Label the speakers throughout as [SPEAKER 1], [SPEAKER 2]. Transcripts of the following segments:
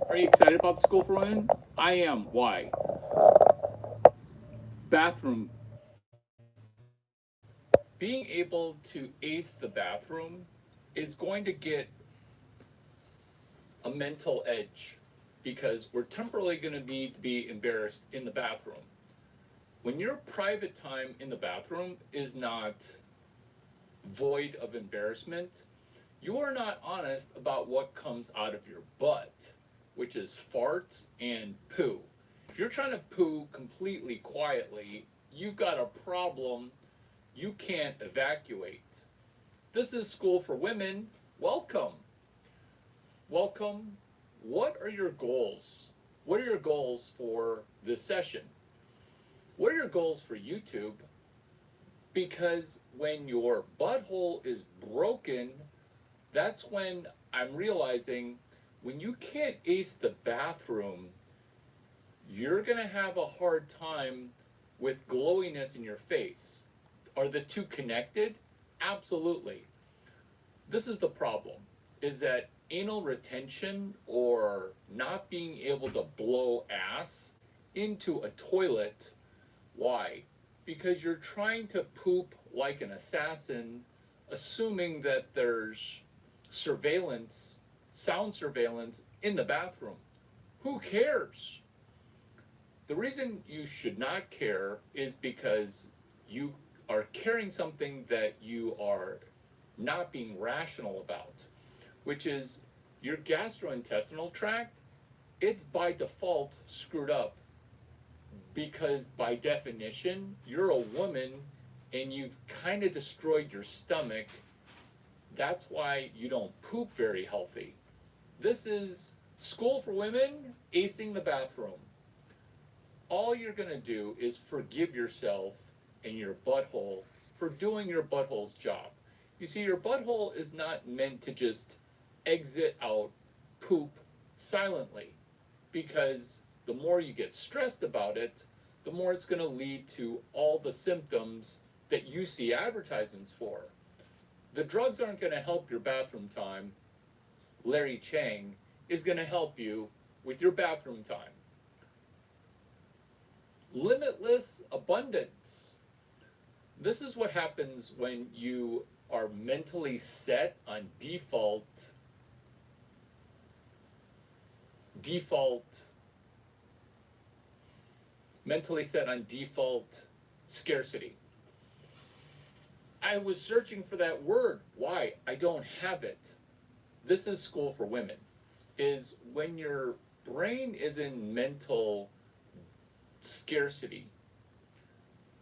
[SPEAKER 1] Are you excited about the School for Women? I am. Why? Bathroom. Being able to ace the bathroom is going to get a mental edge because we're temporarily going to need to be embarrassed in the bathroom. When your private time in the bathroom is not void of embarrassment, you are not honest about what comes out of your butt, which is farts and poo. If you're trying to poo completely quietly, you've got a problem you can't evacuate. This is School for Women. Welcome. Welcome. What are your goals? What are your goals for this session? What are your goals for YouTube? Because when your butthole is broken, that's when I'm realizing when you can't ace the bathroom, you're going to have a hard time with glowiness in your face. Are the two connected? Absolutely. This is the problem, is that anal retention or not being able to blow ass into a toilet. Why? Because you're trying to poop like an assassin, assuming that there's surveillance, sound surveillance in the bathroom. Who cares? The reason you should not care is because you are carrying something that you are not being rational about, which is your gastrointestinal tract. It's by default screwed up because by definition, you're a woman and you've kind of destroyed your stomach. That's why you don't poop very healthy. This is School for Women, acing the bathroom. All you're going to do is forgive yourself and your butthole for doing your butthole's job. You see, your butthole is not meant to just exit out poop silently, because the more you get stressed about it, the more it's going to lead to all the symptoms that you see advertisements for. The drugs aren't going to help your bathroom time. Larry Chang is going to help you with your bathroom time. Limitless abundance. This is what happens when you are mentally set on mentally set on default scarcity. I was searching for that word. Why? I don't have it. This is School for Women. Is when your brain is in mental scarcity,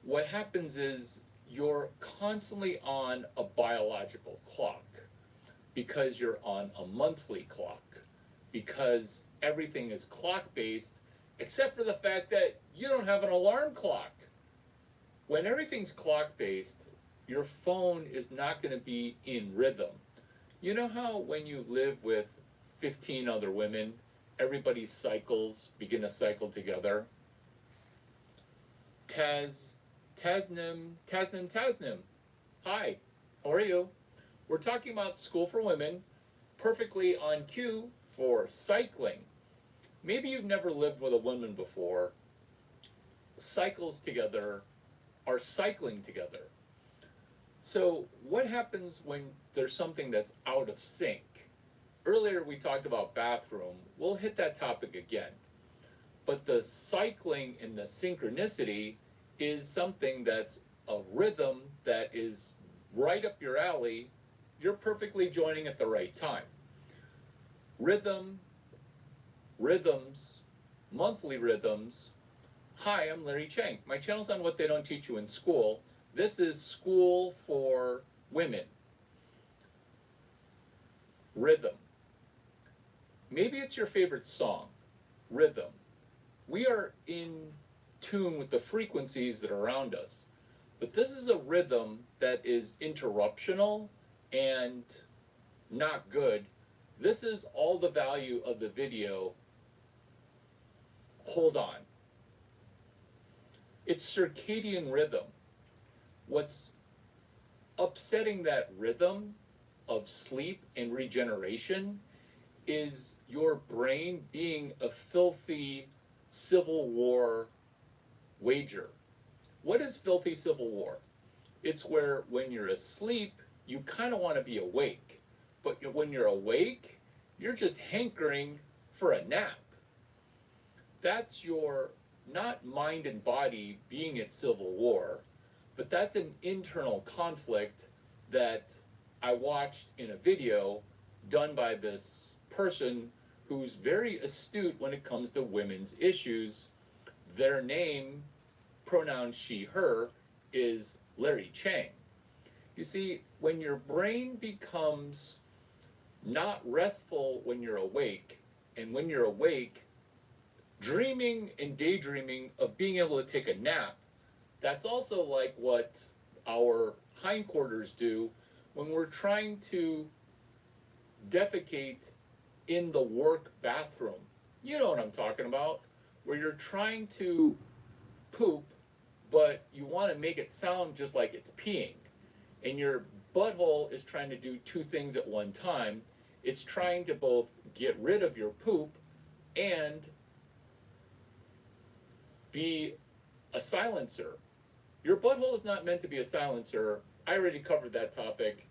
[SPEAKER 1] what happens is you're constantly on a biological clock because you're on a monthly clock, because everything is clock-based, except for the fact that you don't have an alarm clock. When everything's clock-based, your phone is not going to be in rhythm. You know how when you live with 15 other women, everybody's cycles begin to cycle together? Tasnim. Hi, how are you? We're talking about School for Women, perfectly on cue for cycling. Maybe you've never lived with a woman before. Cycles together are cycling together. So what happens when there's something that's out of sync? Earlier we talked about bathroom. We'll hit that topic again. But the cycling and the synchronicity is something that's a rhythm that is right up your alley. You're perfectly joining at the right time. Rhythms, monthly rhythms. Hi, I'm Larry Chang. My channel's on what they don't teach you in school. This is School for Women. Rhythm. Maybe it's your favorite song. Rhythm. We are in tune with the frequencies that are around us. But this is a rhythm that is interruptional and not good. This is all the value of the video. Hold on. It's circadian rhythm. What's upsetting that rhythm of sleep and regeneration is your brain being a filthy civil war wager. What is filthy civil war? It's where when you're asleep, you kind of want to be awake. But when you're awake, you're just hankering for a nap. That's your, not mind and body being at civil war, but that's an internal conflict that I watched in a video done by this person who's very astute when it comes to women's issues. Their name, pronoun she, her, is Larry Chang. You see, when your brain becomes not restful when you're awake, and when you're awake, dreaming and daydreaming of being able to take a nap, that's also like what our hindquarters do when we're trying to defecate in the work bathroom. You know what I'm talking about, where you're trying to poop, but you want to make it sound just like it's peeing. And your butthole is trying to do two things at one time. It's trying to both get rid of your poop and be a silencer. Your butthole is not meant to be a silencer. I already covered that topic.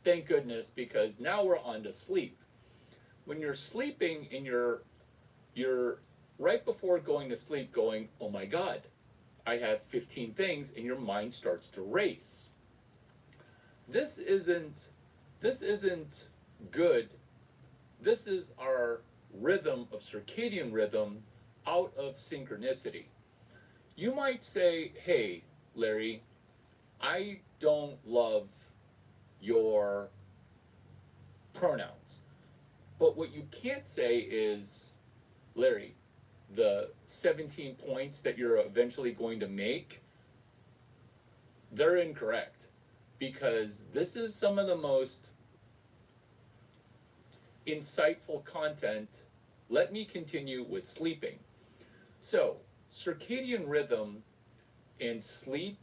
[SPEAKER 1] Thank goodness, because now we're on to sleep. When you're sleeping and you're right before going to sleep going, oh my God, I have 15 things, and your mind starts to race. This isn't good. This is our rhythm of circadian rhythm out of synchronicity. You might say, hey, Larry, I don't love your pronouns. But what you can't say is, Larry, the 17 points that you're eventually going to make, they're incorrect. Because this is some of the most insightful content. Let me continue with sleeping. So, circadian rhythm and sleep,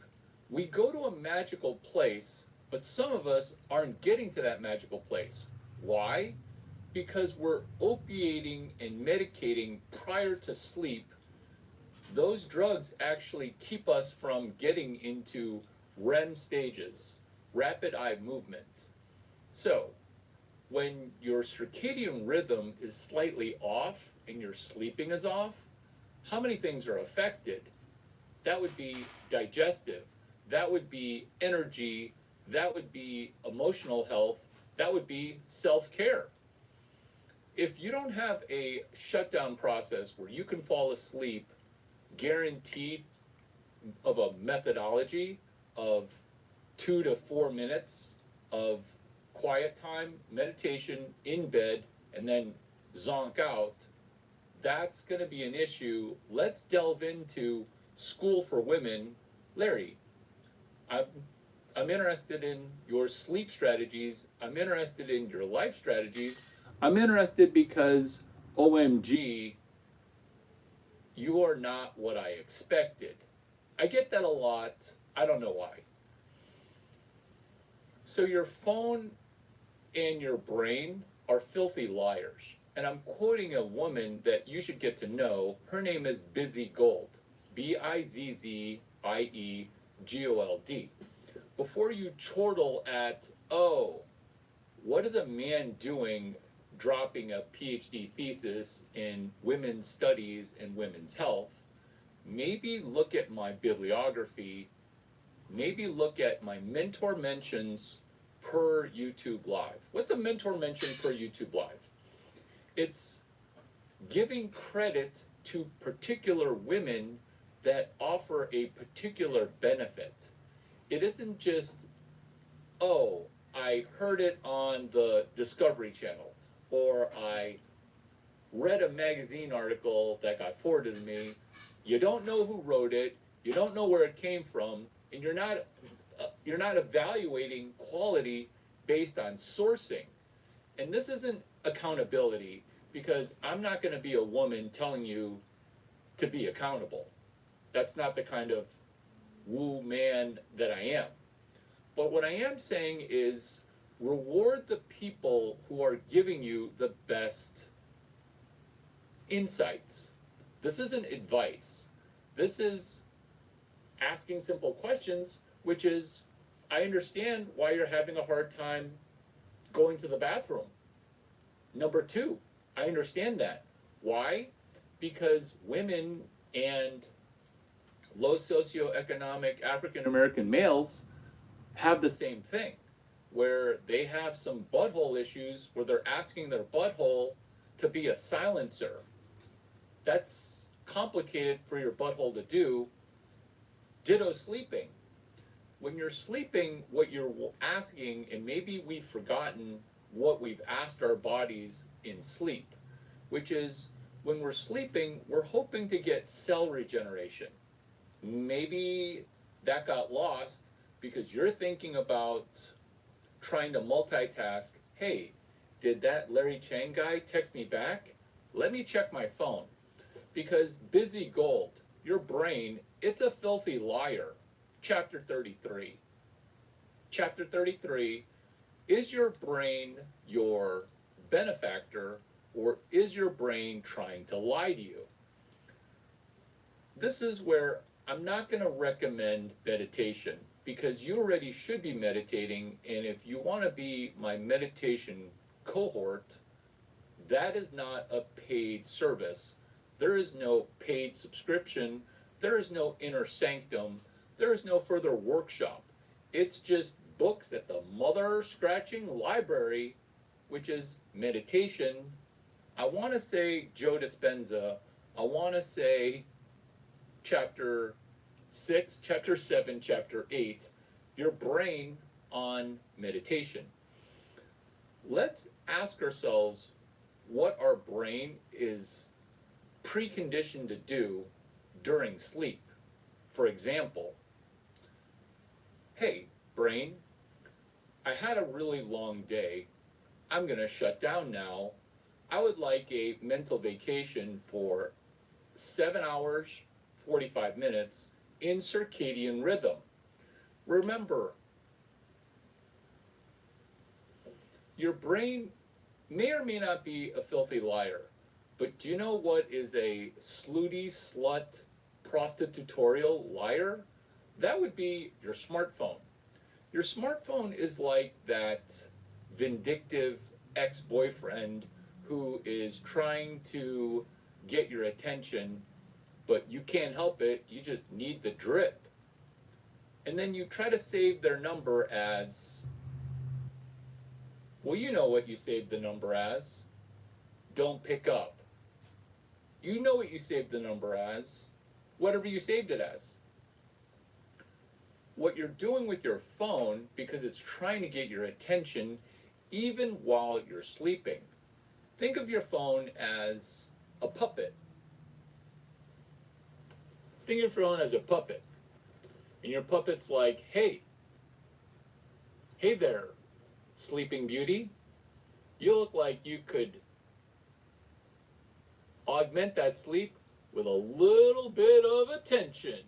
[SPEAKER 1] we go to a magical place, but some of us aren't getting to that magical place. Why? Because we're opiating and medicating prior to sleep. Those drugs actually keep us from getting into REM stages, rapid eye movement. So, when your circadian rhythm is slightly off and your sleeping is off, how many things are affected? That would be digestive, that would be energy, that would be emotional health, that would be self-care. If you don't have a shutdown process where you can fall asleep guaranteed of a methodology of 2 to 4 minutes of quiet time, meditation in bed, and then zonk out, that's going to be an issue. Let's delve into school for women. Larry, I'm interested in your sleep strategies. I'm interested in your life strategies. I'm interested because, OMG, you are not what I expected. I get that a lot. I don't know why. So your phone and your brain are filthy liars. And I'm quoting a woman that you should get to know. Her name is Bizzie Gold. Bizziegold. Before you chortle at, oh, what is a man doing dropping a PhD thesis in women's studies and women's health, maybe look at my bibliography, maybe look at my mentor mentions per YouTube Live. What's a mentor mention per YouTube Live? It's giving credit to particular women that offer a particular benefit. It isn't just, oh, I heard it on the Discovery Channel, or I read a magazine article that got forwarded to me. You don't know who wrote it, you don't know where it came from, and you're not evaluating quality based on sourcing. And this isn't accountability, because I'm not going to be a woman telling you to be accountable. That's not the kind of woo man that I am. But what I am saying is, Reward the people who are giving you the best insights. This isn't advice. This is asking simple questions, which is, I understand why you're having a hard time going to the bathroom. Number two, I understand that. Why? Because women and low socioeconomic African American males have the same thing, where they have some butthole issues where they're asking their butthole to be a silencer. That's complicated for your butthole to do. Ditto sleeping. When you're sleeping, what you're asking, and maybe we've forgotten what we've asked our bodies in sleep, which is when we're sleeping, we're hoping to get cell regeneration. Maybe that got lost because you're thinking about trying to multitask. Hey, did that Larry Chang guy text me back? Let me check my phone. Because busy gold, your brain, it's a filthy liar. Chapter 33. Chapter 33, is your brain your benefactor, or is your brain trying to lie to you? This is where I'm not going to recommend meditation, because you already should be meditating, and if you want to be my meditation cohort, that is not a paid service. There is no paid subscription. There is no inner sanctum. There is no further workshop. It's just books at the mother scratching library, which is meditation. I want to say Joe Dispenza. I want to say chapter 6, chapter 7, chapter 8, your brain on meditation. Let's ask ourselves what our brain is preconditioned to do during sleep. For example, hey, brain, I had a really long day. I'm going to shut down now. I would like a mental vacation for 7 hours, 45 minutes in circadian rhythm. Remember, your brain may or may not be a filthy liar, but do you know what is a slutty, slut, prostitutorial liar? That would be your smartphone. Your smartphone is like that vindictive ex-boyfriend who is trying to get your attention, but you can't help it, you just need the drip. And then you try to save their number as, well, you know what you saved the number as. Don't pick up. You know what you saved the number as, whatever you saved it as. What you're doing with your phone, because it's trying to get your attention even while you're sleeping. Think of your phone as a puppet. Think of your phone as a puppet. And your puppet's like, hey there, sleeping beauty. You look like you could augment that sleep with a little bit of attention.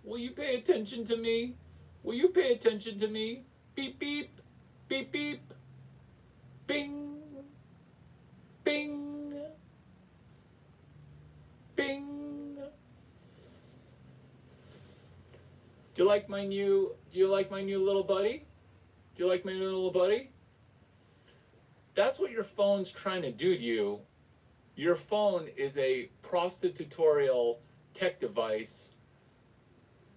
[SPEAKER 1] Will you pay attention to me? Will you pay attention to me? Beep, beep, beep, beep, bing, bing, bing. Do you like my new little buddy? Do you like my new little buddy? That's what your phone's trying to do to you. Your phone is a prostitutorial tech device.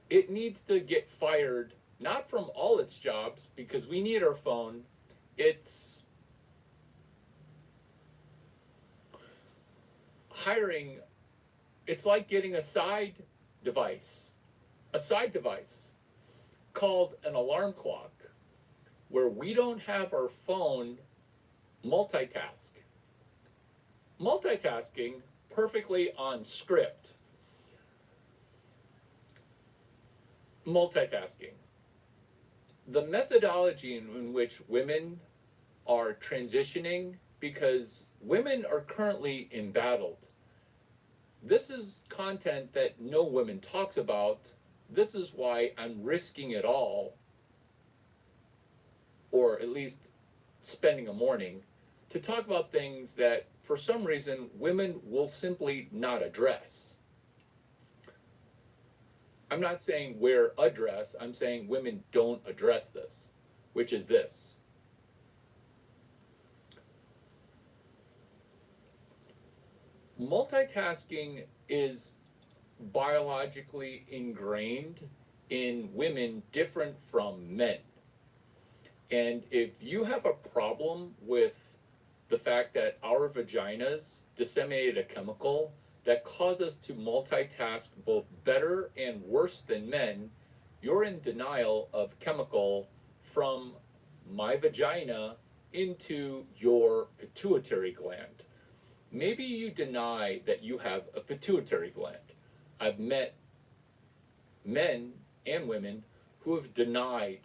[SPEAKER 1] It needs to get fired, not from all its jobs, because we need our phone. It's hiring, it's like getting a side device called an alarm clock, where we don't have our phone multitasking perfectly on script. Multitasking. The methodology in which women are transitioning, because women are currently embattled. This is content that no woman talks about. This is why I'm risking it all, or at least spending a morning to talk about things that, for some reason, women will simply not address. I'm not saying wear a dress, I'm saying women don't address this, which is this. Multitasking is biologically ingrained in women different from men. And if you have a problem with the fact that our vaginas disseminated a chemical that causes us to multitask both better and worse than men, you're in denial of chemical from my vagina into your pituitary gland. Maybe you deny that you have a pituitary gland. I've met men and women who have denied.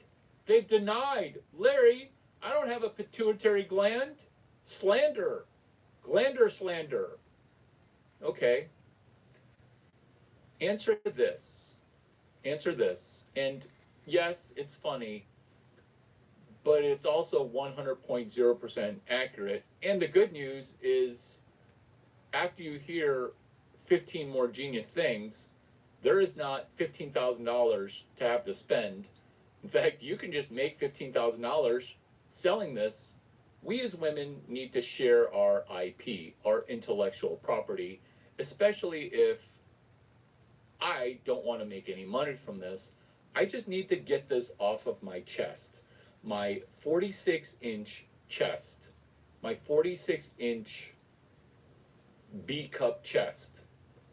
[SPEAKER 1] They've denied, Larry, I don't have a pituitary gland. Slander. Glander slander. Okay. Answer this. Answer this. And yes, it's funny, but it's also 100.0% accurate. And the good news is, after you hear 15 more genius things, there is not $15,000 to have to spend. In fact, you can just make $15,000 selling this. We as women need to share our IP, our intellectual property, especially if I don't want to make any money from this. I just need to get this off of my chest. My 46-inch chest, my 46-inch B-cup chest.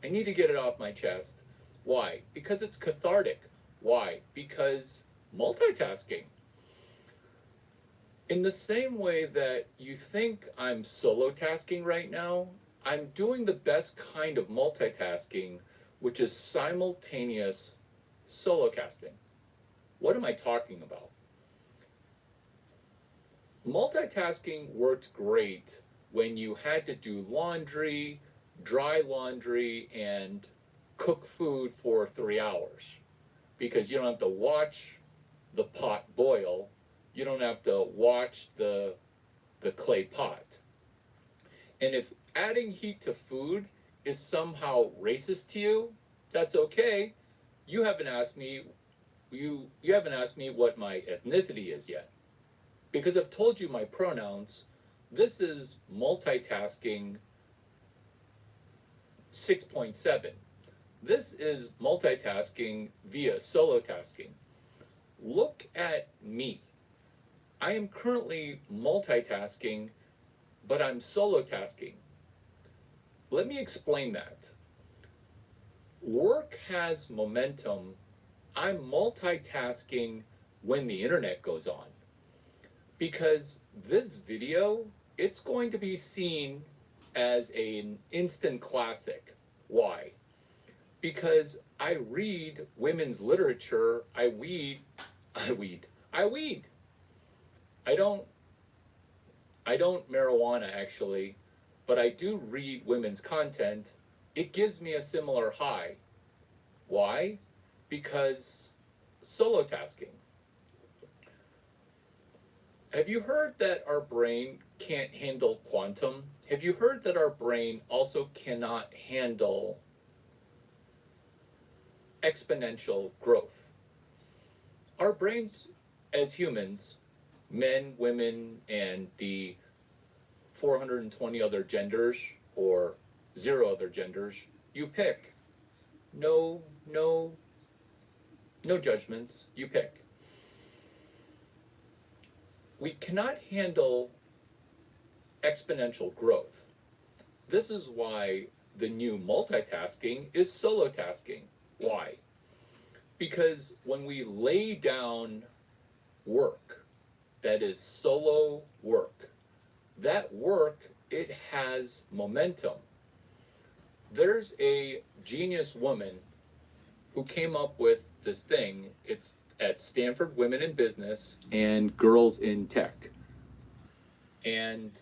[SPEAKER 1] I need to get it off my chest. Why? Because it's cathartic. Why? Because multitasking. In the same way that you think I'm solo tasking right now, I'm doing the best kind of multitasking, which is simultaneous solo casting. What am I talking about? Multitasking worked great when you had to do laundry, dry laundry, and cook food for 3 hours, because you don't have to watch the pot boil. You don't have to watch the clay pot. And if adding heat to food is somehow racist to you, that's okay. You haven't asked me you haven't asked me what my ethnicity is yet. Because I've told you my pronouns. This is multitasking 6.7. This is multitasking via solo tasking. Look at me. I am currently multitasking, but I'm solo tasking. Let me explain that. Work has momentum. I'm multitasking when the internet goes on. Because this video, it's going to be seen as an instant classic. Why? Because I read women's literature. I weed. I don't marijuana actually, but I do read women's content. It gives me a similar high. Why? Because solo tasking. Have you heard that our brain can't handle quantum? Have you heard that our brain also cannot handle exponential growth? Our brains as humans, men, women, and the 420 other genders, or 0 other genders, you pick. No judgments, you pick. We cannot handle exponential growth. This is why the new multitasking is solo tasking. Why? Because when we lay down work that is solo work, that work, it has momentum. There's a genius woman who came up with this thing. It's at Stanford Women in Business and Girls in Tech. And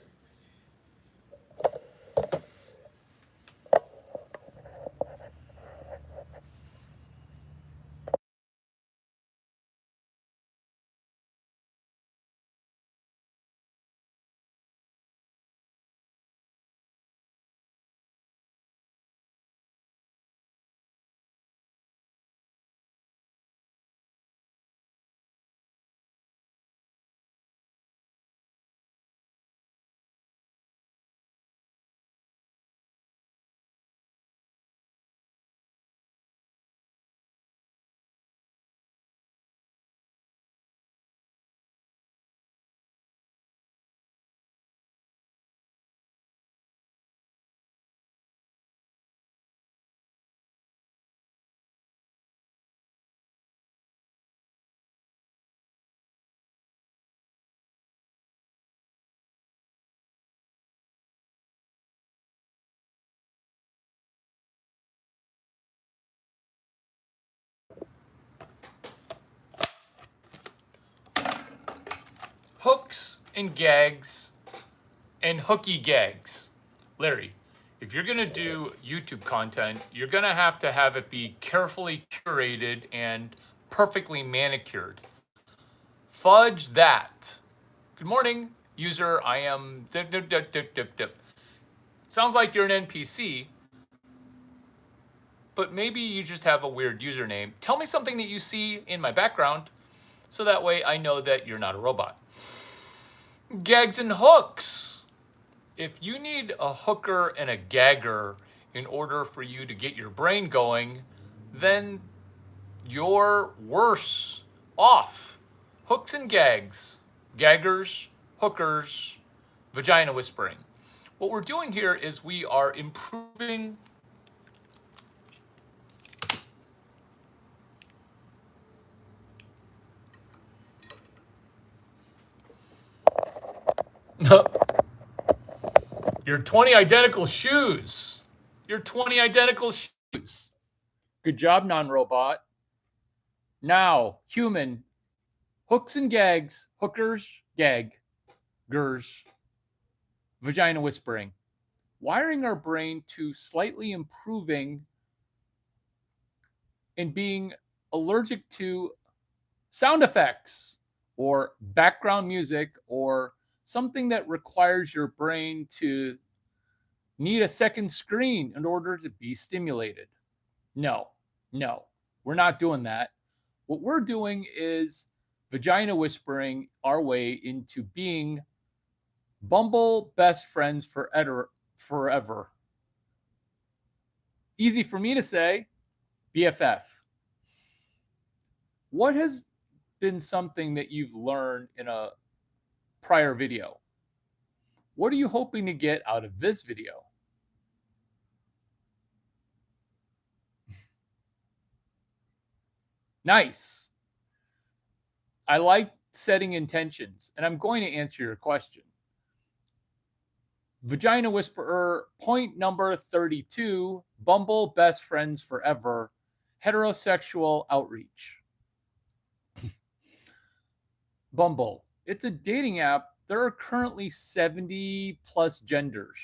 [SPEAKER 2] and gags and hooky gags. Larry, if you're going to do YouTube content, you're going to have it be carefully curated and perfectly manicured. Fudge that. Good morning, user. I am dip, dip, dip, dip, dip, dip. Sounds like you're an NPC, but maybe you just have a weird username. Tell me something that you see in my background so that way I know that you're not a robot. Gags and hooks. If you need a hooker and a gagger in order for you to get your brain going, then you're worse off. Hooks and gags, gaggers, hookers, vagina whispering. What we're doing here is we are improving your 20 identical shoes. Your 20 identical shoes. Good job, non-robot. Now, human. Hooks and gags, hookers, gaggers, vagina whispering. Wiring our brain to slightly improving and being allergic to sound effects or background music or something that requires your brain to need a second screen in order to be stimulated. No, we're not doing that. What we're doing is vagina whispering our way into being Bumble best friends forever. Easy for me to say, BFF. What has been something that you've learned in a prior video? What are you hoping to get out of this video? Nice. I like setting intentions, and I'm going to answer your question. Vagina Whisperer, point number 32, Bumble best friends forever, heterosexual outreach. Bumble, it's a dating app. There are currently 70 plus genders.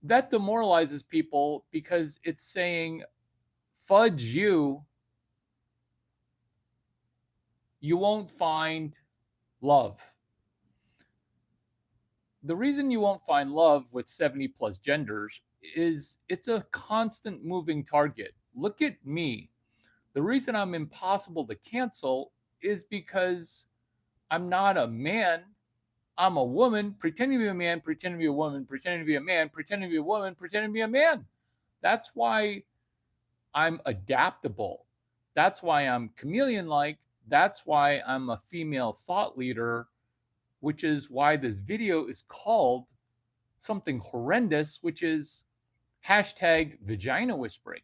[SPEAKER 2] That demoralizes people because it's saying, fudge you, you won't find love. The reason you won't find love with 70 plus genders is it's a constant moving target. Look at me. The reason I'm impossible to cancel is because I'm not a man. I'm a woman pretending to be a man, pretending to be a woman, pretending to be a man, pretending to be a woman, pretending to be a man. That's why I'm adaptable. That's why I'm chameleon like. That's why I'm a female thought leader, which is why this video is called something horrendous, which is hashtag vagina whispering.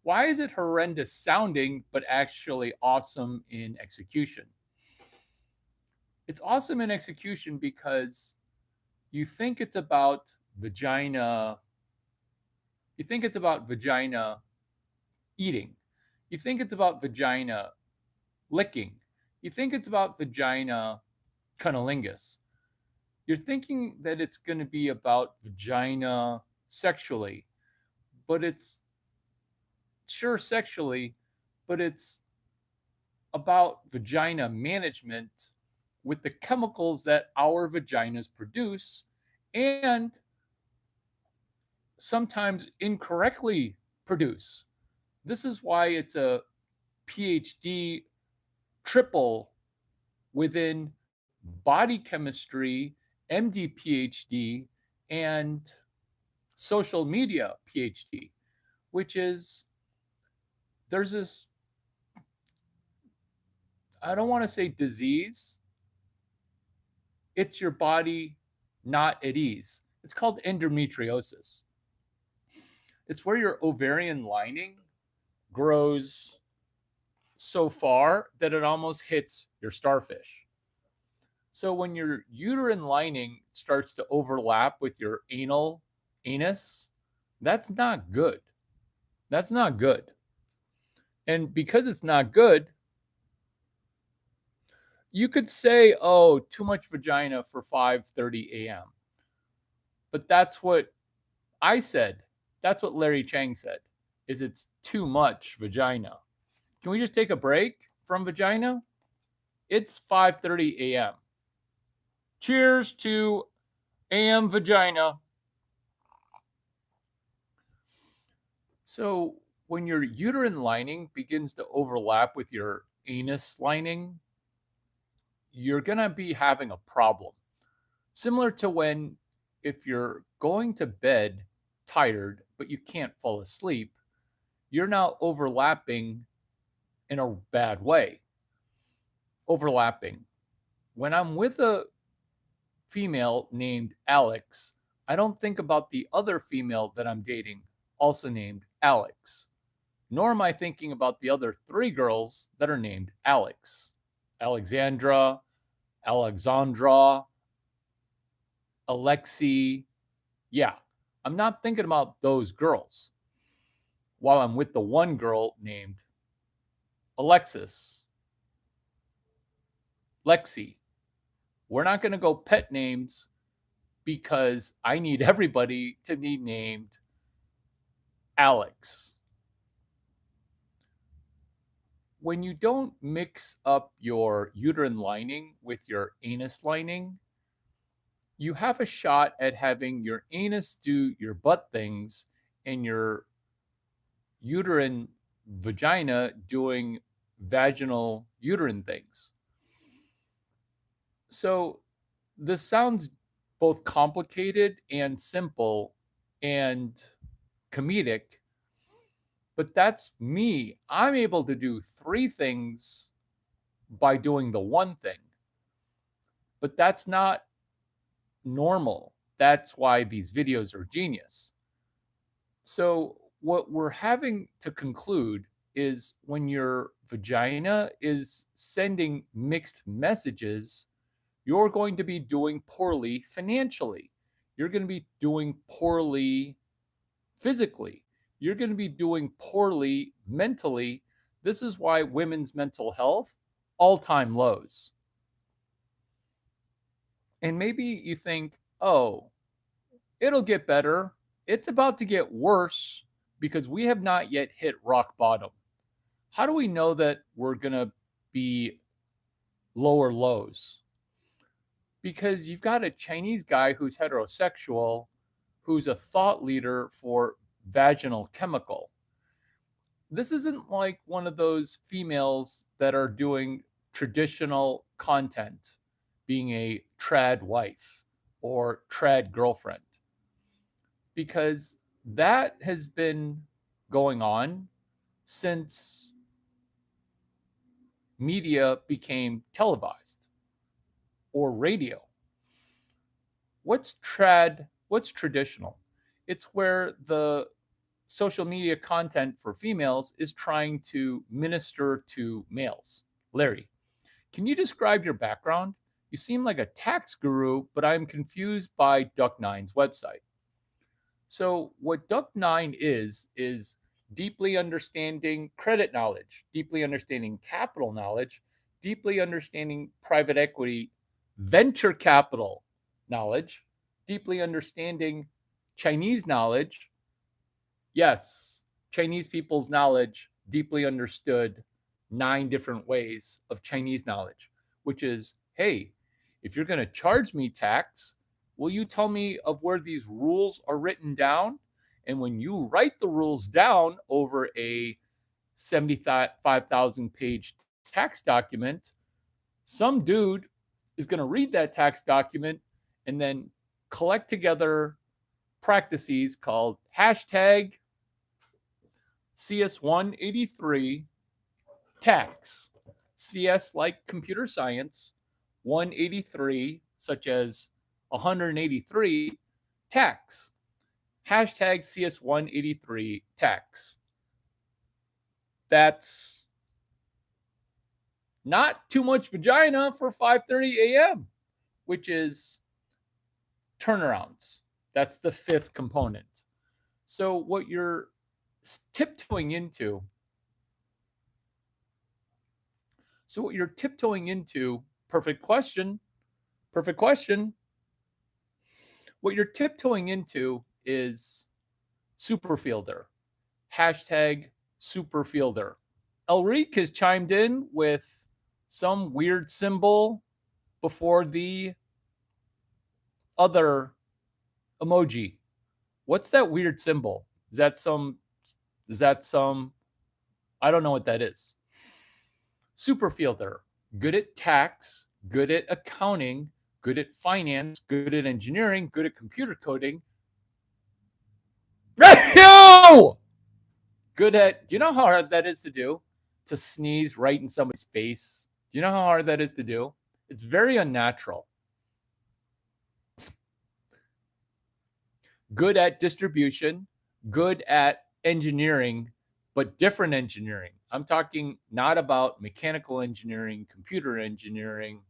[SPEAKER 2] Why is it horrendous sounding, but actually awesome in execution? It's awesome in execution because you think it's about vagina. You think it's about vagina eating. You think it's about vagina licking. You think it's about vagina cunnilingus. You're thinking that it's going to be about vagina sexually, but it's sure sexually, but it's about vagina management with the chemicals that our vaginas produce and sometimes incorrectly produce. This is why it's a PhD triple within body chemistry, MD PhD, and social media PhD, which is there's this, I don't want to say disease. It's your body not at ease. It's called endometriosis. It's where your ovarian lining grows so far that it almost hits your starfish. So when your uterine lining starts to overlap with your anus, that's not good. That's not good. And because it's not good, You could say, "Oh, too much vagina for 5:30 a.m." But that's what I said. That's what Larry Chang said. Is it's too much vagina. Can we just take a break from vagina? It's 5:30 a.m. Cheers to AM vagina. So, when your uterine lining begins to overlap with your anus lining, you're going to be having a problem. Similar to when, if you're going to bed tired, but you can't fall asleep, you're now overlapping in a bad way. Overlapping. When I'm with a female named Alex, I don't think about the other female that I'm dating, also named Alex. Nor am I thinking about the other three girls that are named Alex: Alexandra, Alexandra, Alexi. Yeah, I'm not thinking about those girls while I'm with the one girl named Alexis, Lexi. We're not going to go pet names because I need everybody to be named Alex. When you don't mix up your uterine lining with your anus lining, you have a shot at having your anus do your butt things and your uterine vagina doing vaginal uterine things. So this sounds both complicated and simple and comedic, but that's me. I'm able to do three things by doing the one thing, but that's not normal. That's why these videos are genius. So, what we're having to conclude is when your vagina is sending mixed messages, you're going to be doing poorly financially. You're going to be doing poorly physically. You're going to be doing poorly mentally. This is why women's mental health, all-time lows. And maybe you think, oh, it'll get better. It's about to get worse because we have not yet hit rock bottom. How do we know that we're going to be lower lows? Because you've got a Chinese guy who's heterosexual, who's a thought leader for vaginal chemical. This isn't like one of those females that are doing traditional content, being a trad wife or trad girlfriend, because that has been going on since media became televised or radio. What's trad? What's traditional? It's where the social media content for females is trying to minister to males. Larry, can you describe your background? You seem like a tax guru, but I'm confused by Duck Nine's website. So, what Duck Nine is deeply understanding credit knowledge, deeply understanding capital knowledge, deeply understanding private equity, venture capital knowledge, deeply understanding Chinese knowledge. Yes, Chinese people's knowledge, deeply understood 9 different ways of Chinese knowledge, which is, hey, if you're going to charge me tax, will you tell me of where these rules are written down? And when you write the rules down over a 75,000 page tax document, some dude is going to read that tax document and then collect together practices called hashtag CS183 tax. CS like computer science, 183, such as 183, tax. Hashtag CS183 tax. That's not too much vagina for 5:30 a.m., which is turnarounds. That's the fifth component. So what you're tiptoeing into, Perfect question. Perfect question. What you're tiptoeing into is superfielder. Hashtag superfielder. Elric has chimed in with some weird symbol before the other emoji. What's that weird symbol? Is that some I don't know what that is. Superfielder, good at tax, good at accounting, good at finance, good at engineering, good at computer coding. Yo! Good at, do you know how hard that is to do? To sneeze right in somebody's face. Do you know how hard that is to do? It's very unnatural. Good at distribution, good at engineering, but different engineering. I'm talking not about mechanical engineering, computer engineering,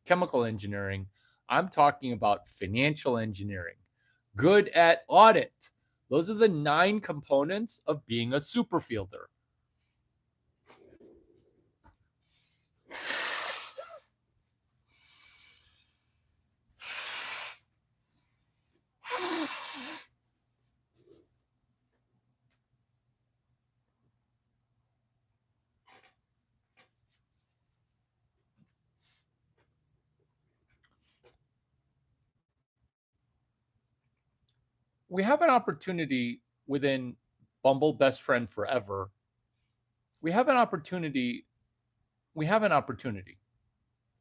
[SPEAKER 2] chemical engineering. I'm talking about financial engineering. Good at audit. Those are the 9 components of being a superfielder. We have an opportunity within Bumble Best Friend Forever. We have an opportunity. We have an opportunity.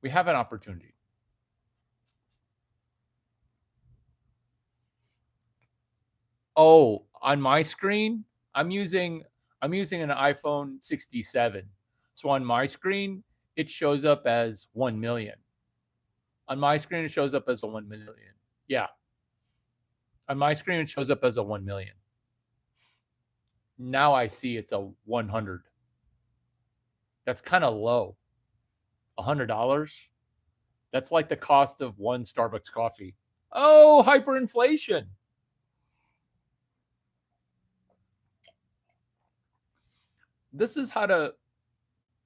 [SPEAKER 2] We have an opportunity. Oh, on my screen, I'm using I'm using an iPhone 67. So on my screen, it shows up as 1 million. On my screen, it shows up as a 1 million. Yeah. On my screen, it shows up as a 1 million. Now I see it's a 100. That's kind of low. $100. That's like the cost of one Starbucks coffee. Oh, hyperinflation. This is how to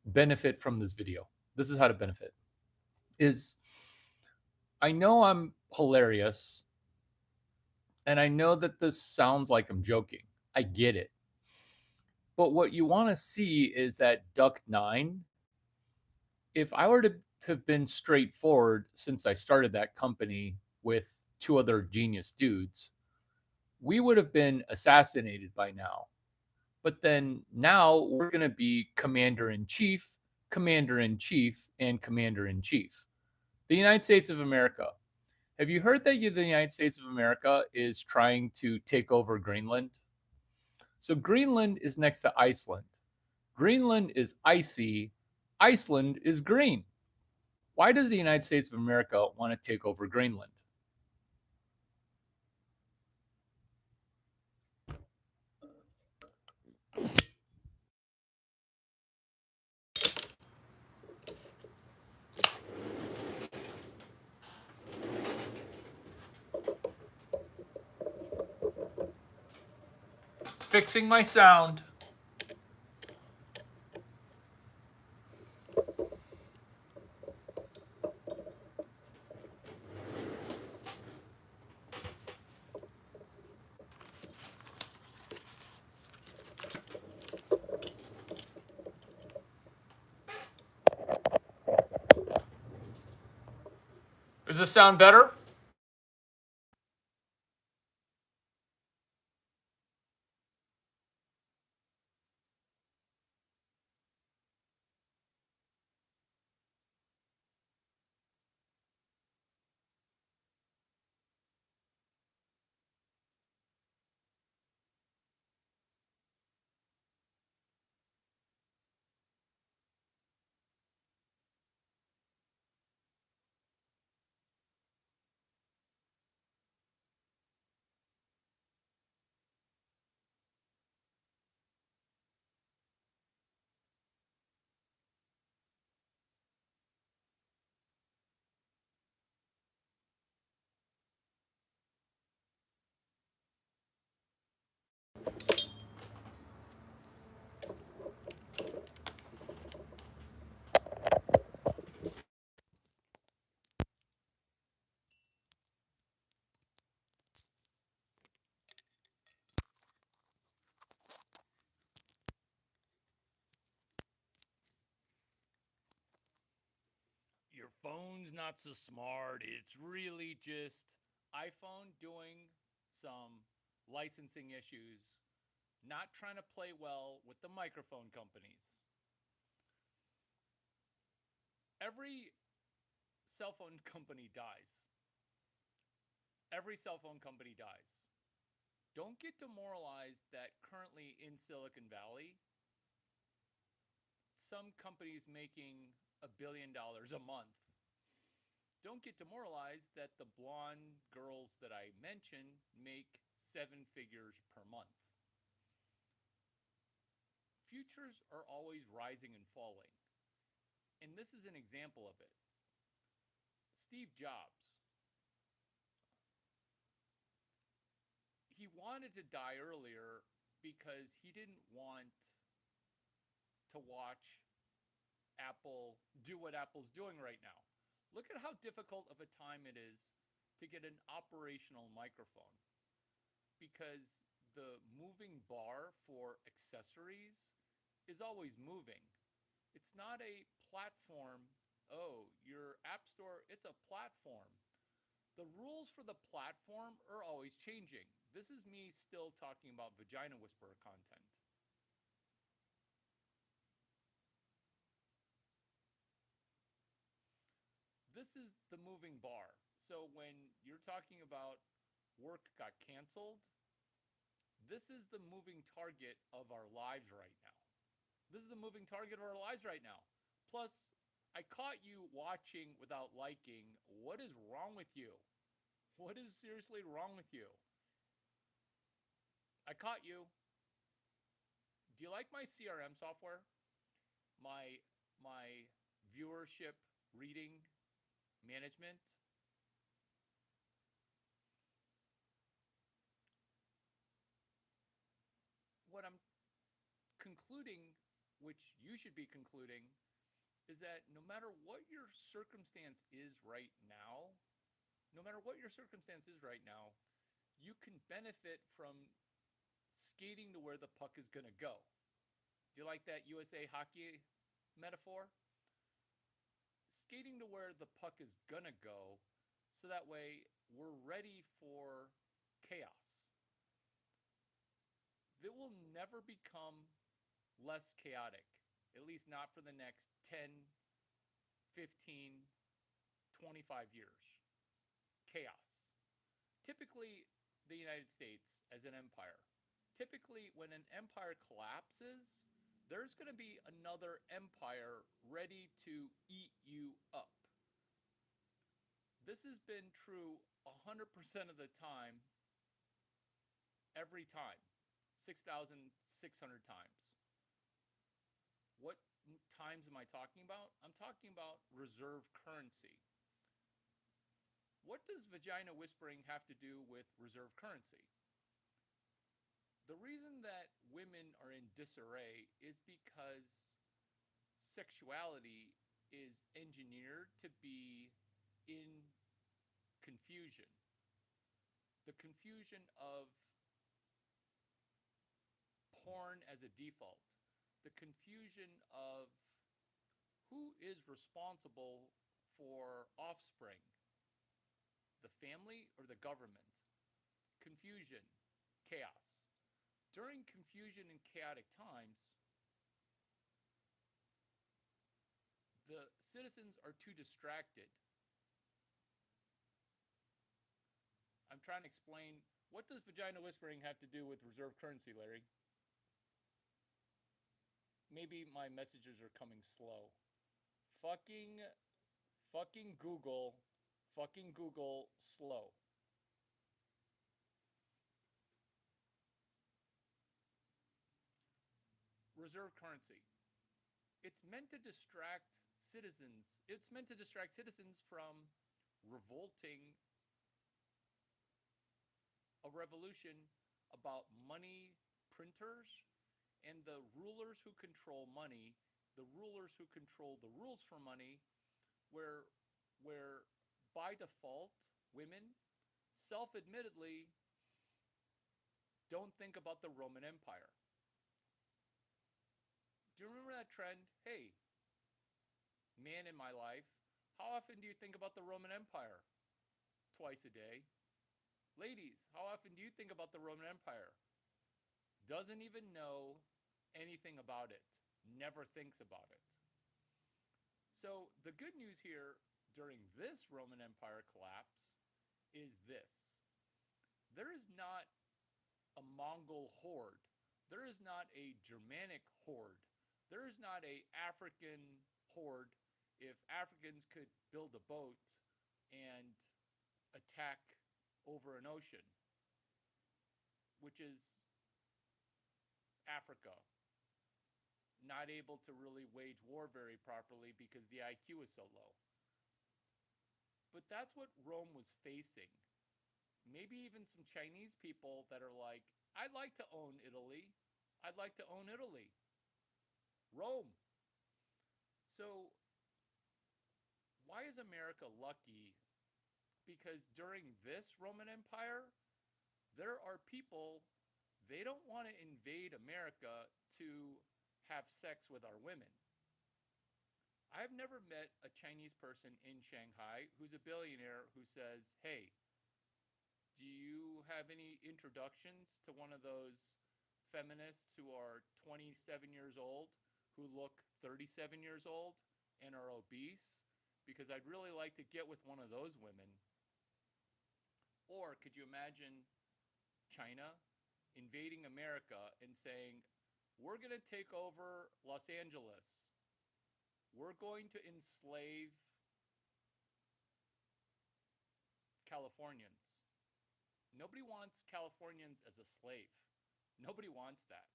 [SPEAKER 2] benefit from this video. This is how to benefit. Is I know I'm hilarious and I know that this sounds like I'm joking. I get it. But what you want to see is that Duck 9. If I were to have been straightforward since I started that company with 2 other genius dudes, we would have been assassinated by now. But then now we're going to be commander in chief, commander in chief, and commander in chief. The United States of America. Have you heard that the United States of America is trying to take over Greenland? So Greenland is next to Iceland. Greenland is icy. Iceland is green. Why does the United States of America want to take over Greenland? Fixing my sound. Does this sound better? phone's not so smart. It's really just iPhone doing some licensing issues, not trying to play well with the microphone companies. Every cell phone company dies. Every cell phone company dies. Don't get demoralized that currently in Silicon Valley, some companies making $1 billion a month. Don't get demoralized that the blonde girls that I mentioned make 7 figures per month. Futures are always rising and falling. And this is an example of it. Steve Jobs, he wanted to die earlier because he didn't want to watch Apple do what Apple's doing right now. Look at how difficult of a time it is to get an operational microphone because the moving bar for accessories is always moving. It's not a platform. Oh, your app store, it's a platform. The rules for the platform are always changing. This is me still talking about Vagina Whisperer content. This is the moving bar. So when you're talking about work got canceled, this is the moving target of our lives right now. This is the moving target of our lives right now. Plus, I caught you watching without liking. What is wrong with you? What is seriously wrong with you? I caught you. Do you like my CRM software? My viewership reading management? What I'm concluding, which you should be concluding, is that no matter what your circumstance is right now, no matter what your circumstance is right now, you can benefit from skating to where the puck is going to go. Do you like that USA hockey metaphor? Skating to where the puck is going to go so that way we're ready for chaos. It will never become less chaotic, at least not for the next 10, 15, 25 years. Chaos. Typically, the United States as an empire, typically when an empire collapses, there's going to be another empire ready to eat you up. This has been true 100% of the time, every time, 6,600 times. What times am I talking about? I'm talking about reserve currency. What does vagina whispering have to do with reserve currency? The reason that women are in disarray is because sexuality is engineered to be in confusion. The confusion of porn as a default, the confusion of who is responsible for offspring, the family or the government. Confusion, chaos. During confusion and chaotic times, the citizens are too distracted. I'm trying to explain, what does vagina whispering have to do with reserve currency, Larry? Maybe my messages are coming slow. Fucking Google, slow. Reserve currency. It's meant to distract citizens. It's meant to distract citizens from revolting a revolution about money printers and the rulers who control money, the rulers who control the rules for money, where by default women self-admittedly don't think about the Roman Empire. Do you remember that trend? Hey, man in my life, How often do you think about the Roman Empire? Twice a day. Ladies, how often do you think about the Roman Empire? Doesn't even know anything about it, never thinks about it. So, the good news here during this Roman Empire collapse is this: there is not a Mongol horde, there is not a Germanic horde, there is not a African horde. If Africans could build a boat and attack over an ocean, which is Africa, not able to really wage war very properly because the IQ is so low. But that's what Rome was facing. Maybe even some Chinese people that are like, I'd like to own Italy. I'd like to own Italy. Rome. So, why is America lucky? Because during this Roman Empire, there are people, they don't want to invade America to have sex with our women. I've never met a Chinese person in Shanghai who's a billionaire who says, hey, do you have any introductions to one of those feminists who are 27 years old, who look 37 years old and are obese? Because I'd really like to get with one of those women. Or could you imagine China invading America and saying, we're going to take over Los Angeles. We're going to enslave Californians. Nobody wants Californians as a slave. Nobody wants that.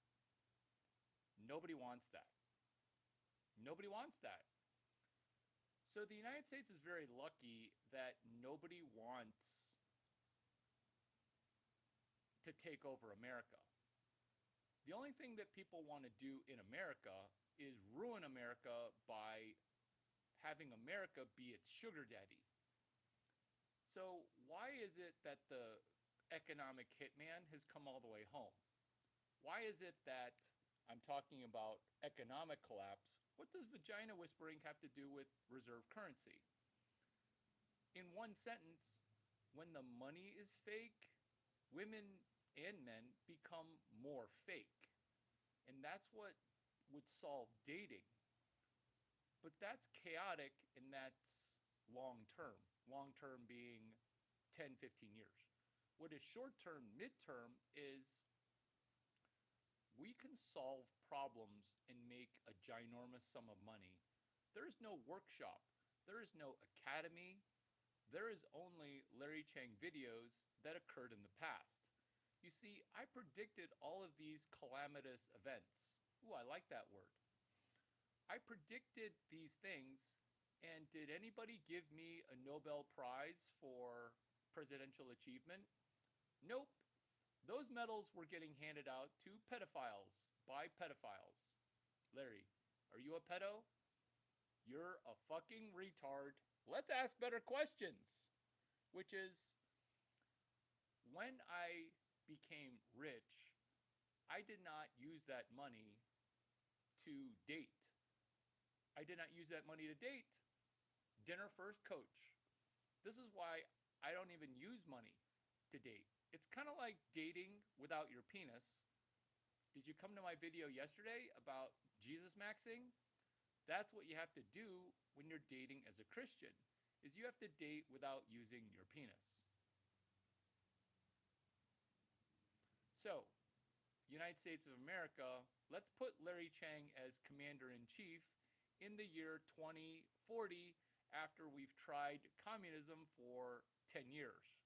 [SPEAKER 2] Nobody wants that. Nobody wants that. So the United States is very lucky that nobody wants to take over America. The only thing that people want to do in America is ruin America by having America be its sugar daddy. So why is it that the economic hitman has come all the way home? Why is it that I'm talking about economic collapse? What does vagina whispering have to do with reserve currency? In one sentence, when the money is fake, women and men become more fake. And that's what would solve dating. But that's chaotic and that's long term. Long term being 10, 15 years. What is short term, midterm is we can solve problems and make a ginormous sum of money. There is no workshop, there is no academy, there is only Larry Chang videos that occurred in the past. You see, I predicted all of these calamitous events. Ooh, I like that word. I predicted these things, and did anybody give me a Nobel Prize for presidential achievement? Nope. Those medals were getting handed out to pedophiles by pedophiles. Larry, are you a pedo? You're a fucking retard. Let's ask better questions. Which is, when I became rich, I did not use that money to date. I did not use that money to date. Dinner first, coach. This is why I don't even use money to date. It's kind of like dating without your penis. Did you come to my video yesterday about Jesus Maxxing? That's what you have to do when you're dating as a Christian, is you have to date without using your penis. So, United States of America, let's put Larry Chang as commander-in-chief in the year 2040 after we've tried communism for 10 years.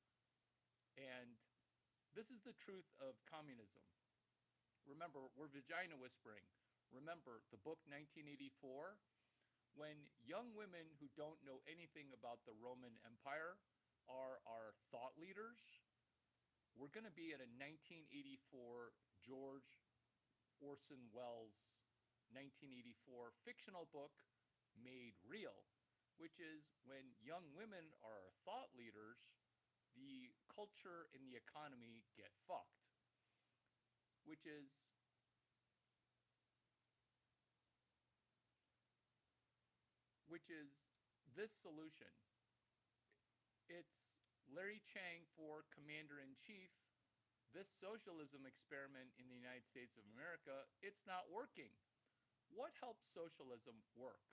[SPEAKER 2] And this is the truth of communism. Remember, we're vagina whispering. Remember the book 1984? When young women who don't know anything about the Roman Empire are our thought leaders, we're going to be at a 1984 George Orson Welles 1984 fictional book made real, which is when young women are our thought leaders, the culture and the economy get fucked. Which is this solution. It's Larry Chang for Commander in Chief. This socialism experiment in the United States of America, it's not working. What helps socialism work?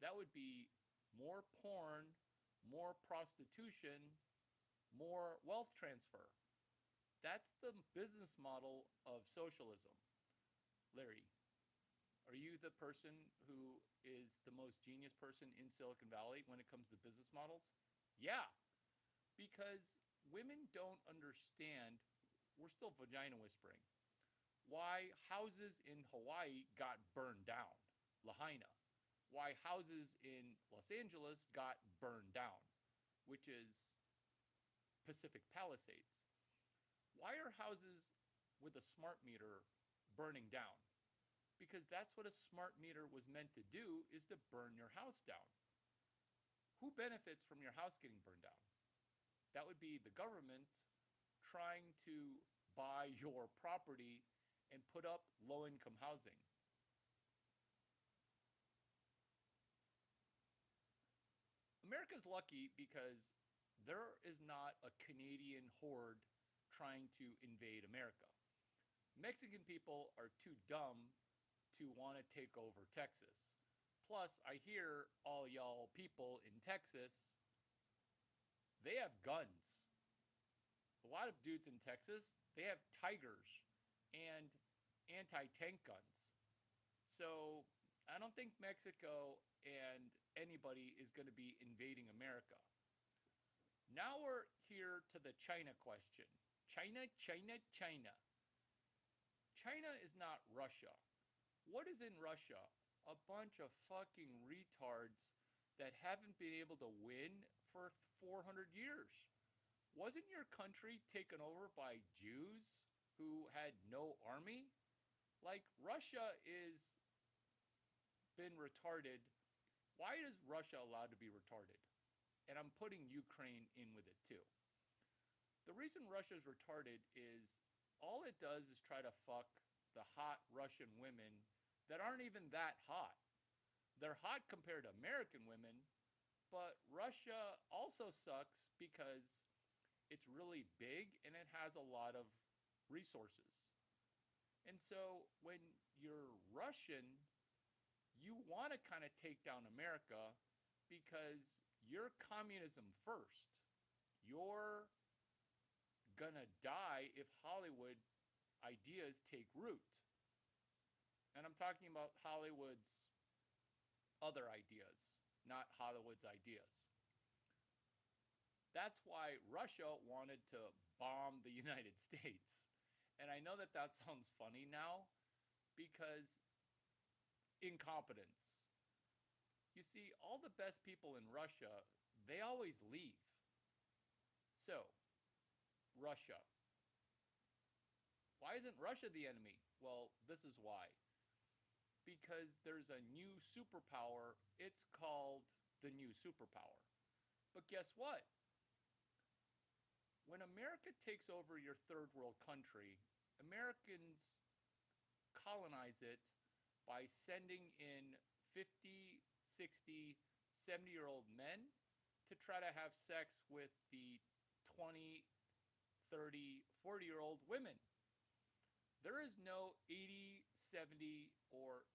[SPEAKER 2] That would be more porn, more prostitution, more wealth transfer. That's the business model of socialism. Larry, are you the person who is the most genius person in Silicon Valley when it comes to business models? Yeah, because women don't understand, we're still vagina whispering, why houses in Hawaii got burned down, Lahaina. Why houses in Los Angeles got burned down, which is Pacific Palisades. Why are houses with a smart meter burning down? Because that's what a smart meter was meant to do, is to burn your house down. Who benefits from your house getting burned down? That would be the government trying to buy your property and put up low-income housing. America's lucky because there is not a Canadian horde trying to invade America. Mexican people are too dumb to want to take over Texas. Plus, I hear all y'all people in Texas, they have guns. A lot of dudes in Texas, they have Tigers and anti-tank guns. So I don't think Mexico and anybody is going to be invading America. Now we're here to the China question. China, China, China. China is not Russia. What is in Russia? A bunch of fucking retards that haven't been able to win for 400 years. Wasn't your country taken over by Jews who had no army? Like, Russia is been retarded. Why is Russia allowed to be retarded? And I'm putting Ukraine in with it too. The reason Russia's retarded is all it does is try to fuck the hot Russian women that aren't even that hot. They're hot compared to American women, but Russia also sucks because it's really big and it has a lot of resources. And so when you're Russian, you want to kind of take down America because you're communism first. You're gonna die if Hollywood ideas take root. And I'm talking about Hollywood's other ideas, not Hollywood's ideas. That's why Russia wanted to bomb the United States. And I know that that sounds funny now because incompetence. You see, all the best people in Russia, they always leave. So, Russia. Why isn't Russia the enemy? Well, this is why. Because there's a new superpower. It's called the new superpower. But guess what? When America takes over your third world country, Americans colonize it by sending in 50, 60, 70-year-old men to try to have sex with the 20, 30, 40-year-old women. There is no 80, 70, or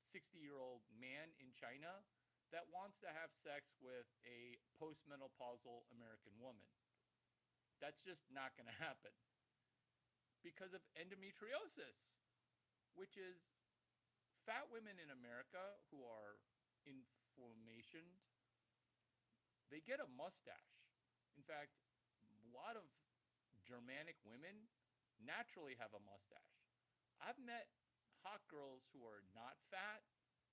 [SPEAKER 2] 60-year-old man in China that wants to have sex with a postmenopausal American woman. That's just not going to happen because of endometriosis, which is fat women in America who are inflammationed. They get a mustache. In fact, a lot of Germanic women naturally have a mustache. I've met hot girls who are not fat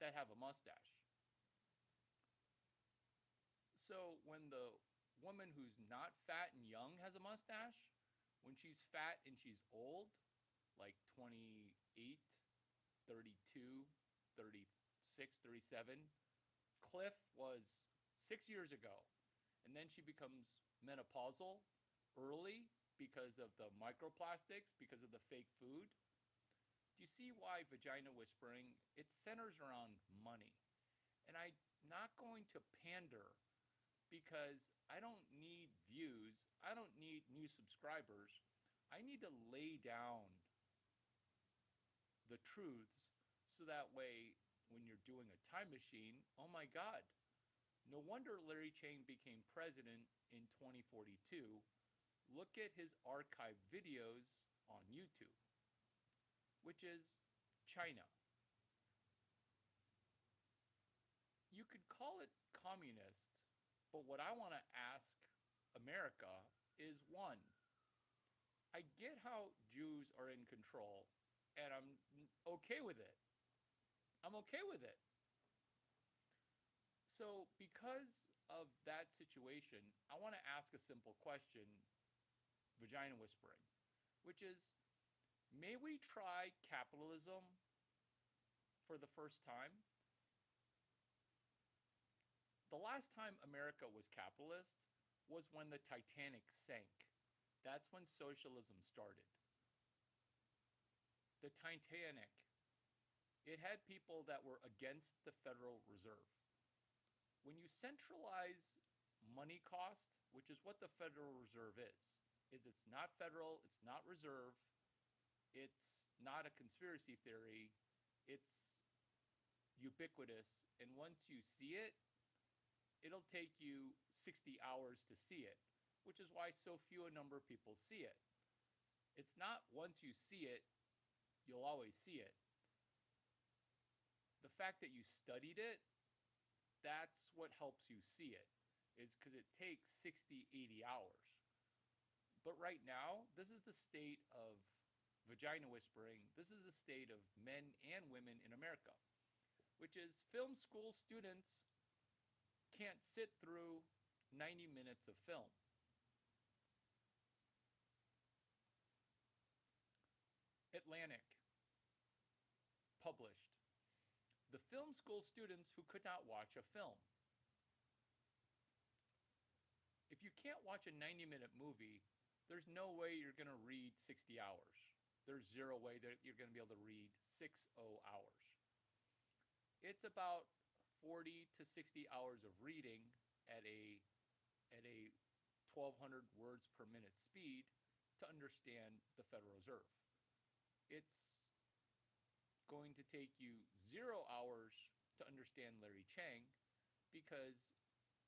[SPEAKER 2] that have a mustache. So when the woman who's not fat and young has a mustache, when she's fat and she's old, like 28, 32, 36, 37, Cliff was 6 years ago. And then she becomes menopausal early because of the microplastics, because of the fake food. Do you see why vagina whispering, it centers around money? And I'm not going to pander because I don't need views. I don't need new subscribers. I need to lay down the truths so that way when you're doing a time machine, oh my God, no wonder Larry Chang became president in 2042. Look at his archived videos on YouTube, which is China. You could call it communist, but what I want to ask America is one, I get how Jews are in control, and I'm okay with it. I'm okay with it. So, because of that situation, I want to ask a simple question, vagina whispering, which is, may we try capitalism for the first time? The last time America was capitalist was when the Titanic sank. That's when socialism started. The Titanic, it had people that were against the Federal Reserve. When you centralize money cost, which is what the Federal Reserve is it's not federal, it's not reserve, it's not a conspiracy theory, it's ubiquitous. And once you see it, it'll take you 60 hours to see it, which is why so few a number of people see it. It's not once you see it, you'll always see it. The fact that you studied it, that's what helps you see it, is because it takes 60, 80 hours. But right now, this is the state of vagina whispering. This is the state of men and women in America, which is film school students can't sit through 90 minutes of film. Atlantic published the film school students who could not watch a film. If you can't watch a 90-minute movie, there's no way you're going to read 60 hours. There's zero way that you're going to be able to read 60 hours. It's about 40 to 60 hours of reading at a 1200 words per minute speed to understand the Federal Reserve. It's going to take you 0 hours to understand Larry Chang because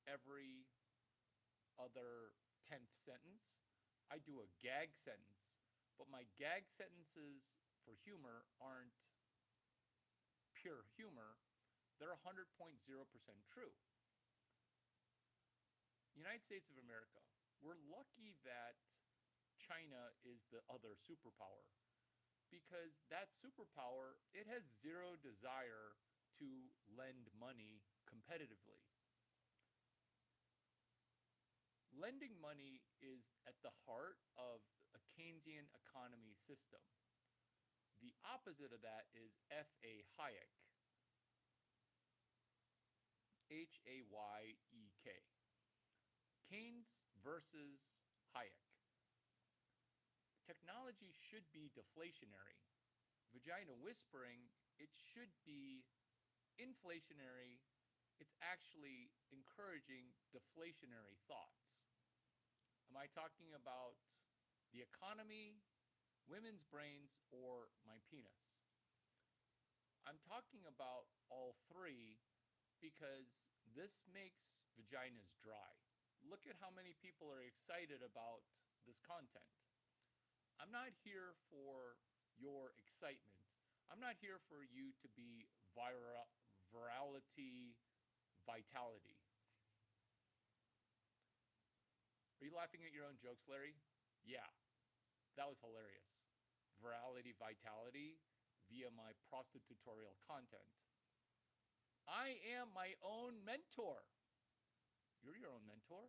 [SPEAKER 2] every other 10th sentence, I do a gag sentence, but my gag sentences for humor aren't pure humor. They're 100.0% true. United States of America, we're lucky that China is the other superpower because that superpower, it has zero desire to lend money competitively. Lending money is at the heart of a Keynesian economy system. The opposite of that is F.A. Hayek, Hayek. Keynes versus Hayek. Technology should be deflationary. Vagina whispering, it should be inflationary. It's actually encouraging deflationary thoughts. Am I talking about the economy, women's brains, or my penis? I'm talking about all three because this makes vaginas dry. Look at how many people are excited about this content. I'm not here for your excitement. I'm not here for you to be virality, vitality. Are you laughing at your own jokes, Larry? Yeah, that was hilarious. Virality, vitality via my prostitutorial content. I am my own mentor. You're your own mentor.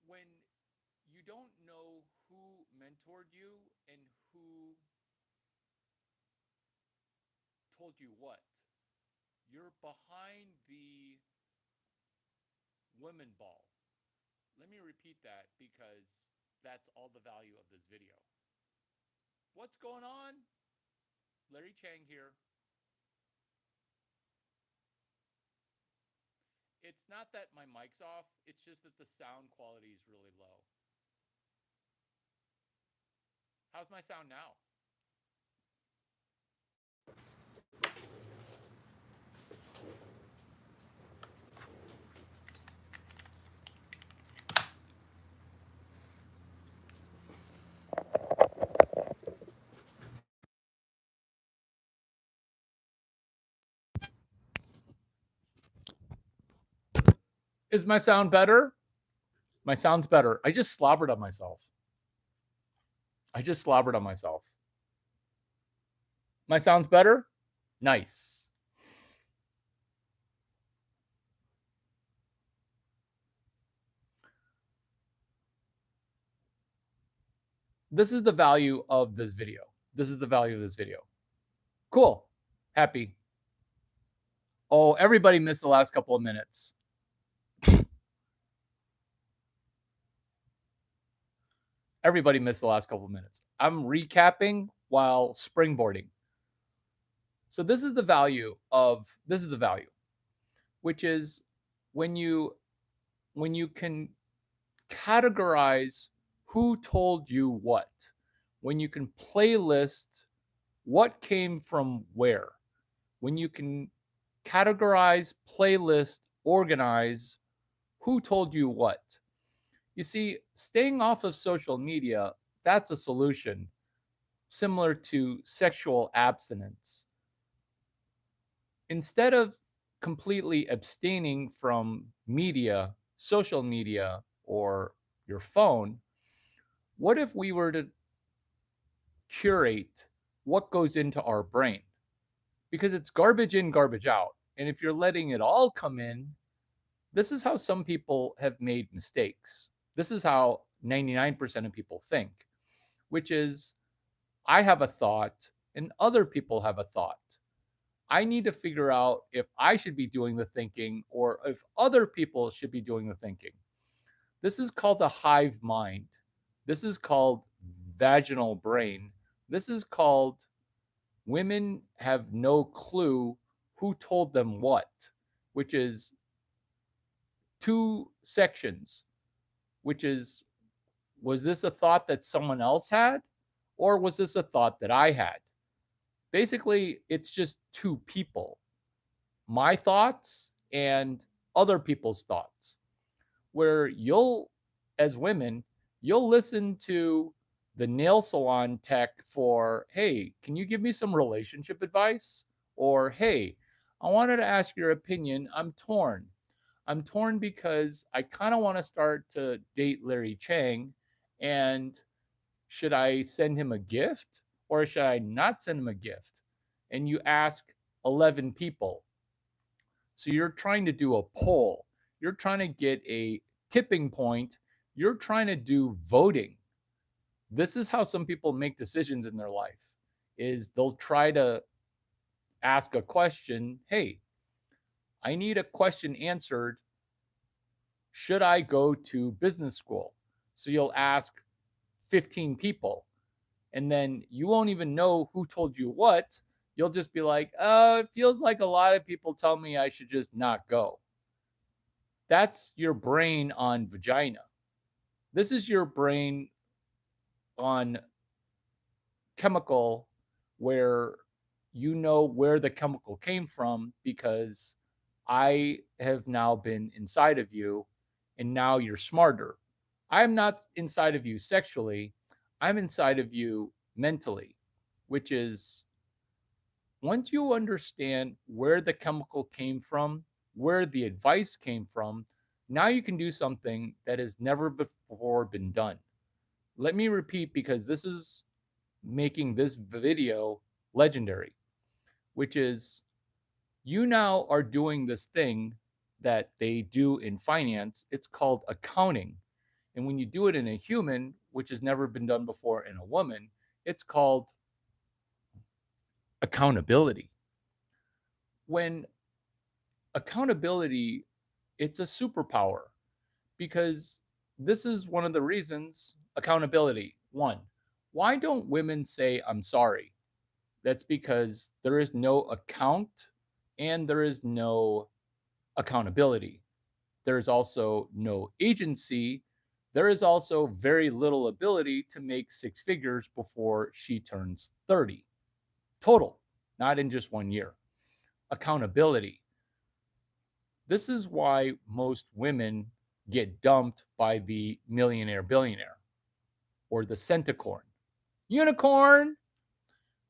[SPEAKER 2] When you don't know who mentored you and who told you what, you're behind the women ball. Let me repeat that because that's all the value of this video. What's going on? Larry Chang here. It's not that my mic's off, it's just that the sound quality is really low. How's my sound now? Is my sound better? My sound's better. I just slobbered on myself. My sound's better? Nice. This is the value of this video. Cool. Happy. Oh, everybody missed the last couple of minutes. Everybody missed the last couple of minutes. I'm recapping while springboarding. So this is the value, which is when you can categorize who told you what, when you can playlist what came from where, when you can categorize, playlist, organize who told you what. You see, staying off of social media, that's a solution similar to sexual abstinence. Instead of completely abstaining from media, social media, or your phone, what if we were to curate what goes into our brain? Because it's garbage in, garbage out. And if you're letting it all come in, this is how some people have made mistakes. This is how 99% of people think, which is I have a thought and other people have a thought. I need to figure out if I should be doing the thinking or if other people should be doing the thinking. This is called a hive mind. This is called vaginal brain. This is called women have no clue who told them what, which is two sections, which is, was this a thought that someone else had? Or was this a thought that I had? Basically, it's just two people, my thoughts and other people's thoughts, where you'll, as women, you'll listen to the nail salon tech for, hey, can you give me some relationship advice? Or, hey, I wanted to ask your opinion. I'm torn. Because I kind of want to start to date Larry Chang. And should I send him a gift or should I not send him a gift? And you ask 11 people. So you're trying to do a poll. You're trying to get a tipping point. You're trying to do voting. This is how some people make decisions in their life is they'll try to ask a question, hey, I need a question answered. Should I go to business school? So you'll ask 15 people and then you won't even know who told you what. You'll just be like, it feels like a lot of people tell me I should just not go. That's your brain on vagina. This is your brain on chemical where you know where the chemical came from because I have now been inside of you and now you're smarter. I'm not inside of you sexually, I'm inside of you mentally, which is once you understand where the chemical came from, where the advice came from, now you can do something that has never before been done. Let me repeat because this is making this video legendary, which is you now are doing this thing that they do in finance. It's called accounting. And when you do it in a human, which has never been done before in a woman, it's called accountability. When accountability, it's a superpower because this is one of the reasons accountability. One, Why don't women say, I'm sorry? That's because there is no account and there is no accountability. There is also no agency. There is also very little ability to make six figures before she turns 30 total, not in just 1 year. Accountability. This is why most women get dumped by the millionaire billionaire or the centacorn. Unicorn.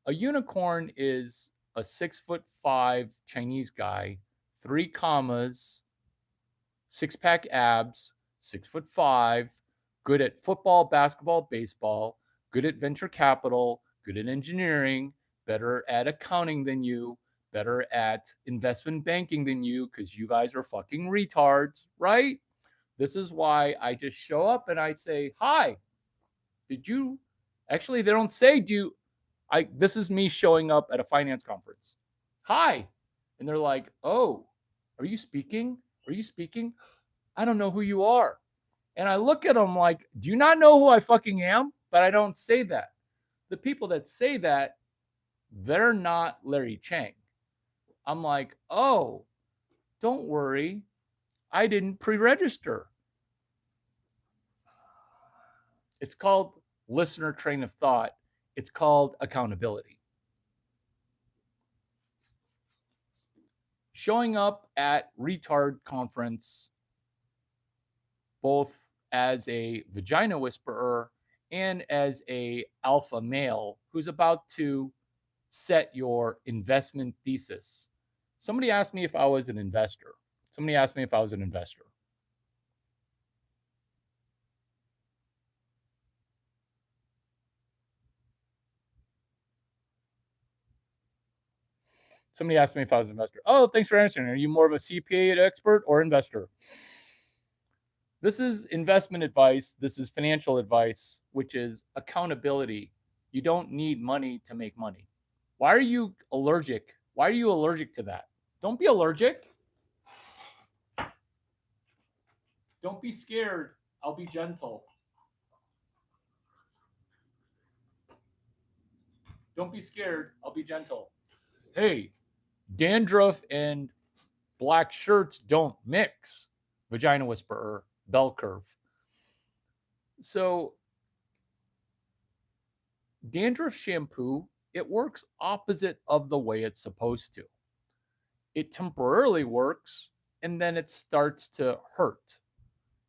[SPEAKER 2] A unicorn is a 6'5" Chinese guy, 3 commas, six-pack abs, 6'5", good at football, basketball, baseball, good at venture capital, good at engineering, better at accounting than you, better at investment banking than you, because you guys are fucking retards, right? This is why I just show up and I say, hi, did you actually, they don't say, do you, this is me showing up at a finance conference. Hi. And they're like, oh, are you speaking? Are you speaking? I don't know who you are. And I look at them like, do you not know who I fucking am? But I don't say that. The people that say that, they're not Larry Chang. I'm like, oh, don't worry. I didn't pre register. It's called listener train of thought. It's called accountability. Showing up at retard conference, both as a vagina whisperer and as a alpha male who's about to set your investment thesis. Somebody asked me if I was an investor. Somebody asked me if I was an investor. Somebody asked me if I was an investor. Oh, thanks for answering. Are you more of a CPA expert or investor? This is investment advice. This is financial advice, which is accountability. You don't need money to make money. Why are you allergic? Why are you allergic to that? Don't be allergic. Don't be scared. I'll be gentle. Don't be scared. I'll be gentle. Hey, dandruff and black shirts don't mix. Vagina whisperer, bell curve. So, dandruff shampoo, it works opposite of the way it's supposed to. It temporarily works and then it starts to hurt.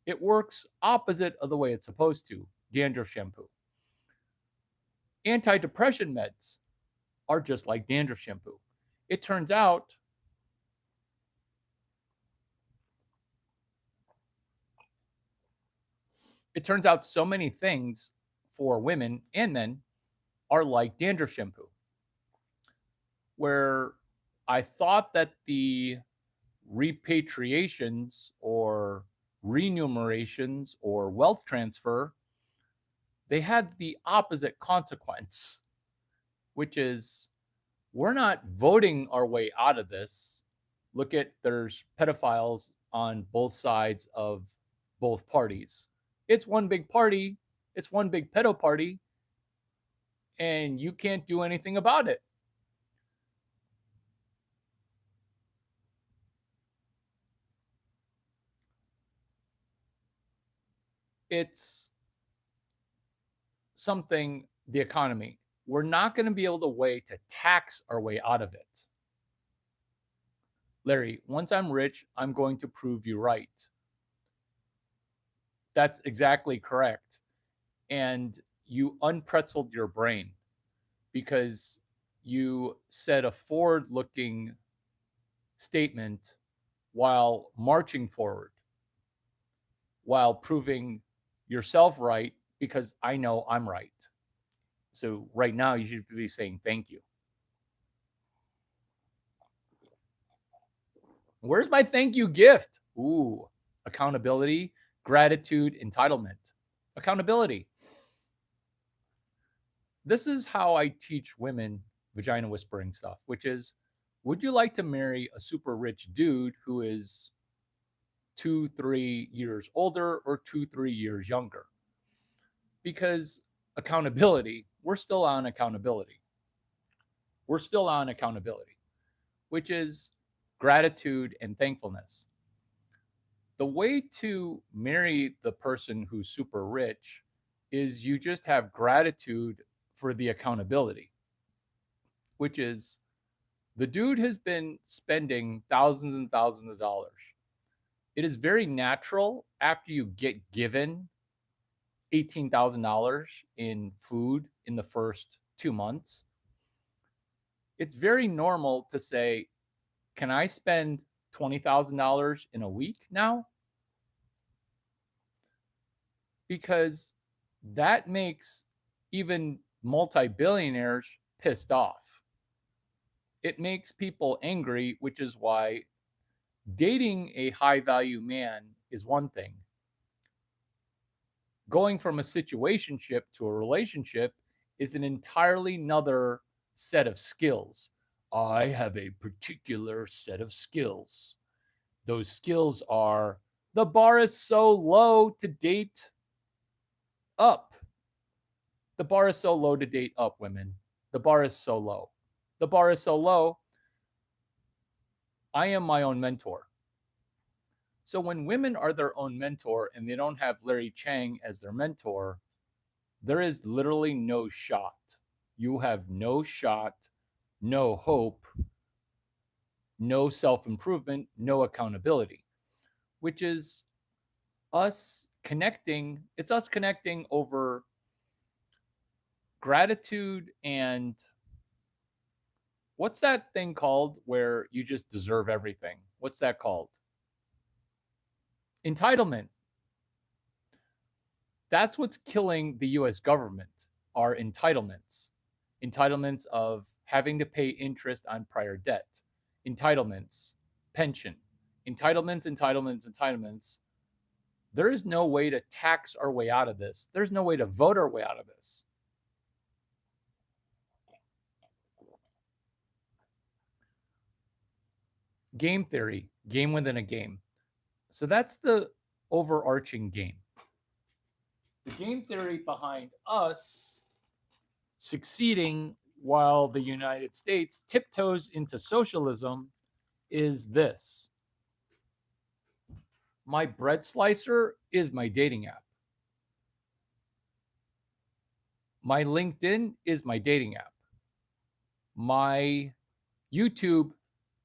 [SPEAKER 2] It works opposite of the way it's supposed to. Dandruff shampoo. Antidepressant meds are just like dandruff shampoo. It turns out so many things for women and men are like dandruff shampoo. Where I thought that the repatriations or renumerations or wealth transfer, they had the opposite consequence, which is we're not voting our way out of this. Look at there's pedophiles on both sides of both parties. It's one big party, it's one big pedo party, and you can't do anything about it. It's something, the economy. We're not going to be able to tax our way out of it. Larry, once I'm rich, I'm going to prove you right. That's exactly correct. And you unpretzeled your brain because you said a forward looking statement while marching forward, while proving yourself right because I know I'm right. So right now, you should be saying thank you. Where's my thank you gift? Ooh, accountability, gratitude, entitlement. Accountability. This is how I teach women vagina whispering stuff, which is, would you like to marry a super rich dude who is 2-3 years older or 2-3 years younger? Because accountability, we're still on accountability. We're still on accountability, which is gratitude and thankfulness. The way to marry the person who's super rich is you just have gratitude for the accountability, which is the dude has been spending thousands and thousands of dollars. It is very natural after you get given $18,000 in food in the first 2 months. It's very normal to say, can I spend $20,000 in a week now? Because that makes even multi-billionaires pissed off. It makes people angry, which is why dating a high value man is one thing. Going from a situationship to a relationship is an entirely another set of skills. I have a particular set of skills. Those skills are the bar is so low to date up. The bar is so low to date up, women. The bar is so low. The bar is so low. I am my own mentor. So when women are their own mentor and they don't have Larry Chang as their mentor, there is literally no shot. You have no shot, no hope, no self improvement, no accountability, which is us connecting. It's us connecting over gratitude and what's that thing called where you just deserve everything? What's that called? Entitlement. That's what's killing the US government are entitlements. Entitlements of having to pay interest on prior debt, entitlements, pension, entitlements. There is no way to tax our way out of this. There's no way to vote our way out of this. Game theory, game within a game. So that's the overarching game. The game theory behind us succeeding while the United States tiptoes into socialism is this. My bread slicer is my dating app. My LinkedIn is my dating app. My YouTube,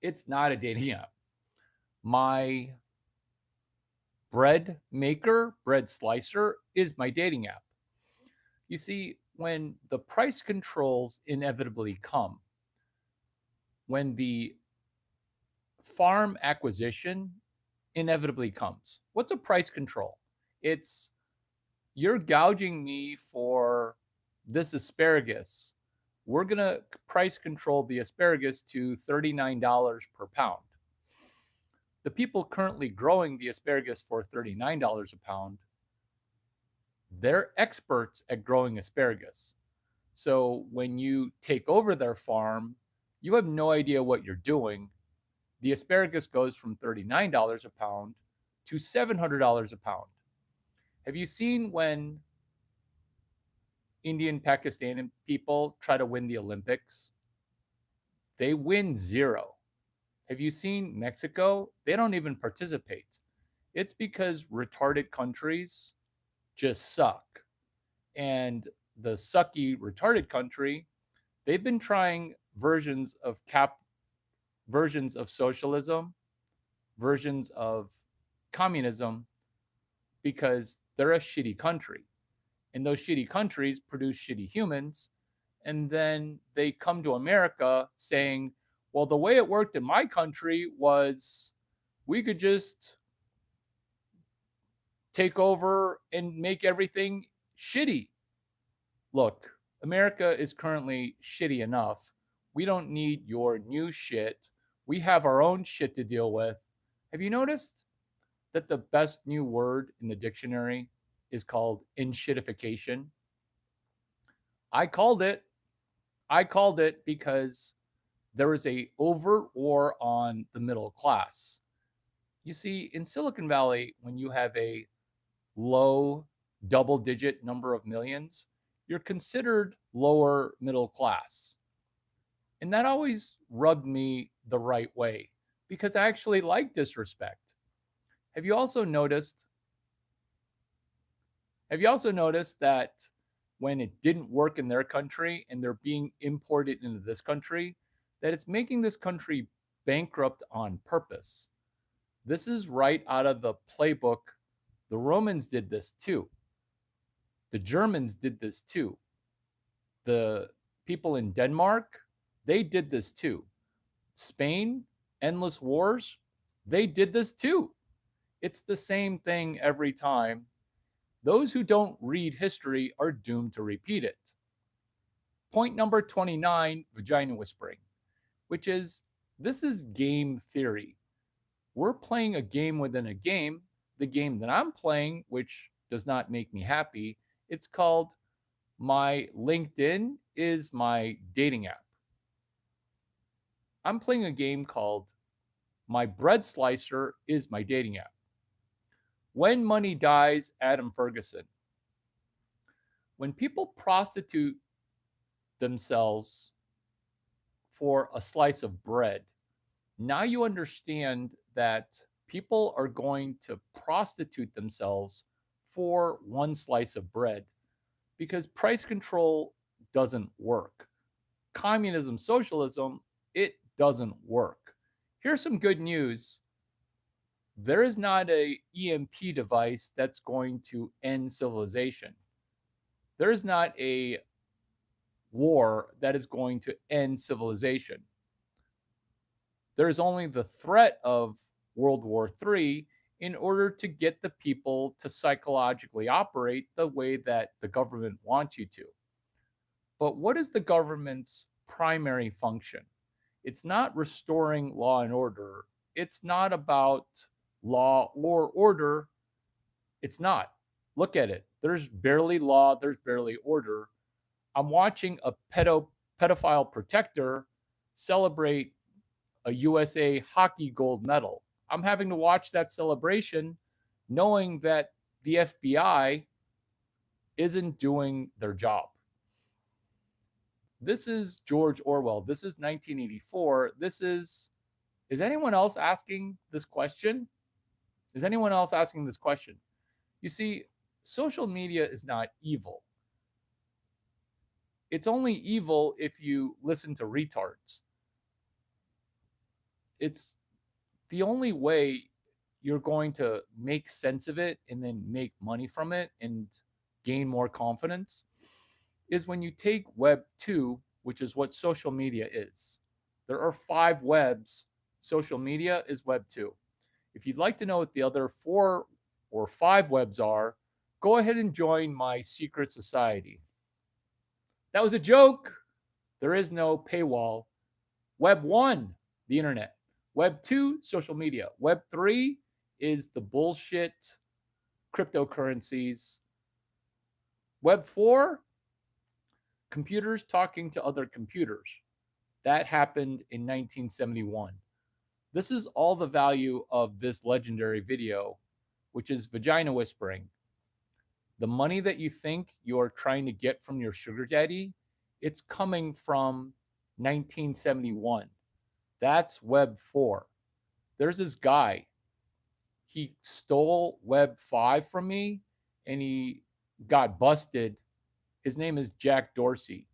[SPEAKER 2] it's not a dating app. My bread maker, bread slicer is my dating app. You see, when the price controls inevitably come, when the farm acquisition inevitably comes, what's a price control? It's you're gouging me for this asparagus. We're going to price control the asparagus to $39 per pound. The people currently growing the asparagus for $39 a pound, they're experts at growing asparagus. So when you take over their farm, you have no idea what you're doing. The asparagus goes from $39 a pound to $700 a pound. Have you seen when Indian Pakistani people try to win the Olympics? They win zero. Have you seen Mexico? They don't even participate. It's because retarded countries just suck. And the sucky retarded country, they've been trying versions of socialism, versions of communism because they're a shitty country. And those shitty countries produce shitty humans. And then they come to America saying, well, the way it worked in my country was we could just take over and make everything shitty. Look, America is currently shitty enough. We don't need your new shit. We have our own shit to deal with. Have you noticed that the best new word in the dictionary is called inshitification? I called it. I called it because there is a overt war on the middle class. You see, in Silicon Valley, when you have a low double digit number of millions, you're considered lower middle class. And that always rubbed me the right way because I actually like disrespect. Have you also noticed have you also noticed that when it didn't work in their country and they're being imported into this country, that it's making this country bankrupt on purpose? This is right out of the playbook. The Romans did this too. The Germans did this too. The people in Denmark, they did this too. Spain, endless wars, they did this too. It's the same thing every time. Those who don't read history are doomed to repeat it. Point number 29, vagina whispering, which is this is game theory. We're playing a game within a game. The game that I'm playing, which does not make me happy, it's called my LinkedIn is my dating app. I'm playing a game called my bread slicer is my dating app. When money dies, Adam Ferguson. When people prostitute themselves for a slice of bread, now you understand that people are going to prostitute themselves for one slice of bread because price control doesn't work. Communism, socialism, it doesn't work. Here's some good news. There is not a EMP device that's going to end civilization. There is not a war that is going to end civilization. There is only the threat of World War III in order to get the people to psychologically operate the way that the government wants you to. But what is the government's primary function? It's not restoring law and order. It's not about law or order. It's not. Look at it. There's barely law, there's barely order. I'm watching a pedophile protector celebrate a USA hockey gold medal. I'm having to watch that celebration knowing that the FBI isn't doing their job. This is George Orwell. This is 1984. Is anyone else asking this question? Is anyone else asking this question? You see, social media is not evil. It's only evil if you listen to retards. It's the only way you're going to make sense of it and then make money from it and gain more confidence is when you take Web 2, which is what social media is. There are 5 webs. Social media is Web 2. If you'd like to know what the other 4 or 5 webs are, go ahead and join my secret society. That was a joke. There is no paywall. Web 1, the internet. Web 2, social media. Web 3 is the bullshit cryptocurrencies. Web 4, computers talking to other computers. That happened in 1971. This is all the value of this legendary video, which is vagina whispering. The money that you think you're trying to get from your sugar daddy, it's coming from 1971. That's Web 4. There's this guy. He stole Web 5 from me and he got busted. His name is Jack Dorsey.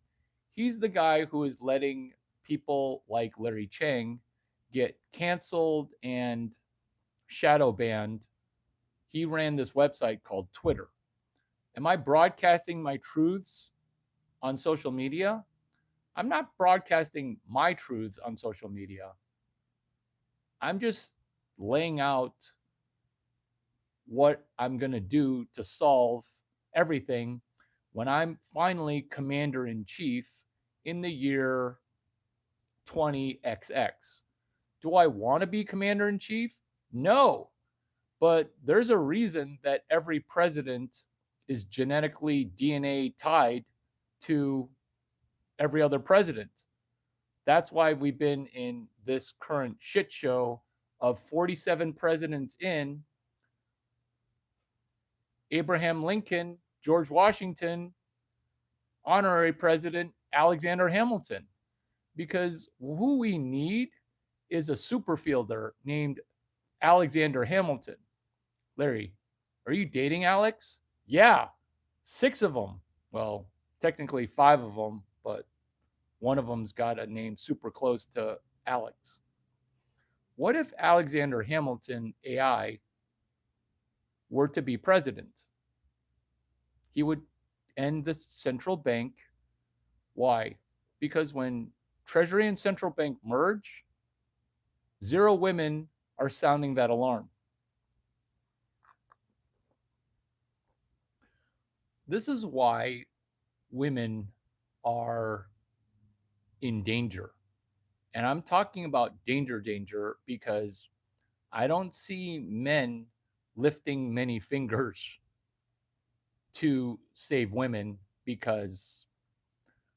[SPEAKER 2] He's the guy who is letting people like Larry Chang get canceled and shadow banned. He ran this website called Twitter. Am I broadcasting my truths on social media? I'm not broadcasting my truths on social media. I'm just laying out what I'm going to do to solve everything when I'm finally commander in chief in the year 20XX. Do I want to be commander in chief? No. But there's a reason that every president is genetically DNA tied to every other president. That's why we've been in this current shit show of 47 presidents in. Abraham Lincoln, George Washington, honorary president Alexander Hamilton, because who we need is a super fielder named Alexander Hamilton. Larry, are you dating Alex? Yeah, 6 of them. Well, technically 5 of them, but one of them's got a name super close to Alex. What if Alexander Hamilton AI were to be president? He would end the central bank. Why? Because when Treasury and central bank merge, 0 women are sounding that alarm. This is why women are in danger. And I'm talking about danger because I don't see men lifting many fingers to save women, because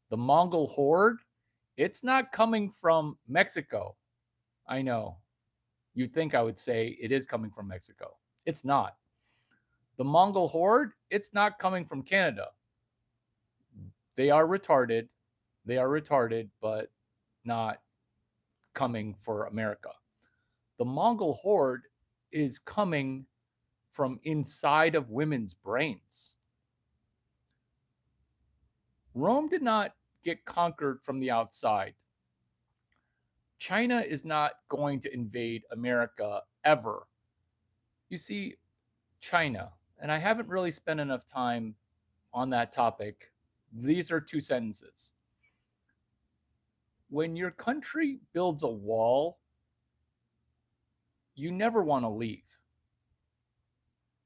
[SPEAKER 2] the Mongol horde, it's not coming from Mexico. I know. You'd think I would say it is coming from Mexico. It's not. The Mongol horde, it's not coming from Canada. They are retarded. They are retarded, but not coming for America. The Mongol horde is coming from inside of women's brains. Rome did not get conquered from the outside. China is not going to invade America ever. You see, China, and I haven't really spent enough time on that topic. These are 2 sentences. When your country builds a wall, you never want to leave.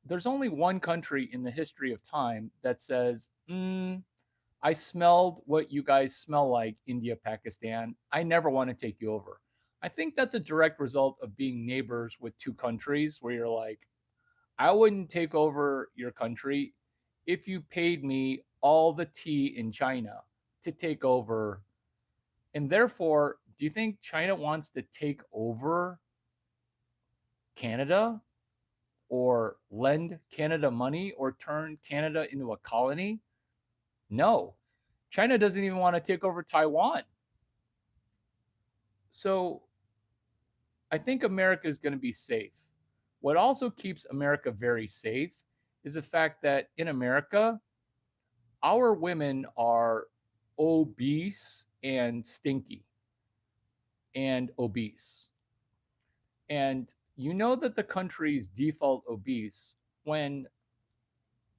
[SPEAKER 2] There's only one country in the history of time that says, I smelled what you guys smell like, India, Pakistan. I never want to take you over. I think that's a direct result of being neighbors with 2 countries where you're like, I wouldn't take over your country if you paid me all the tea in China to take over. And therefore, do you think China wants to take over Canada or lend Canada money or turn Canada into a colony? No. China doesn't even want to take over Taiwan. So I think America is going to be safe. What also keeps America very safe is the fact that in America, our women are obese and stinky and obese. And you know that the country's default obese when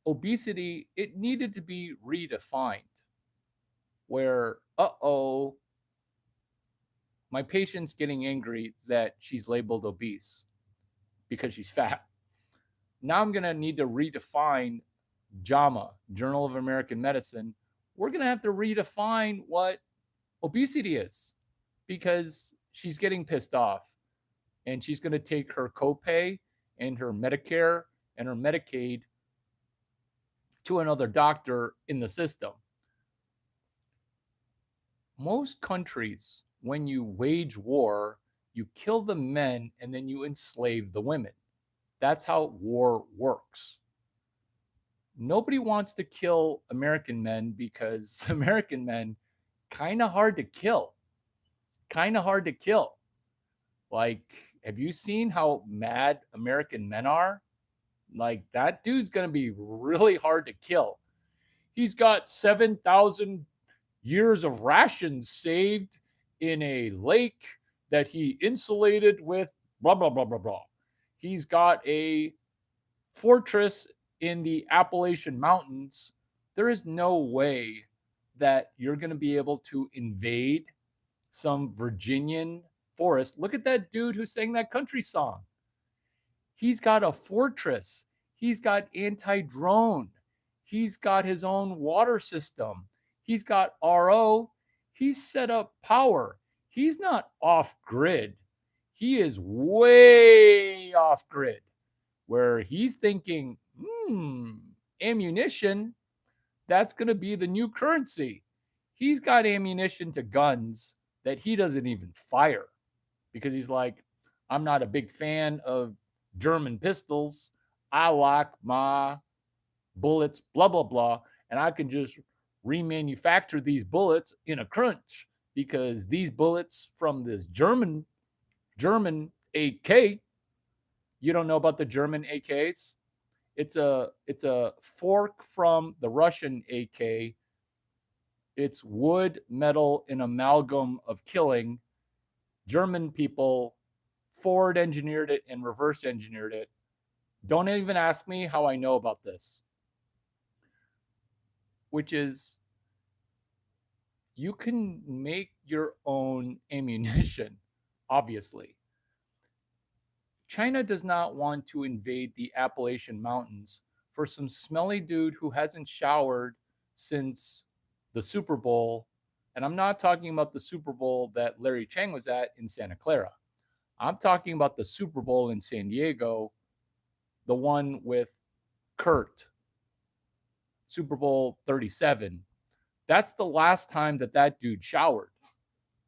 [SPEAKER 2] obesity, it needed to be redefined. Where, my patient's getting angry that she's labeled obese because she's fat. Now I'm going to need to redefine JAMA, Journal of American Medicine. We're going to have to redefine what obesity is, because she's getting pissed off and she's going to take her copay and her Medicare and her Medicaid to another doctor in the system. Most countries, when you wage war, you kill the men and then you enslave the women. That's how war works. Nobody wants to kill American men because American men kind of hard to kill. Kind of hard to kill. Like, have you seen how mad American men are? Like, that dude's going to be really hard to kill. He's got 7,000 years of rations saved in a lake that he insulated with blah, blah, blah, blah, blah. He's got a fortress in the Appalachian Mountains. There is no way that you're going to be able to invade some Virginian forest. Look at that dude who sang that country song. He's got a fortress. He's got anti-drone. He's got his own water system. He's got RO. He's set up power. He's not off grid. He is way off grid, where he's thinking, ammunition, that's going to be the new currency. He's got ammunition to guns that he doesn't even fire, because he's like, I'm not a big fan of German pistols. I like my bullets, blah, blah, blah. And I can just remanufacture these bullets in a crunch, because these bullets from this German AK, you don't know about the German AKs? It's a fork from the Russian AK. It's wood, metal, an amalgam of killing. German people forward engineered it and reverse engineered it. Don't even ask me how I know about this. Which is, you can make your own ammunition, obviously. China does not want to invade the Appalachian Mountains for some smelly dude who hasn't showered since the Super Bowl. And I'm not talking about the Super Bowl that Larry Chang was at in Santa Clara. I'm talking about the Super Bowl in San Diego, the one with Kurt, Super Bowl 37. That's the last time that dude showered.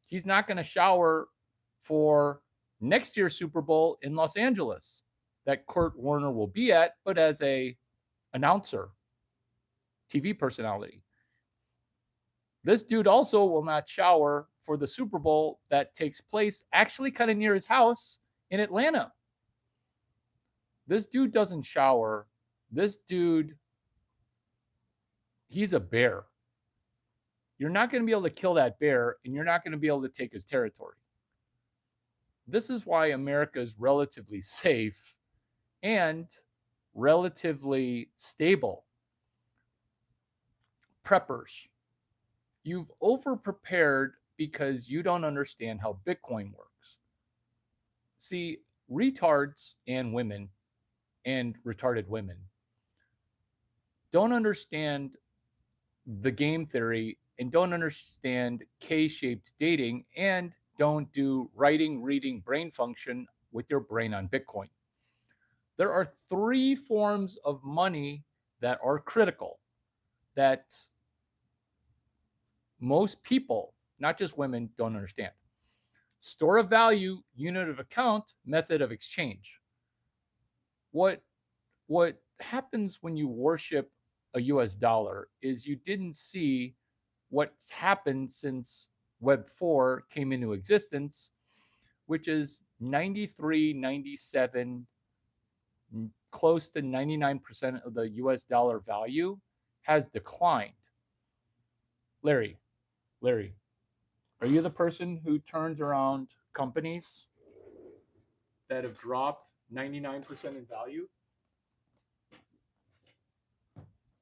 [SPEAKER 2] He's not going to shower for next year's Super Bowl in Los Angeles that Kurt Warner will be at, but as a announcer, TV personality. This dude also will not shower for the Super Bowl that takes place actually kind of near his house in Atlanta. This dude doesn't shower. This dude, he's a bear. You're not going to be able to kill that bear, and you're not going to be able to take his territory. This is why America is relatively safe and relatively stable. Preppers, you've over-prepared because you don't understand how Bitcoin works. See, retards and women and retarded women don't understand the game theory and don't understand K-shaped dating and don't do writing, reading, brain function with your brain on Bitcoin. There are 3 forms of money that are critical that most people, not just women, don't understand. Store of value, unit of account, method of exchange. What happens when you worship a US dollar is you didn't see what's happened since Web 4 came into existence, which is 93, 97, close to 99% of the US dollar value has declined. Larry, are you the person who turns around companies that have dropped 99% in value?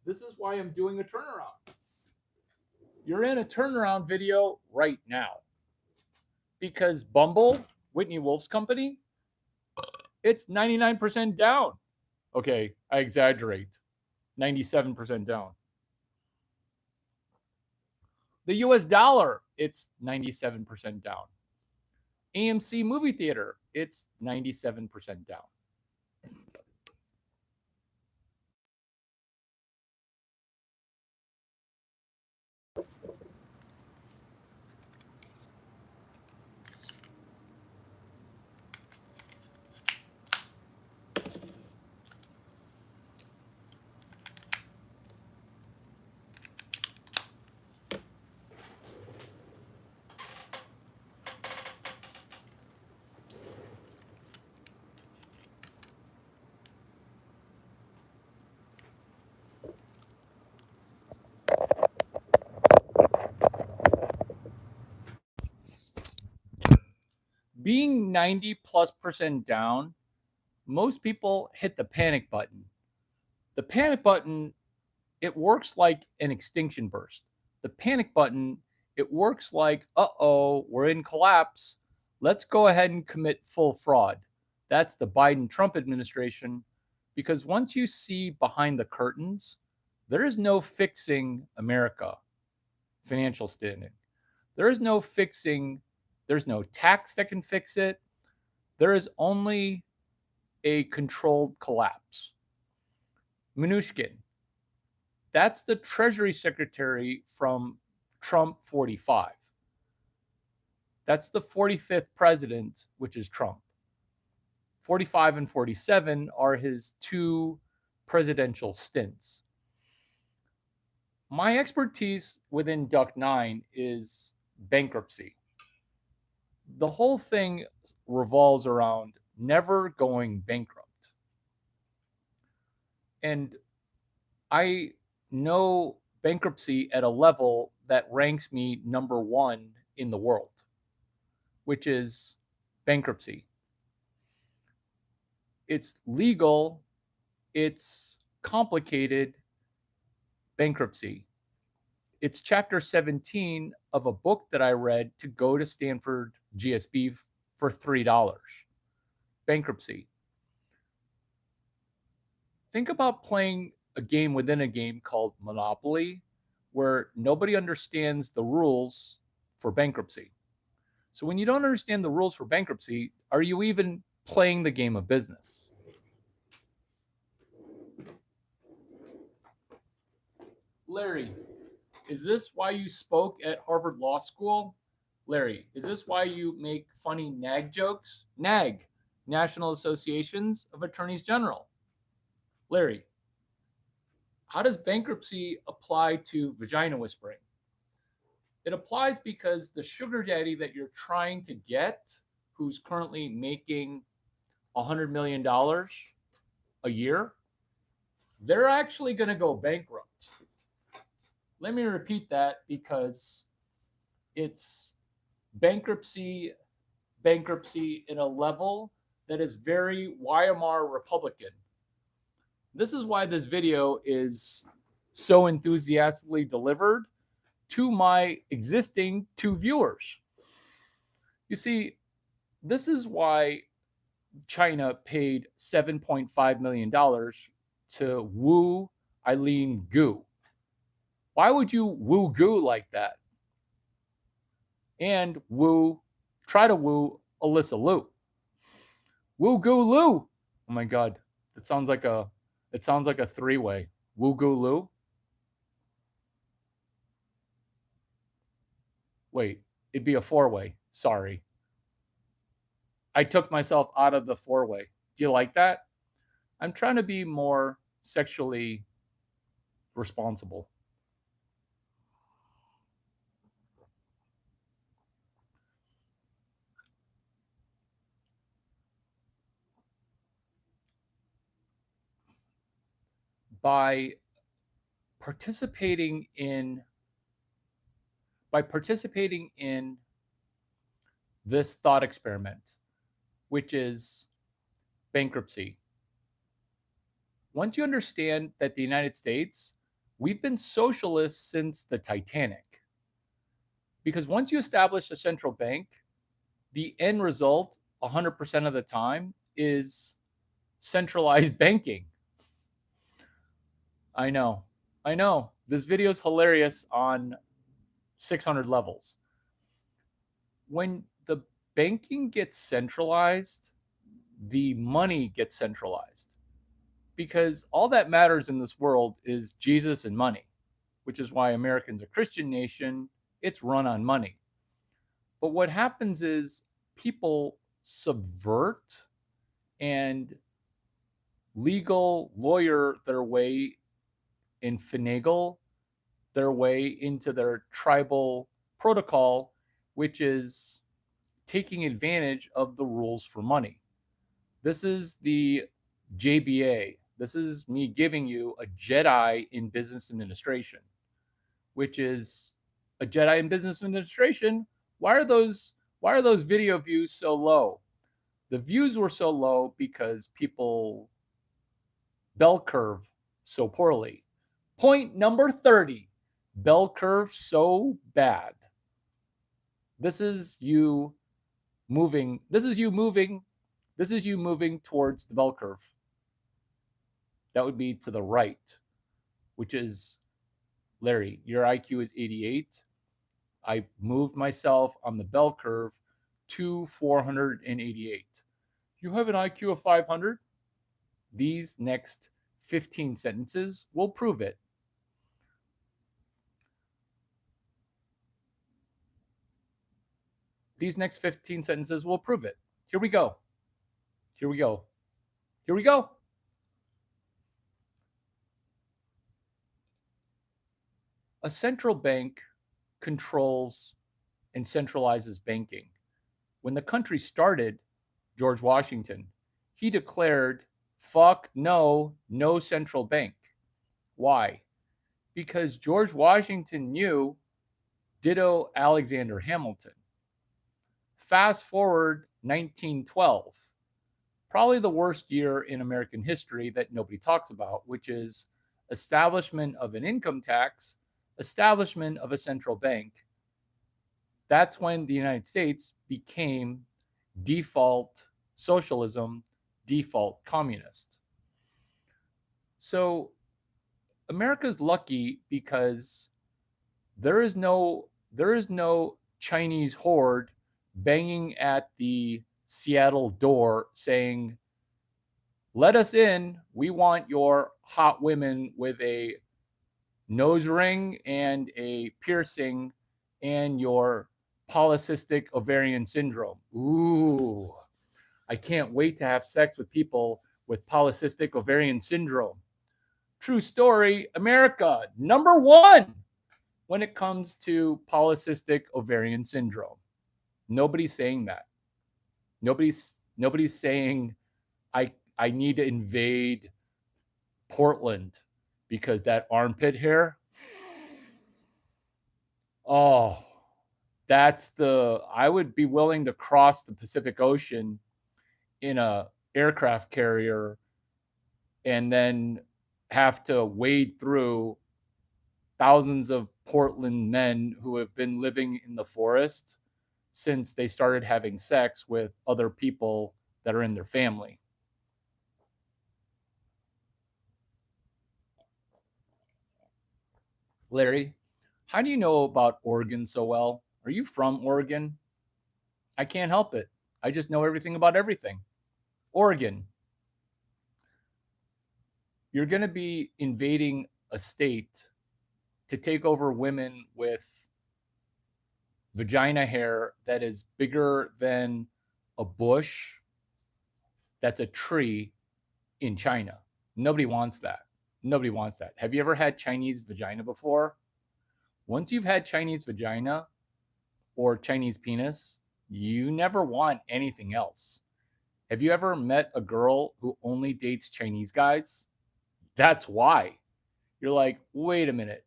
[SPEAKER 2] This is why I'm doing a turnaround. You're in a turnaround video right now. Because Bumble, Whitney Wolf's company, it's 99% down. Okay, I exaggerate. 97% down. The US dollar, it's 97% down. AMC movie theater, it's 97% down. Being 90+% down, most people hit the panic button. The panic button, it works like an extinction burst. The panic button, it works like, we're in collapse. Let's go ahead and commit full fraud. That's the Biden-Trump administration, because once you see behind the curtains, there is no fixing America financial standing. There is no fixing, there's no tax that can fix it. There is only a controlled collapse. Mnuchin, that's the Treasury Secretary from Trump 45. That's the 45th president, which is Trump. 45 and 47 are his 2 presidential stints. My expertise within Duck 9 is bankruptcy. The whole thing revolves around never going bankrupt. And I know bankruptcy at a level that ranks me number one in the world, which is bankruptcy. It's legal, it's complicated bankruptcy. It's chapter 17 of a book that I read to go to Stanford GSB for $3. Bankruptcy. Think about playing a game within a game called Monopoly, where nobody understands the rules for bankruptcy. So when you don't understand the rules for bankruptcy, are you even playing the game of business? Larry, is this why you spoke at Harvard Law School? Larry, is this why you make funny nag jokes? NAG, National Associations of Attorneys General. Larry, how does bankruptcy apply to vagina whispering? It applies because the sugar daddy that you're trying to get, who's currently making $100 million a year, they're actually going to go bankrupt. Let me repeat that because it's bankruptcy in a level that is very Weimar Republican. This is why this video is so enthusiastically delivered to my existing 2 viewers. You see, this is why China paid $7.5 million to woo Eileen Gu. Why would you woo Gu like that? And try to woo Alyssa Liu. Woo Gu Liu. Oh my God, it sounds like a 3-way. Woo Gu Liu. Wait, it'd be a 4-way. Sorry. I took myself out of the 4-way. Do you like that? I'm trying to be more sexually responsible. By participating in this thought experiment, which is bankruptcy. Once you understand that the United States, we've been socialist since the Titanic. Because once you establish a central bank, the end result 100% of the time is centralized banking. I know. This video is hilarious on 600 levels. When the banking gets centralized, the money gets centralized. Because all that matters in this world is Jesus and money, which is why America's a Christian nation. It's run on money. But what happens is people subvert and legal lawyer their way and finagle their way into their tribal protocol, which is taking advantage of the rules for money. This is the JBA. This is me giving you a Jedi in business administration, which is a Jedi in business administration. Why are those video views so low? The views were so low because people bell curve so poorly. Point number 30. Bell curve so bad. This is you moving towards the bell curve. That would be to the right, which is Larry, your IQ is 88. I moved myself on the bell curve to 488. You have an IQ of 500? These next 15 sentences will prove it. These next 15 sentences will prove it. Here we go. A central bank controls and centralizes banking. When the country started, George Washington, he declared, fuck no, no central bank. Why? Because George Washington knew, ditto Alexander Hamilton. Fast forward 1912, probably the worst year in American history that nobody talks about, which is establishment of an income tax, establishment of a central bank. That's when the United States became default socialism, default communist. So America's lucky because there is no Chinese horde banging at the Seattle door saying, "Let us in. We want your hot women with a nose ring and a piercing and your polycystic ovarian syndrome." Ooh, I can't wait to have sex with people with polycystic ovarian syndrome. True story, America, number one when it comes to polycystic ovarian syndrome. Nobody's saying that. Nobody's saying I need to invade Portland because that armpit hair. Oh, I would be willing to cross the Pacific Ocean in a aircraft carrier and then have to wade through thousands of Portland men who have been living in the forest since they started having sex with other people that are in their family. Larry, how do you know about Oregon so well? Are you from Oregon? I can't help it. I just know everything about everything. Oregon, you're going to be invading a state to take over women with vagina hair that is bigger than a bush that's a tree in China. Nobody wants that. Nobody wants that. Have you ever had Chinese vagina before? Once you've had Chinese vagina or Chinese penis, you never want anything else. Have you ever met a girl who only dates Chinese guys? That's why. You're like, wait a minute.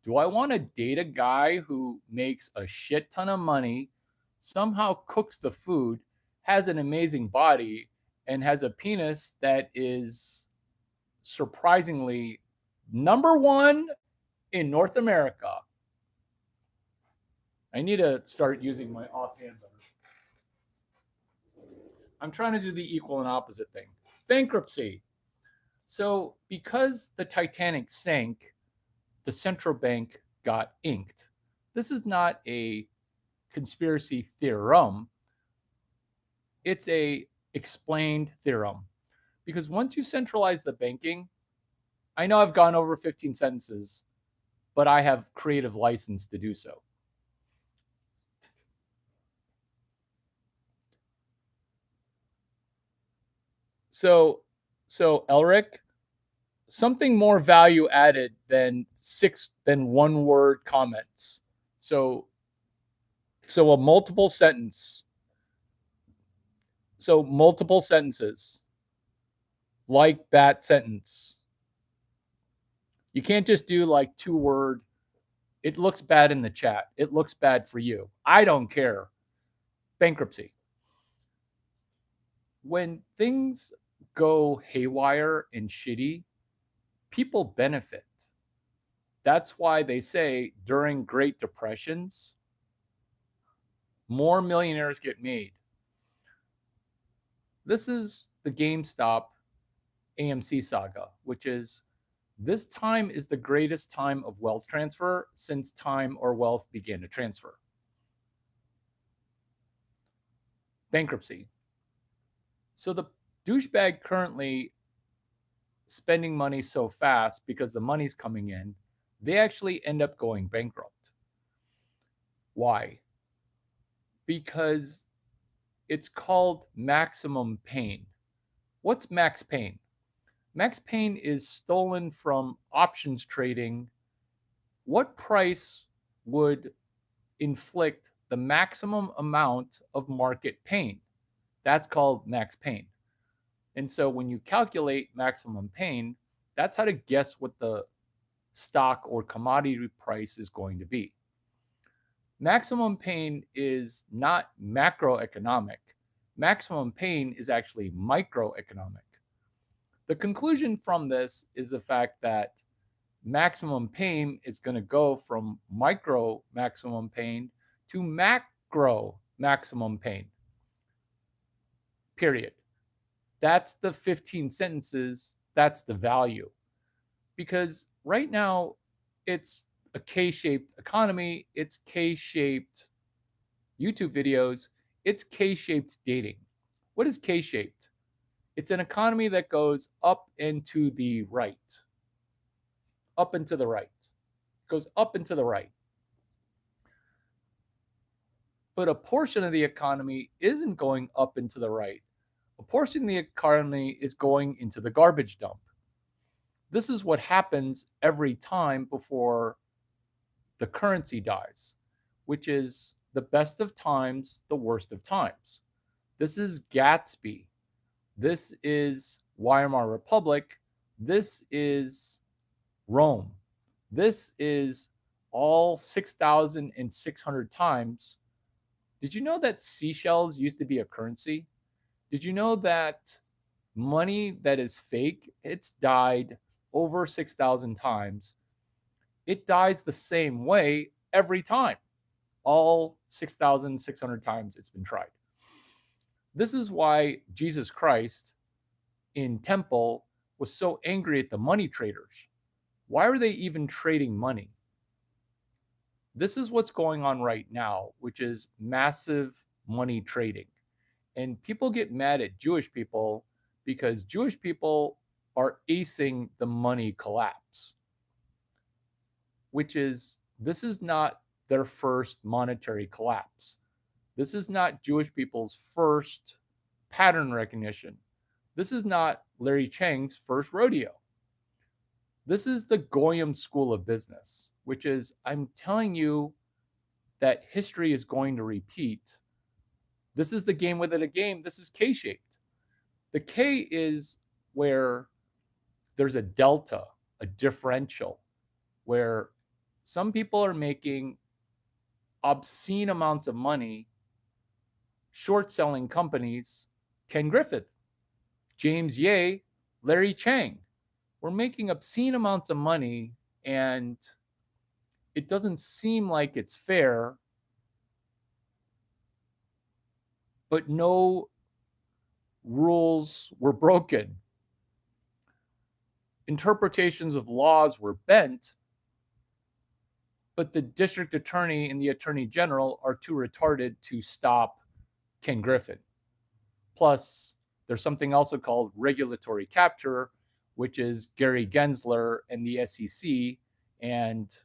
[SPEAKER 2] Do I want to date a guy who makes a shit ton of money, somehow cooks the food, has an amazing body, and has a penis that is surprisingly number one in North America? I need to start using my offhand better. I'm trying to do the equal and opposite thing. Bankruptcy. So, because the Titanic sank, the central bank got inked. This is not a conspiracy theorem. It's a explained theorem. Because once you centralize the banking, I know I've gone over 15 sentences, but I have creative license to do so. So Elric, something more value added than one word comments. So a multiple sentence. So multiple sentences like that sentence. You can't just do like 2 word. It looks bad in the chat. It looks bad for you. I don't care. Bankruptcy. When things go haywire and shitty, people benefit. That's why they say during Great Depressions, more millionaires get made. This is the GameStop AMC saga, which is this time is the greatest time of wealth transfer since time or wealth began to transfer. Bankruptcy. So the douchebag currently spending money so fast because the money's coming in, they actually end up going bankrupt. Why? Because it's called maximum pain. What's max pain? Max pain is stolen from options trading what price would inflict the maximum amount of market pain? That's called max pain. And so when you calculate maximum pain, that's how to guess what the stock or commodity price is going to be. Maximum pain is not macroeconomic. Maximum pain is actually microeconomic. The conclusion from this is the fact that maximum pain is going to go from micro maximum pain to macro maximum pain. Period. That's the 15 sentences. That's the value. Because right now, it's a K shaped economy, it's K shaped YouTube videos, it's K shaped dating. What is K shaped? It's an economy that goes up and to the right. Up and to the right. It goes up and to the right. But a portion of the economy isn't going up and to the right. A portion of the economy is going into the garbage dump. This is what happens every time before the currency dies, which is the best of times, the worst of times. This is Gatsby. This is Weimar Republic. This is Rome. This is all 6,600 times. Did you know that seashells used to be a currency? Did you know that money that is fake, it's died over 6,000 times? It dies the same way every time, all 6,600 times it's been tried. This is why Jesus Christ in temple was so angry at the money traders. Why are they even trading money? This is what's going on right now, which is massive money trading. And people get mad at Jewish people because Jewish people are acing the money collapse, which is, this is not their first monetary collapse. This is not Jewish people's first pattern recognition. This is not Larry Chang's first rodeo. This is the Goyim school of business, which is, I'm telling you that history is going to repeat. This is the game within a game. This is K-shaped. The K is where there's a delta, a differential, where some people are making obscene amounts of money short selling companies. Ken Griffith, James Ye, Larry Chang. We're making obscene amounts of money, and it doesn't seem like it's fair, but no rules were broken. Interpretations of laws were bent, but the district attorney and the attorney general are too retarded to stop Ken Griffin. Plus, there's something also called regulatory capture, which is Gary Gensler and the SEC and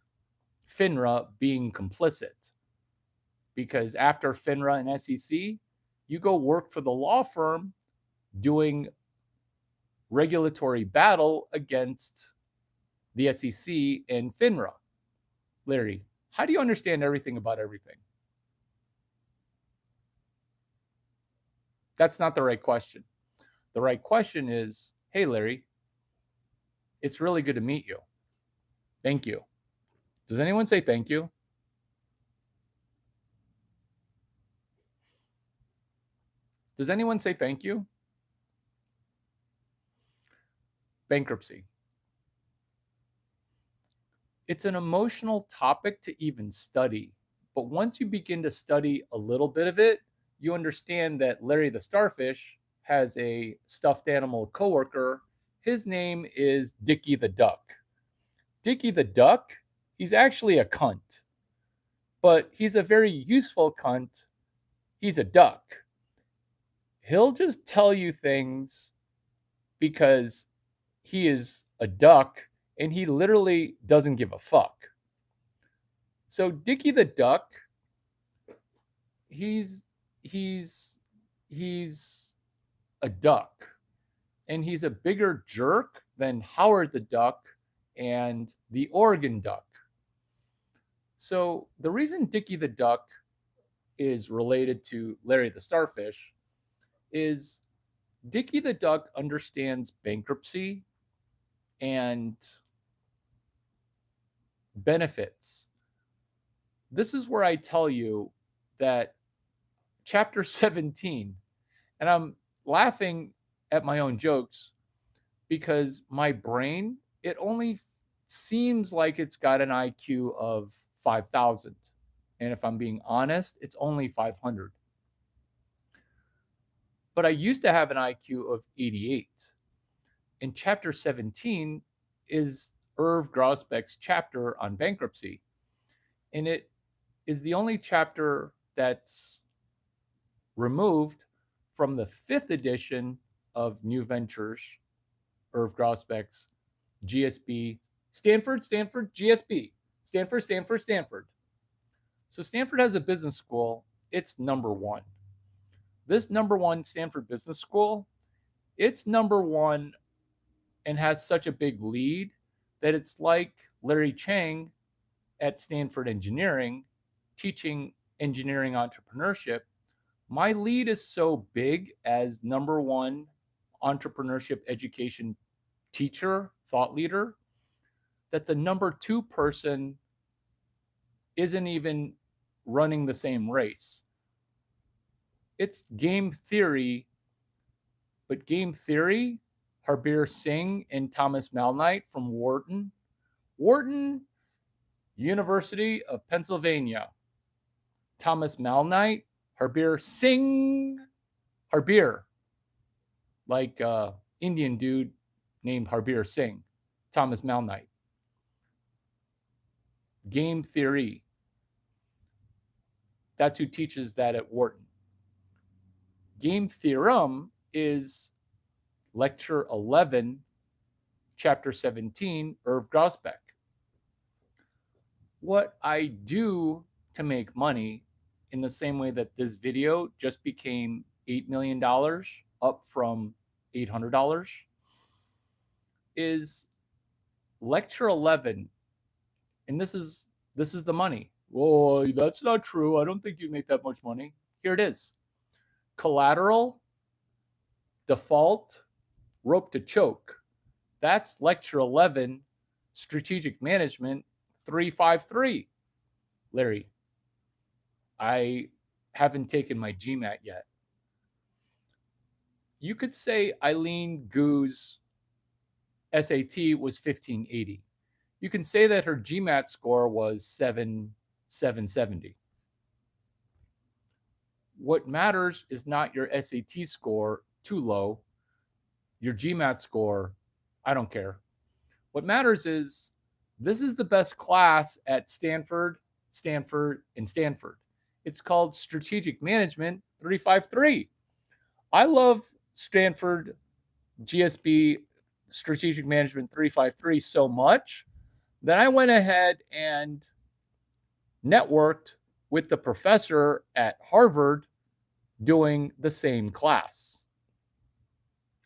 [SPEAKER 2] FINRA being complicit. Because after FINRA and SEC, you go work for the law firm doing regulatory battle against the SEC and FINRA. Larry, how do you understand everything about everything? That's not the right question. The right question is, hey, Larry, it's really good to meet you. Thank you. Does anyone say thank you? Does anyone say thank you? Bankruptcy. It's an emotional topic to even study. But once you begin to study a little bit of it, you understand that Larry the Starfish has a stuffed animal coworker. His name is Dickie the Duck. Dickie the Duck, he's actually a cunt, but he's a very useful cunt. He's a duck. He'll just tell you things because he is a duck and he literally doesn't give a fuck. So Dickie the Duck, he's a duck, and he's a bigger jerk than Howard the Duck and the Oregon Duck. So the reason Dickie the Duck is related to Larry the Starfish is Dickie the Duck understands bankruptcy and benefits. This is where I tell you that chapter 17, and I'm laughing at my own jokes because my brain, it only seems like it's got an IQ of 5,000. And if I'm being honest, it's only 500. But I used to have an IQ of 88. And chapter 17 is Irv Grosbeck's chapter on bankruptcy. And it is the only chapter that's removed from the fifth edition of New Ventures, Irv Grosbeck's GSB, Stanford, GSB, Stanford. So Stanford has a business school. It's number one. This number one Stanford Business School, it's number one and has such a big lead that it's like Larry Chang at Stanford Engineering teaching engineering entrepreneurship. My lead is so big as number one entrepreneurship education teacher, thought leader, that the number two person isn't even running the same race. It's game theory, but game theory, Harbir Singh and Thomas Malnight from Wharton University of Pennsylvania. Thomas Malnight, Harbir Singh, Harbir, like Indian dude named Harbir Singh, Thomas Malnight. Game theory. That's who teaches that at Wharton. Game theorem is lecture 11, chapter 17, Irv Grosbeck. What I do to make money, in the same way that this video just became $8 million, up from $800, is lecture 11. And this is the money. Oh, that's not true. I don't think you make that much money. Here it is. Collateral, default, rope to choke. That's lecture 11, strategic management 353. Larry, I haven't taken my GMAT yet. You could say Eileen Gu's SAT was 1580. You can say that her GMAT score was 770. What matters is not your SAT score, too low. Your GMAT score, I don't care. What matters is this is the best class at Stanford. It's called Strategic Management 353. I love Stanford GSB Strategic Management 353 so much that I went ahead and networked with the professor at Harvard doing the same class.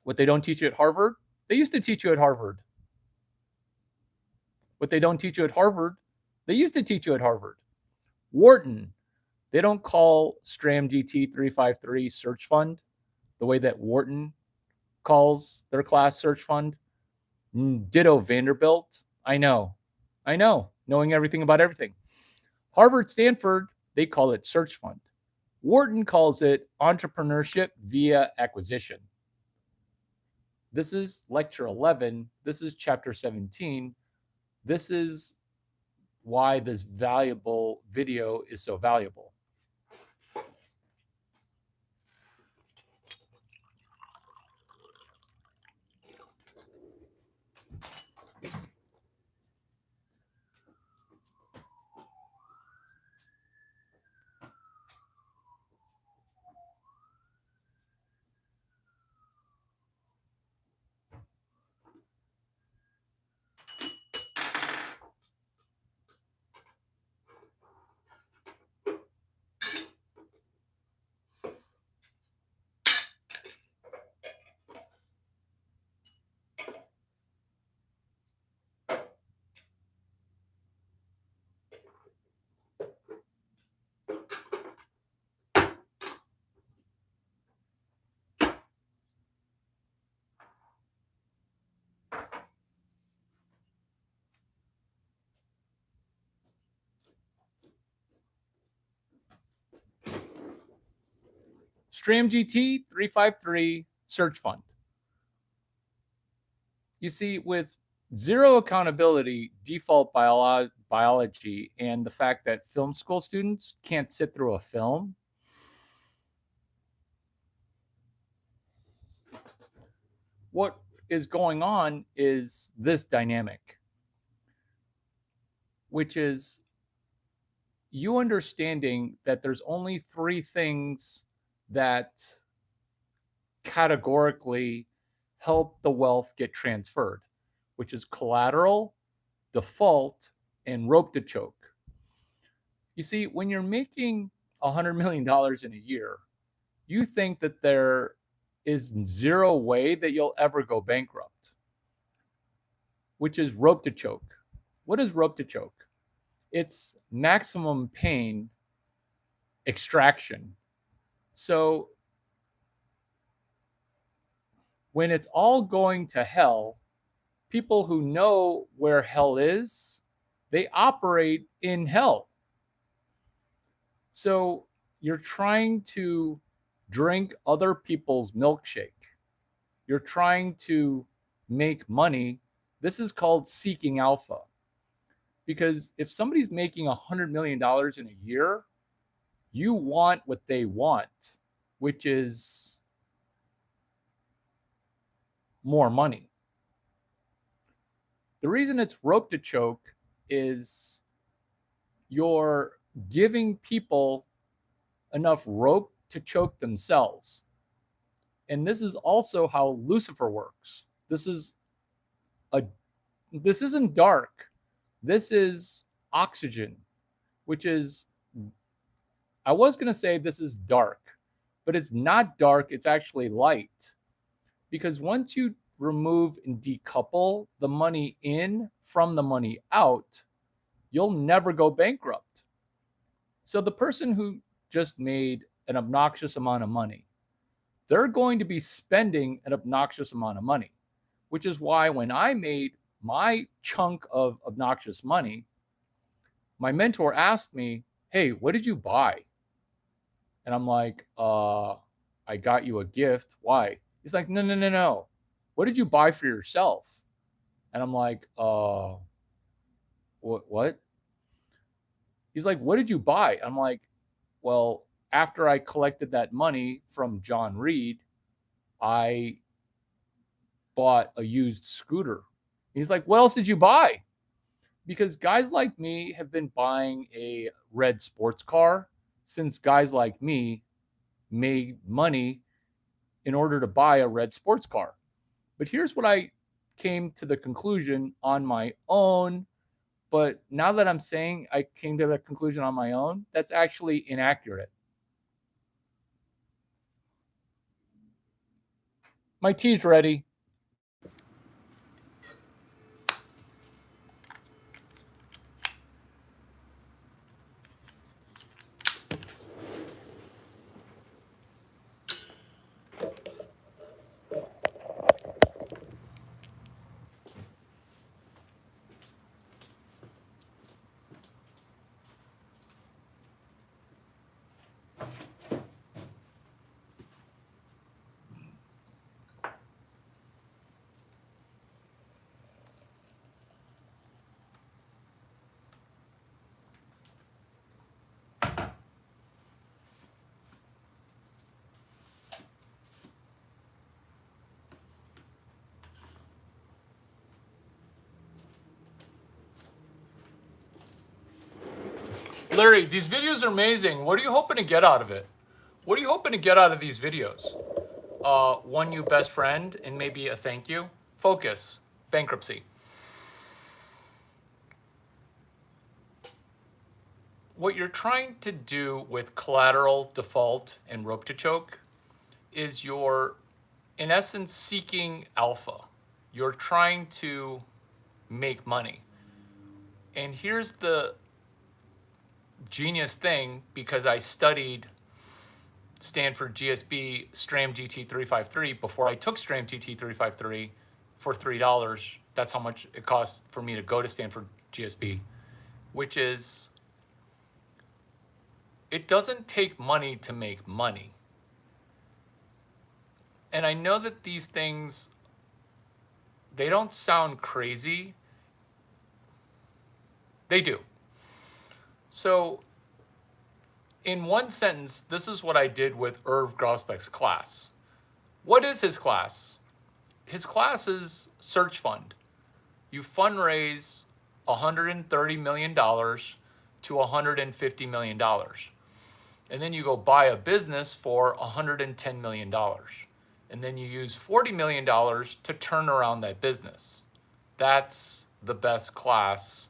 [SPEAKER 2] What they don't teach you at Harvard, they used to teach you at Harvard. What they don't teach you at Harvard, they used to teach you at Harvard. Wharton, they don't call Stram GT 353 Search Fund the way that Wharton calls their class Search Fund. Ditto Vanderbilt. I know, knowing everything about everything. Harvard, Stanford, they call it Search Fund. Wharton calls it Entrepreneurship via Acquisition. This is lecture 11. This is chapter 17. This is why this valuable video is so valuable. Stram GT 353 search fund. You see, with zero accountability, default biology, and the fact that film school students can't sit through a film, what is going on is this dynamic, which is you understanding that there's only three things that categorically help the wealth get transferred, which is collateral, default, and rope to choke. You see, when you're making $100 million in a year, you think that there is zero way that you'll ever go bankrupt, which is rope to choke. What is rope to choke? It's maximum pain extraction. So when it's all going to hell, people who know where hell is, they operate in hell. So you're trying to drink other people's milkshake. You're trying to make money. This is called seeking alpha. Because if somebody's making $100 million in a year, you want what they want, which is more money. The reason it's rope to choke is you're giving people enough rope to choke themselves. And this is also how Lucifer works. This isn't dark. This is oxygen, which is, I was going to say this is dark, but it's not dark. It's actually light. Because once you remove and decouple the money in from the money out, you'll never go bankrupt. So the person who just made an obnoxious amount of money, they're going to be spending an obnoxious amount of money, which is why when I made my chunk of obnoxious money, my mentor asked me, "Hey, what did you buy?" And I'm like, I got you a gift. Why? He's like, no. What did you buy for yourself? And I'm like, what? He's like, what did you buy? I'm like, well, after I collected that money from John Reed, I bought a used scooter. He's like, what else did you buy? Because guys like me have been buying a red sports car since guys like me made money in order to buy a red sports car. But here's what I came to the conclusion on my own. But now that I'm saying I came to that conclusion on my own, that's actually inaccurate. My tea's ready. Larry, these videos are amazing. What are you hoping to get out of it? What are you hoping to get out of these videos? One new best friend and maybe a thank you. Focus. Bankruptcy. What you're trying to do with collateral, default, and rope to choke is you're, in essence, seeking alpha. You're trying to make money. And here's the genius thing, because I studied Stanford GSB Stram GT 353 before I took Stram GT 353 for $3. That's how much it cost for me to go to Stanford GSB, which is, it doesn't take money to make money. And I know that these things, they don't sound crazy. They do. So, in one sentence, this is what I did with Irv Grousbeck's class. What is his class? His class is Search Fund. You fundraise $130 million to $150 million. And then you go buy a business for $110 million. And then you use $40 million to turn around that business. That's the best class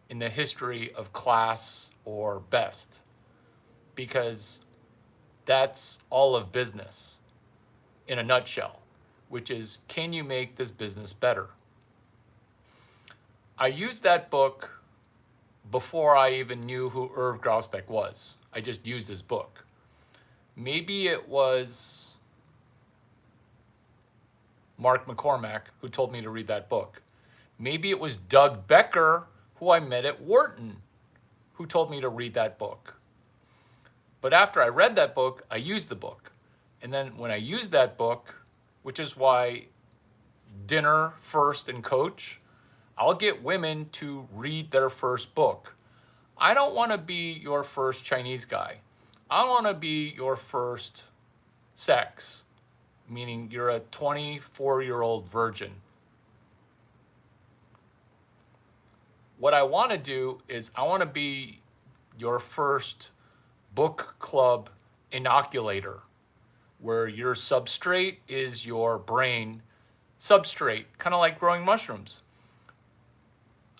[SPEAKER 2] in the history of class or best, because that's all of business in a nutshell, which is, can you make this business better? I used that book before I even knew who Irv Grousbeck was. I just used his book. Maybe it was Mark McCormack who told me to read that book. Maybe it was Doug Becker, who I met at Wharton, who told me to read that book. But after I read that book, I used the book. And then when I used that book, which is why dinner first and coach, I'll get women to read their first book. I don't want to be your first Chinese guy. I want to be your first sex, meaning you're a 24-year-old virgin. What I want to do is I want to be your first book club inoculator, where your substrate is your brain substrate, kind of like growing mushrooms.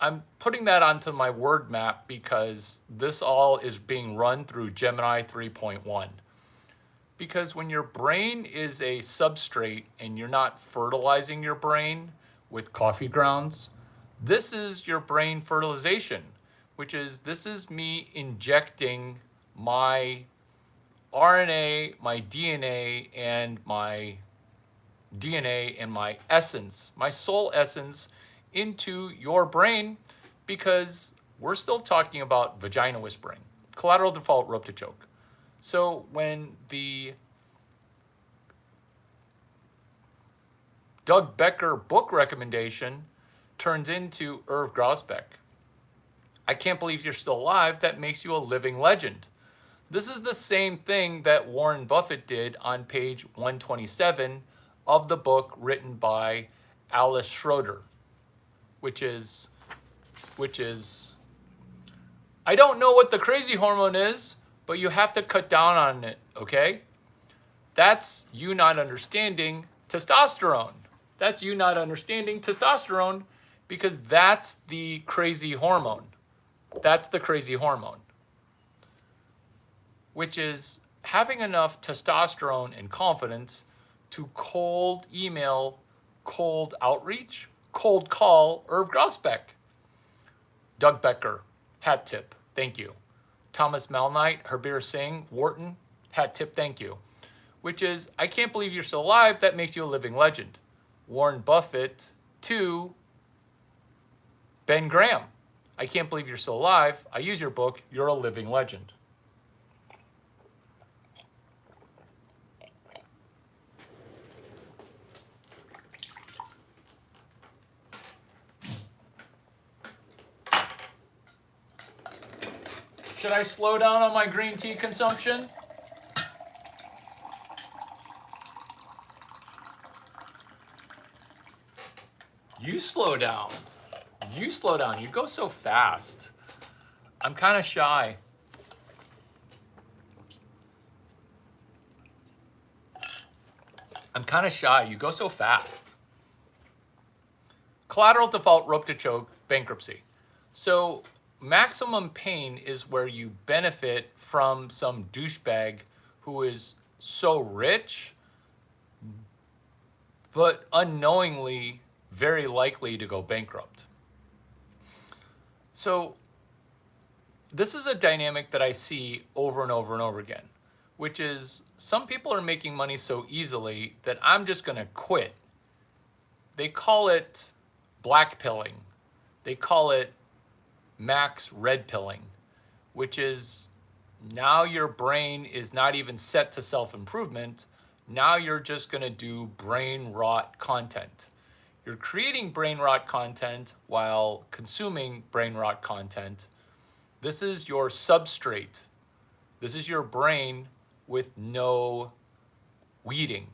[SPEAKER 2] I'm putting that onto my word map because this all is being run through Gemini 3.1. Because when your brain is a substrate and you're not fertilizing your brain with coffee grounds, this is your brain fertilization, which is, this is me injecting my RNA, my DNA, and my essence, my soul essence, into your brain, because we're still talking about vagina whispering, collateral default rope to choke. So when the Doug Becker book recommendation turns into Irv Grousbeck, I can't believe you're still alive, that makes you a living legend. This is the same thing that Warren Buffett did on page 127 of the book written by Alice Schroeder, which is, I don't know what the crazy hormone is, but you have to cut down on it, okay? That's you not understanding testosterone. That's you not understanding testosterone, because that's the crazy hormone. That's the crazy hormone, which is having enough testosterone and confidence to cold email, cold outreach, cold call Irv Grousbeck. Doug Becker, hat tip, thank you. Thomas Malnight, Herbir Singh, Wharton, hat tip, thank you. Which is, I can't believe you're still alive, that makes you a living legend. Warren Buffett to Ben Graham, I can't believe you're still alive, I use your book, you're a living legend. Should I slow down on my green tea consumption? You slow down. You slow down. You go so fast. I'm kind of shy. I'm kind of shy. You go so fast. Collateral default, rope to choke, bankruptcy. So maximum pain is where you benefit from some douchebag who is so rich, but unknowingly very likely to go bankrupt. So this is a dynamic that I see over and over and over again, which is some people are making money so easily that I'm just going to quit. They call it black pilling. They call it max red pilling, which is now your brain is not even set to self-improvement. Now you're just going to do brain rot content. You're creating brain rot content while consuming brain rot content. This is your substrate. This is your brain with no weeding.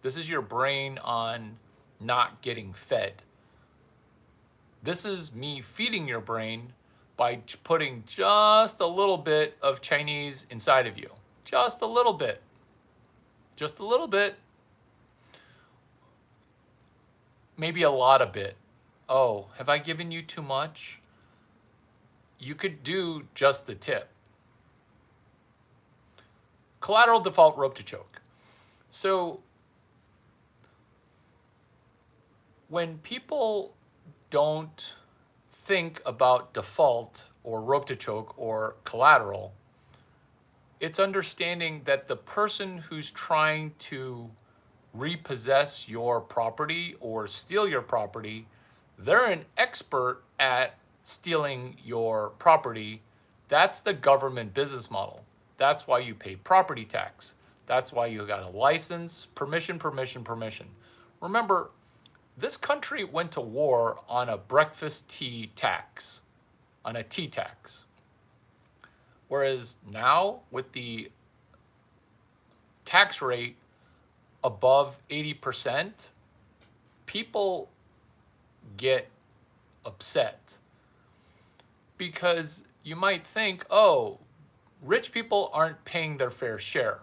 [SPEAKER 2] This is your brain on not getting fed. This is me feeding your brain by putting just a little bit of Chinese inside of you. Just a little bit. Just a little bit. Maybe a lot of bit. Oh, have I given you too much? You could do just the tip. Collateral default rope to choke. So when people don't think about default or rope to choke or collateral, it's understanding that the person who's trying to repossess your property or steal your property, they're an expert at stealing your property. That's the government business model. That's why you pay property tax. That's why you got a license, permission, permission, permission. Remember, this country went to war on a breakfast tea tax, on a tea tax. Whereas now, with the tax rate above 80%, people get upset. Because you might think, oh, rich people aren't paying their fair share.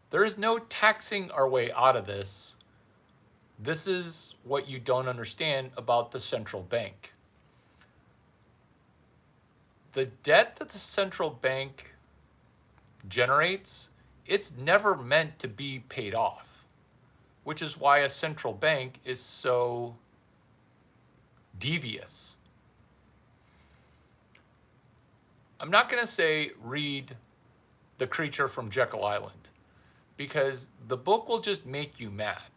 [SPEAKER 2] There is no taxing our way out of this. This is what you don't understand about the central bank. The debt that the central bank generates, it's never meant to be paid off, which is why a central bank is so devious. I'm not going to say read The Creature from Jekyll Island, because the book will just make you mad.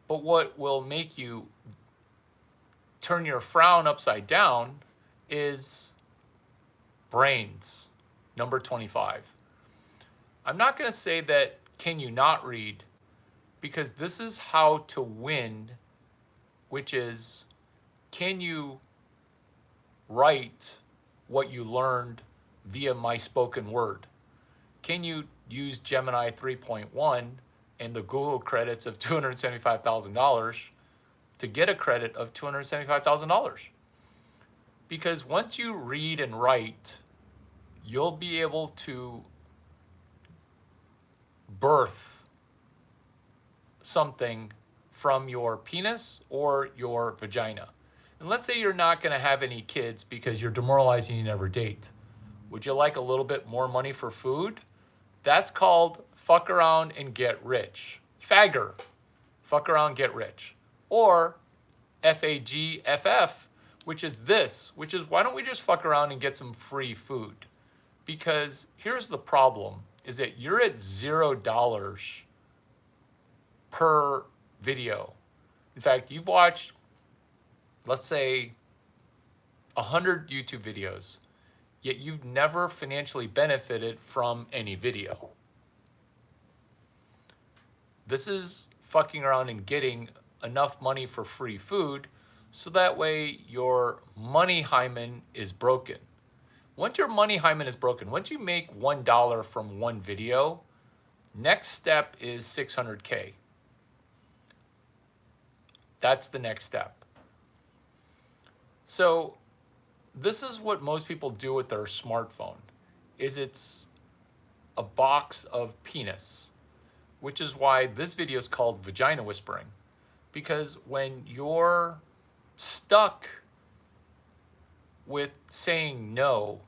[SPEAKER 2] But what will make you turn your frown upside down is Brains, number 25. I'm not going to say that can you not read, because this is how to win, which is, can you write what you learned via my spoken word? Can you use Gemini 3.1 and the Google credits of $275,000 to get a credit of $275,000? Because once you read and write, you'll be able to birth something from your penis or your vagina. And let's say you're not going to have any kids because you're demoralizing, you never date. Would you like a little bit more money for food? That's called fuck around and get rich. Fagger. Fuck around, get rich. Or FAGFF, which is this, which is why don't we just fuck around and get some free food? Because here's the problem, is that you're at $0 per video. In fact, you've watched, let's say, 100 YouTube videos, yet you've never financially benefited from any video. This is fucking around and getting enough money for free food so that way your money hymen is broken. Once your money hymen is broken, once you make $1 from one video, next step is 600K. That's the next step. So this is what most people do with their smartphone, is it's a box of penis, which is why this video is called Vagina Whispering. Because when you're stuck with saying no,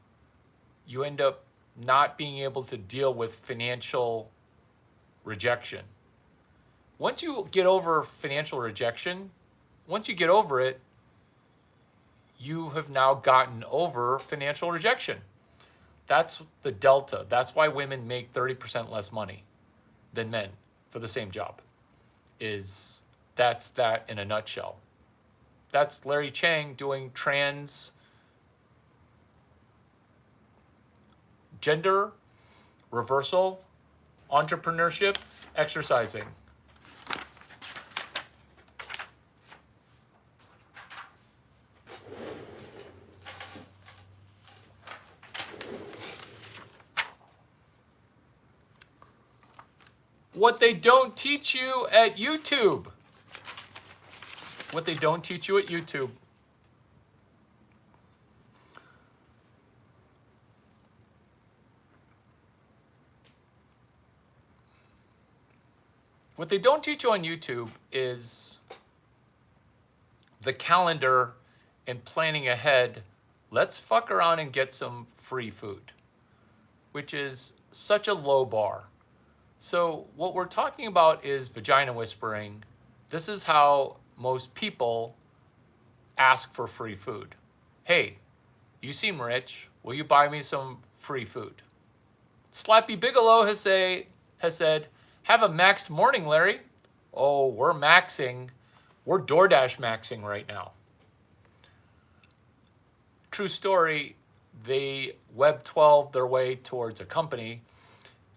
[SPEAKER 2] you end up not being able to deal with financial rejection. Once you get over financial rejection, once you get over it, you have now gotten over financial rejection. That's the delta. That's why women make 30% less money than men for the same job. That's that in a nutshell. That's Larry Chang doing gender reversal entrepreneurship, exercising. What they don't teach you at YouTube. What they don't teach you at YouTube. What they don't teach you on YouTube is the calendar and planning ahead. Let's fuck around and get some free food, which is such a low bar. So what we're talking about is vagina whispering. This is how most people ask for free food. Hey, you seem rich. Will you buy me some free food? Slappy Bigelow has said, have a maxed morning, Larry. Oh, we're maxing. We're DoorDash maxing right now. True story, they Web 12 their way towards a company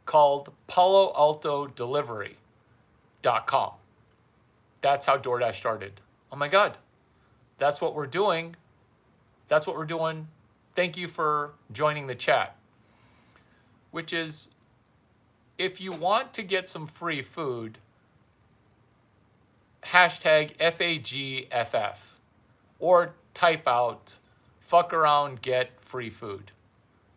[SPEAKER 2] called Palo Alto Delivery.com. That's how DoorDash started. Oh my God, that's what we're doing. That's what we're doing. Thank you for joining the chat. Which is, if you want to get some free food, hashtag FAGFF or type out fuck around get free food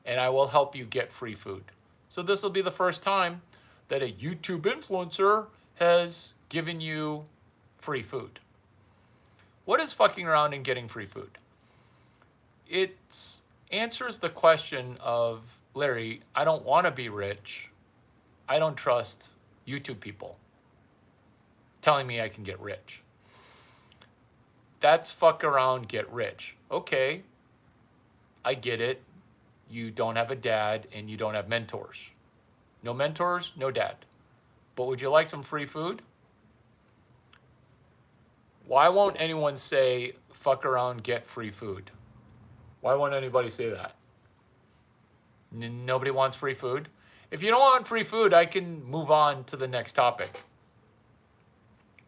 [SPEAKER 2] and I will help you get free food. So this will be the first time that a YouTube influencer has given you free food. What is fucking around and getting free food? It answers the question of, Larry, I don't want to be rich. I don't trust YouTube people telling me I can get rich. That's fuck around, get rich. Okay, I get it. You don't have a dad and you don't have mentors. No mentors, no dad. But would you like some free food? Why won't anyone say fuck around, get free food? Why won't anybody say that? Nobody wants free food. If you don't want free food, I can move on to the next topic.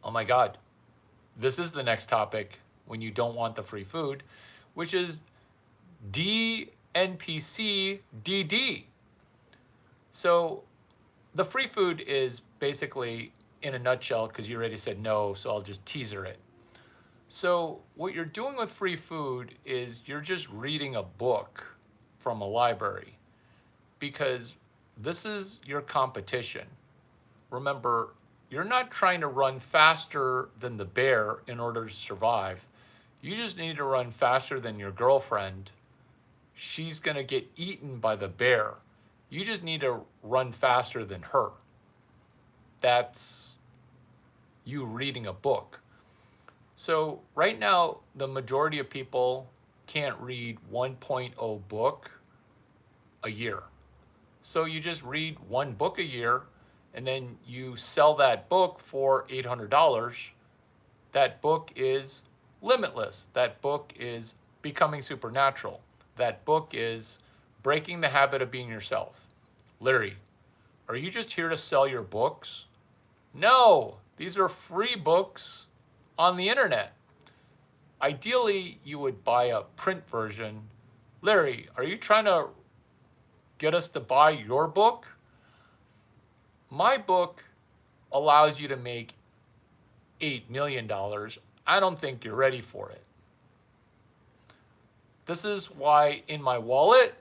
[SPEAKER 2] Oh my God. This is the next topic when you don't want the free food, which is DNPCDD. So the free food is basically, in a nutshell, because you already said no, so I'll just teaser it. So what you're doing with free food is you're just reading a book from a library, because this is your competition. Remember, you're not trying to run faster than the bear in order to survive. You just need to run faster than your girlfriend. She's going to get eaten by the bear. You just need to run faster than her. That's you reading a book. So right now, the majority of people can't read 1.0 book a year. So you just read one book a year and then you sell that book for $800. That book is limitless. That book is becoming supernatural. That book is breaking the habit of being yourself. Larry, are you just here to sell your books? No, these are free books on the internet. Ideally, you would buy a print version. Larry, are you trying to get us to buy your book? My book allows you to make $8 million. I don't think you're ready for it. This is why in my wallet,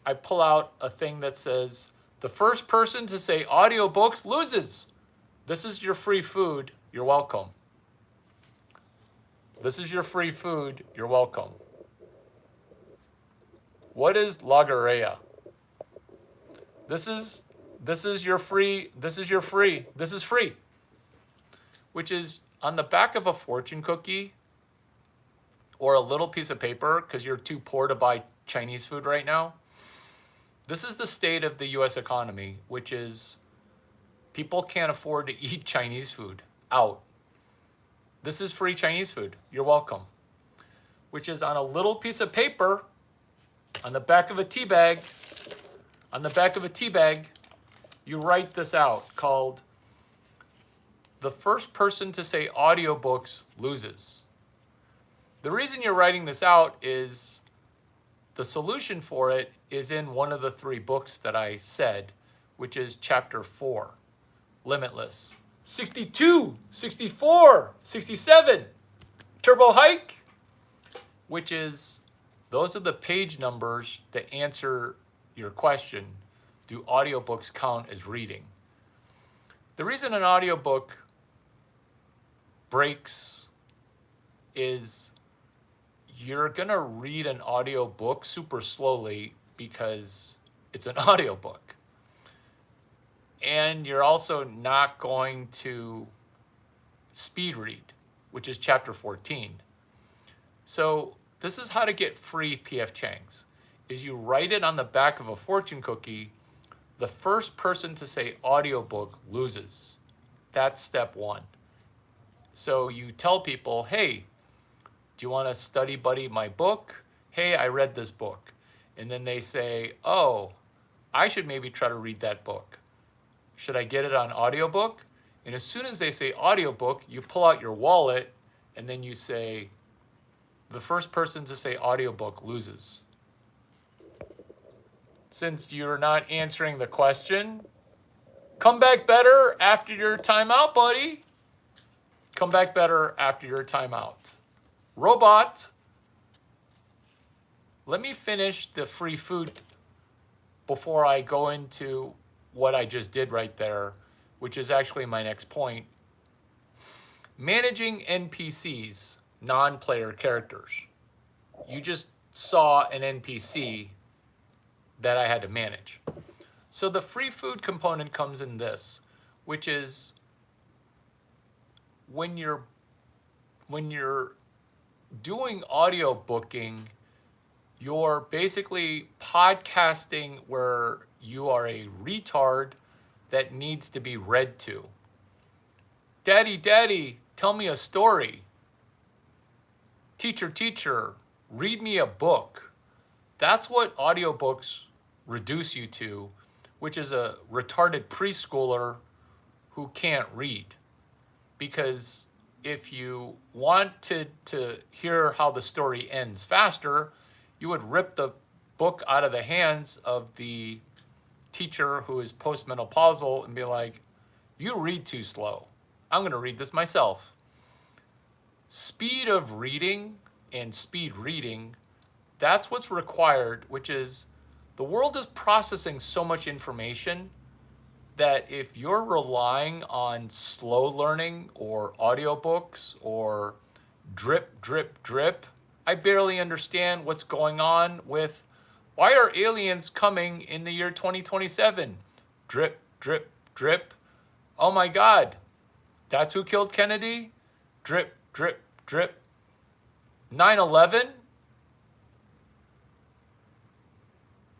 [SPEAKER 2] I pull out a thing that says, the first person to say audiobooks loses. This is your free food. You're welcome. This is your free food. You're welcome. What is Lagarea? This is your free. This is your free. This is free. Which is on the back of a fortune cookie or a little piece of paper because you're too poor to buy Chinese food right now. This is the state of the US economy, which is people can't afford to eat Chinese food out. This is free Chinese food. You're welcome. Which is on a little piece of paper on the back of a tea bag. On the back of a tea bag, you write this out called "The first person to say audiobooks loses." The reason you're writing this out is the solution for it is in one of the 3 books that I said, which is chapter 4, Limitless. 62, 64, 67, Turbo Hike, which is, those are the page numbers that answer your question, do audiobooks count as reading? The reason an audiobook breaks is you're gonna read an audiobook super slowly because it's an audiobook. And you're also not going to speed read, which is chapter 14. So this is how to get free P.F. Chang's, is you write it on the back of a fortune cookie, the first person to say audiobook loses. That's step 1. So you tell people, hey, do you want to study buddy my book? Hey, I read this book. And then they say, oh, I should maybe try to read that book. Should I get it on audiobook? And as soon as they say audiobook, you pull out your wallet and then you say, the first person to say audiobook loses. Since you're not answering the question, come back better after your timeout, buddy. Come back better after your timeout. Robot, let me finish the free food before I go into what I just did right there, which is actually my next point. Managing NPCs, non-player characters. You just saw an NPC that I had to manage. So the free food component comes in this, which is when you're doing audio booking, you're basically podcasting where you are a retard that needs to be read to. Daddy, daddy, tell me a story. Teacher, teacher, read me a book. That's what audiobooks reduce you to, which is a retarded preschooler who can't read. Because if you wanted to hear how the story ends faster, you would rip the book out of the hands of the teacher who is postmenopausal and be like, you read too slow. I'm going to read this myself. Speed of reading and speed reading, that's what's required, which is the world is processing so much information that if you're relying on slow learning or audiobooks or drip, drip, drip, I barely understand what's going on with why are aliens coming in the year 2027? Drip, drip, drip. Oh my God, that's who killed Kennedy? Drip, drip, drip. 9/11,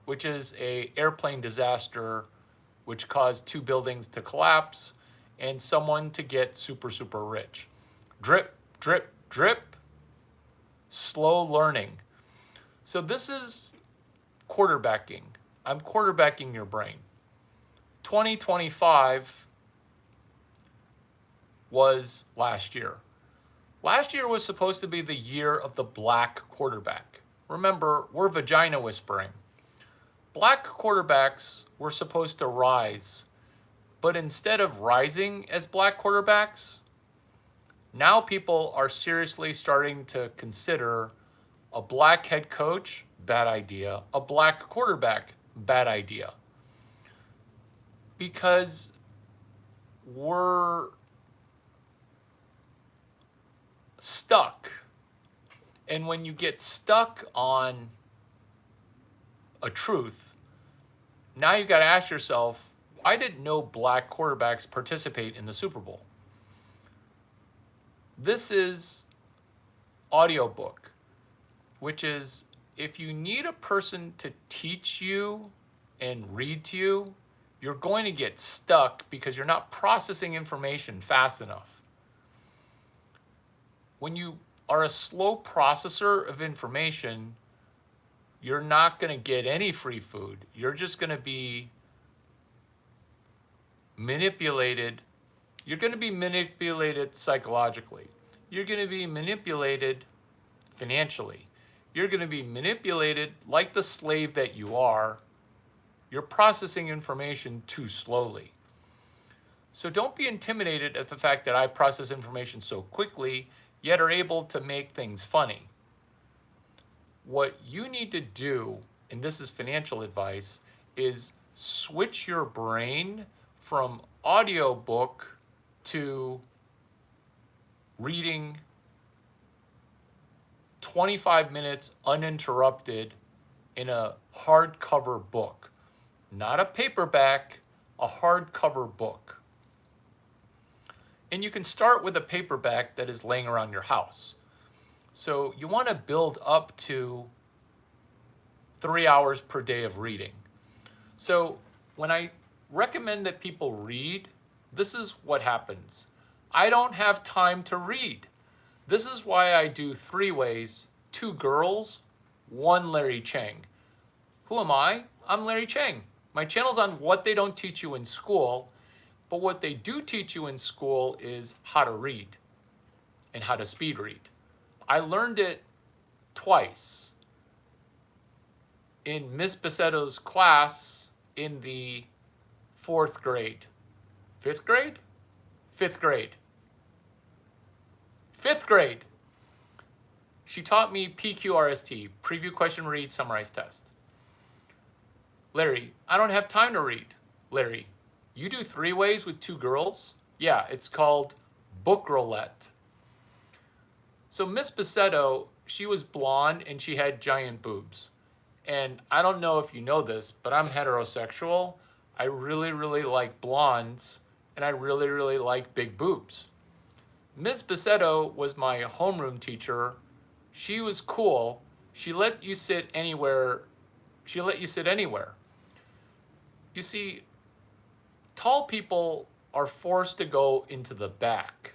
[SPEAKER 2] which is an airplane disaster which caused 2 buildings to collapse and someone to get super, super rich. Drip, drip, drip. Slow learning. So this is quarterbacking. I'm quarterbacking your brain. 2025 was last year. Last year was supposed to be the year of the black quarterback. Remember, we're vagina whispering. Black quarterbacks were supposed to rise, but instead of rising as black quarterbacks, now people are seriously starting to consider a black head coach, bad idea. A black quarterback, bad idea. Because we're stuck. And when you get stuck on a truth, now you got to ask yourself, why did no black quarterbacks participate in the Super Bowl? This is audiobook, which is if you need a person to teach you and read to you, you're going to get stuck because you're not processing information fast enough. When you are a slow processor of information, you're not going to get any free food. You're just going to be manipulated. You're going to be manipulated psychologically. You're going to be manipulated financially. You're going to be manipulated like the slave that you are. You're processing information too slowly. So don't be intimidated at the fact that I process information so quickly, yet are able to make things funny. What you need to do, and this is financial advice, is switch your brain from audiobook to reading 25 minutes uninterrupted in a hardcover book. Not a paperback, a hardcover book. And you can start with a paperback that is laying around your house. So you want to build up to 3 hours per day of reading. So when I recommend that people read, this is what happens. I don't have time to read. This is why I do 3 ways, 2 girls, 1 Larry Chang. Who am I? I'm Larry Chang. My channel's on what they don't teach you in school, but what they do teach you in school is how to read and how to speed read. I learned it twice. In Miss Bacetto's class in the 4th grade. 5th grade? 5th grade. 5th grade. She taught me PQRST, preview, question, read, summarize, test. Larry, I don't have time to read. Larry, you do 3 ways with 2 girls? Yeah, it's called book roulette. So Miss Bacetto, she was blonde and she had giant boobs. And I don't know if you know this, but I'm heterosexual. I really, really like blondes, and I really, really like big boobs. Miss Bacetto was my homeroom teacher. She was cool. She let you sit anywhere. You see, tall people are forced to go into the back.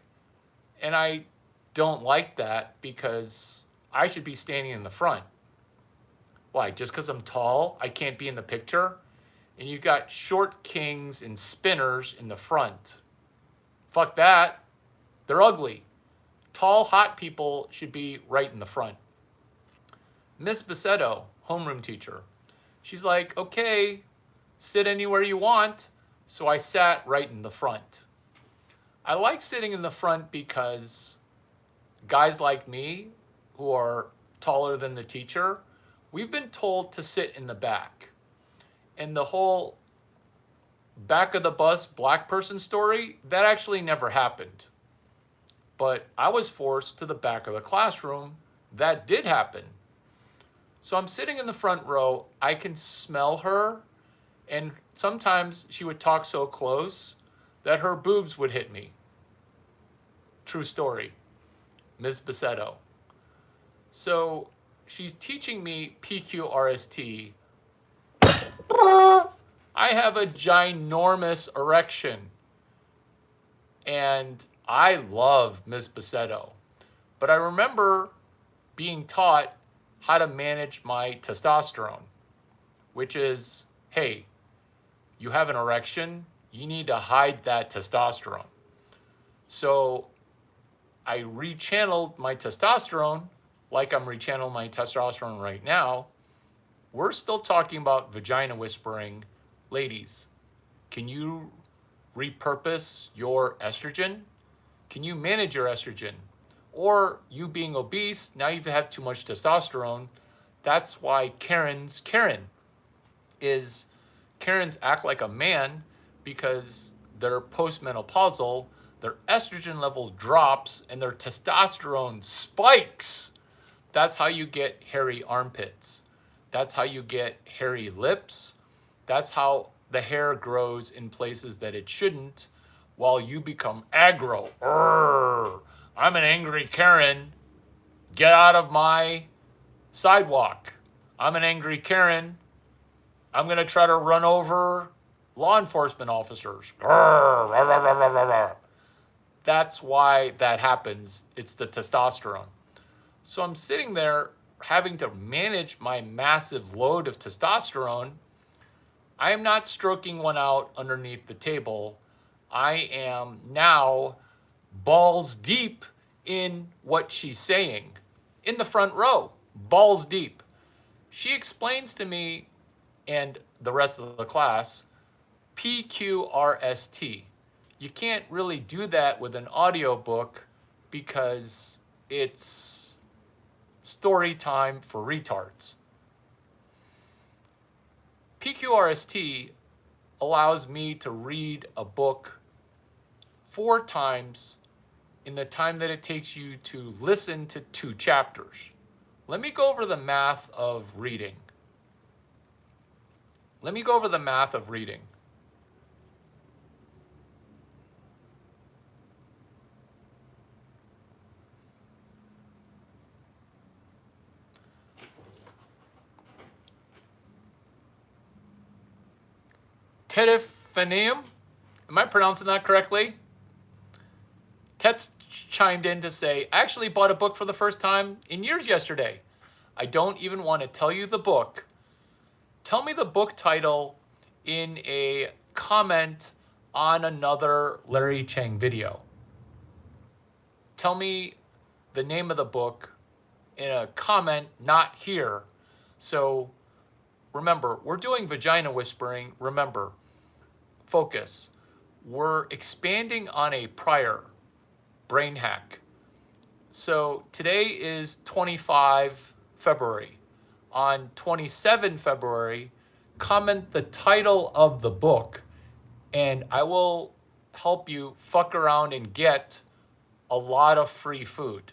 [SPEAKER 2] And I don't like that because I should be standing in the front. Why? Just because I'm tall, I can't be in the picture? And you got short kings and spinners in the front. Fuck that. They're ugly. Tall, hot people should be right in the front. Miss Bacetto, homeroom teacher, she's like, okay, sit anywhere you want. So I sat right in the front. I like sitting in the front because guys like me, who are taller than the teacher, we've been told to sit in the back. And the whole back of the bus black person story, that actually never happened. But I was forced to the back of the classroom. That did happen. So I'm sitting in the front row. I can smell her. And sometimes she would talk so close that her boobs would hit me. True story. Ms. Bacetto. So she's teaching me PQRST. I have a ginormous erection. And I love Ms. Bacetto. But I remember being taught how to manage my testosterone, which is, hey, you have an erection, you need to hide that testosterone. So I rechanneled my testosterone like I'm rechanneling my testosterone right now. We're still talking about vagina whispering. Ladies, can you repurpose your estrogen? Can you manage your estrogen? Or you being obese, now you have too much testosterone. That's why Karens act like a man because they're postmenopausal, their estrogen level drops and their testosterone spikes. That's how you get hairy armpits. That's how you get hairy lips. That's how the hair grows in places that it shouldn't, while you become aggro. Urgh, I'm an angry Karen. Get out of my sidewalk. I'm an angry Karen. I'm going to try to run over law enforcement officers. That's why that happens. It's the testosterone. So I'm sitting there having to manage my massive load of testosterone. I am not stroking one out underneath the table. I am now balls deep in what she's saying. In the front row, balls deep. She explains to me and the rest of the class PQRST. You can't really do that with an audiobook because it's story time for retards. PQRST allows me to read a book 4 times in the time that it takes you to listen to 2 chapters. Let me go over the math of reading. Testosterone, am I pronouncing that correctly? Tets chimed in to say, I actually bought a book for the first time in years yesterday. I don't even want to tell you the book. Tell me the book title in a comment on another Larry Cheng video. Tell me the name of the book in a comment, not here. So remember, we're doing vagina whispering. Remember, focus. We're expanding on a prior brain hack. So today is 25 February. On 27 February, comment the title of the book and I will help you fuck around and get a lot of free food.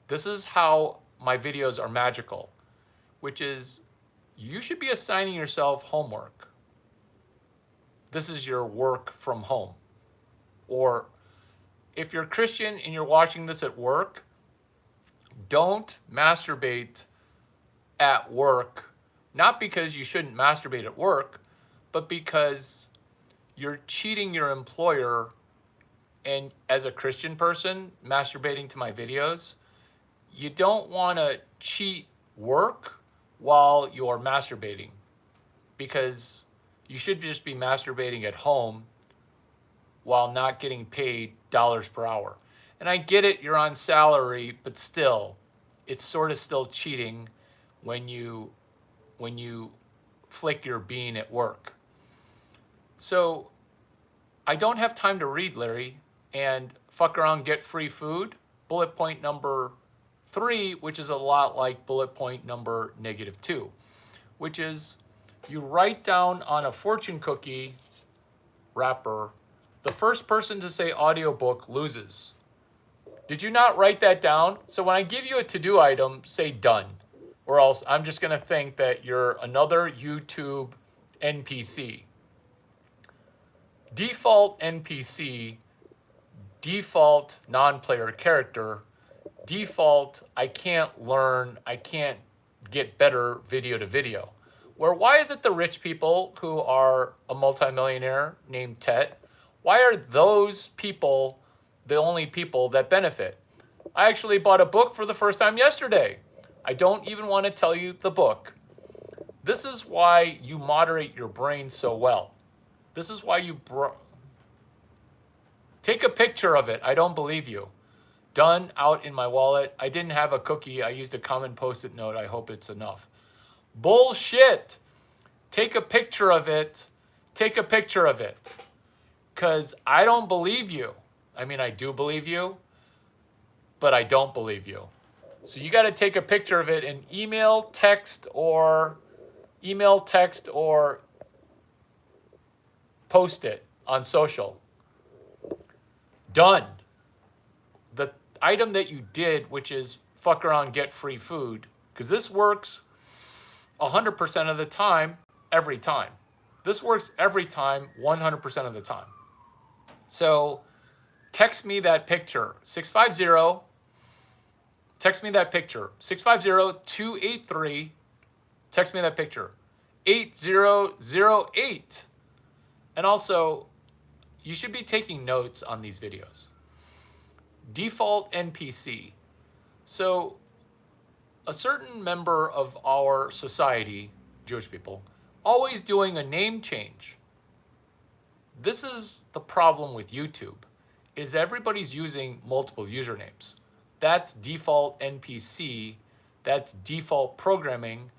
[SPEAKER 2] This is how my videos are magical, which is you should be assigning yourself homework. This is your work from home. Or if you're Christian and you're watching this at work, don't masturbate at work, not because you shouldn't masturbate at work, but because you're cheating your employer. And as a Christian person masturbating to my videos, you don't want to cheat work while you're masturbating, because you should just be masturbating at home while not getting paid dollars per hour. And I get it, you're on salary, but still, it's sort of still cheating when you flick your bean at work. So I don't have time to read, Larry, and fuck around, get free food. Bullet point number 3, which is a lot like bullet point number -2, which is you write down on a fortune cookie wrapper, the first person to say audiobook loses. Did you not write that down? So when I give you a to-do item, say done, or else I'm just going to think that you're another YouTube NPC. Default NPC, default non-player character, default I can't learn, I can't get better video to video. Where why is it the rich people who are a multimillionaire named Tet, why are those people the only people that benefit? I actually bought a book for the first time yesterday. I don't even want to tell you the book. This is why you moderate your brain so well. This is why you take a picture of it. I don't believe you. Done, out in my wallet. I didn't have a cookie. I used a common post-it note. I hope it's enough. Bullshit. Take a picture of it. Take a picture of it. Because I don't believe you. I mean, I do believe you, but I don't believe you. So you got to take a picture of it and email, text, or post it on social. Done. The item that you did, which is fuck around, get free food, because this works 100% of the time, every time. This works every time, 100% of the time. So text me that picture, 650, text me that picture, 650-283, text me that picture, 8008. And also, you should be taking notes on these videos. Default NPC. So a certain member of our society, Jewish people, always doing a name change. This is the problem with YouTube, is everybody's using multiple usernames. That's default NPC, that's default programming,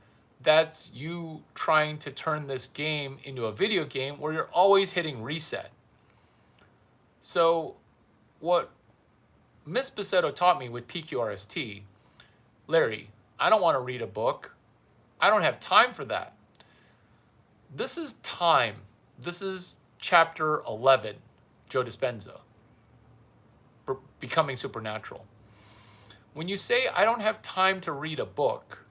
[SPEAKER 2] that's you trying to turn this game into a video game where you're always hitting reset. So what Miss Basetto taught me with PQRST, Larry, I don't want to read a book. I don't have time for that. This is time. This is chapter 11, Joe Dispenza, Becoming Supernatural. When you say, I don't have time to read a book,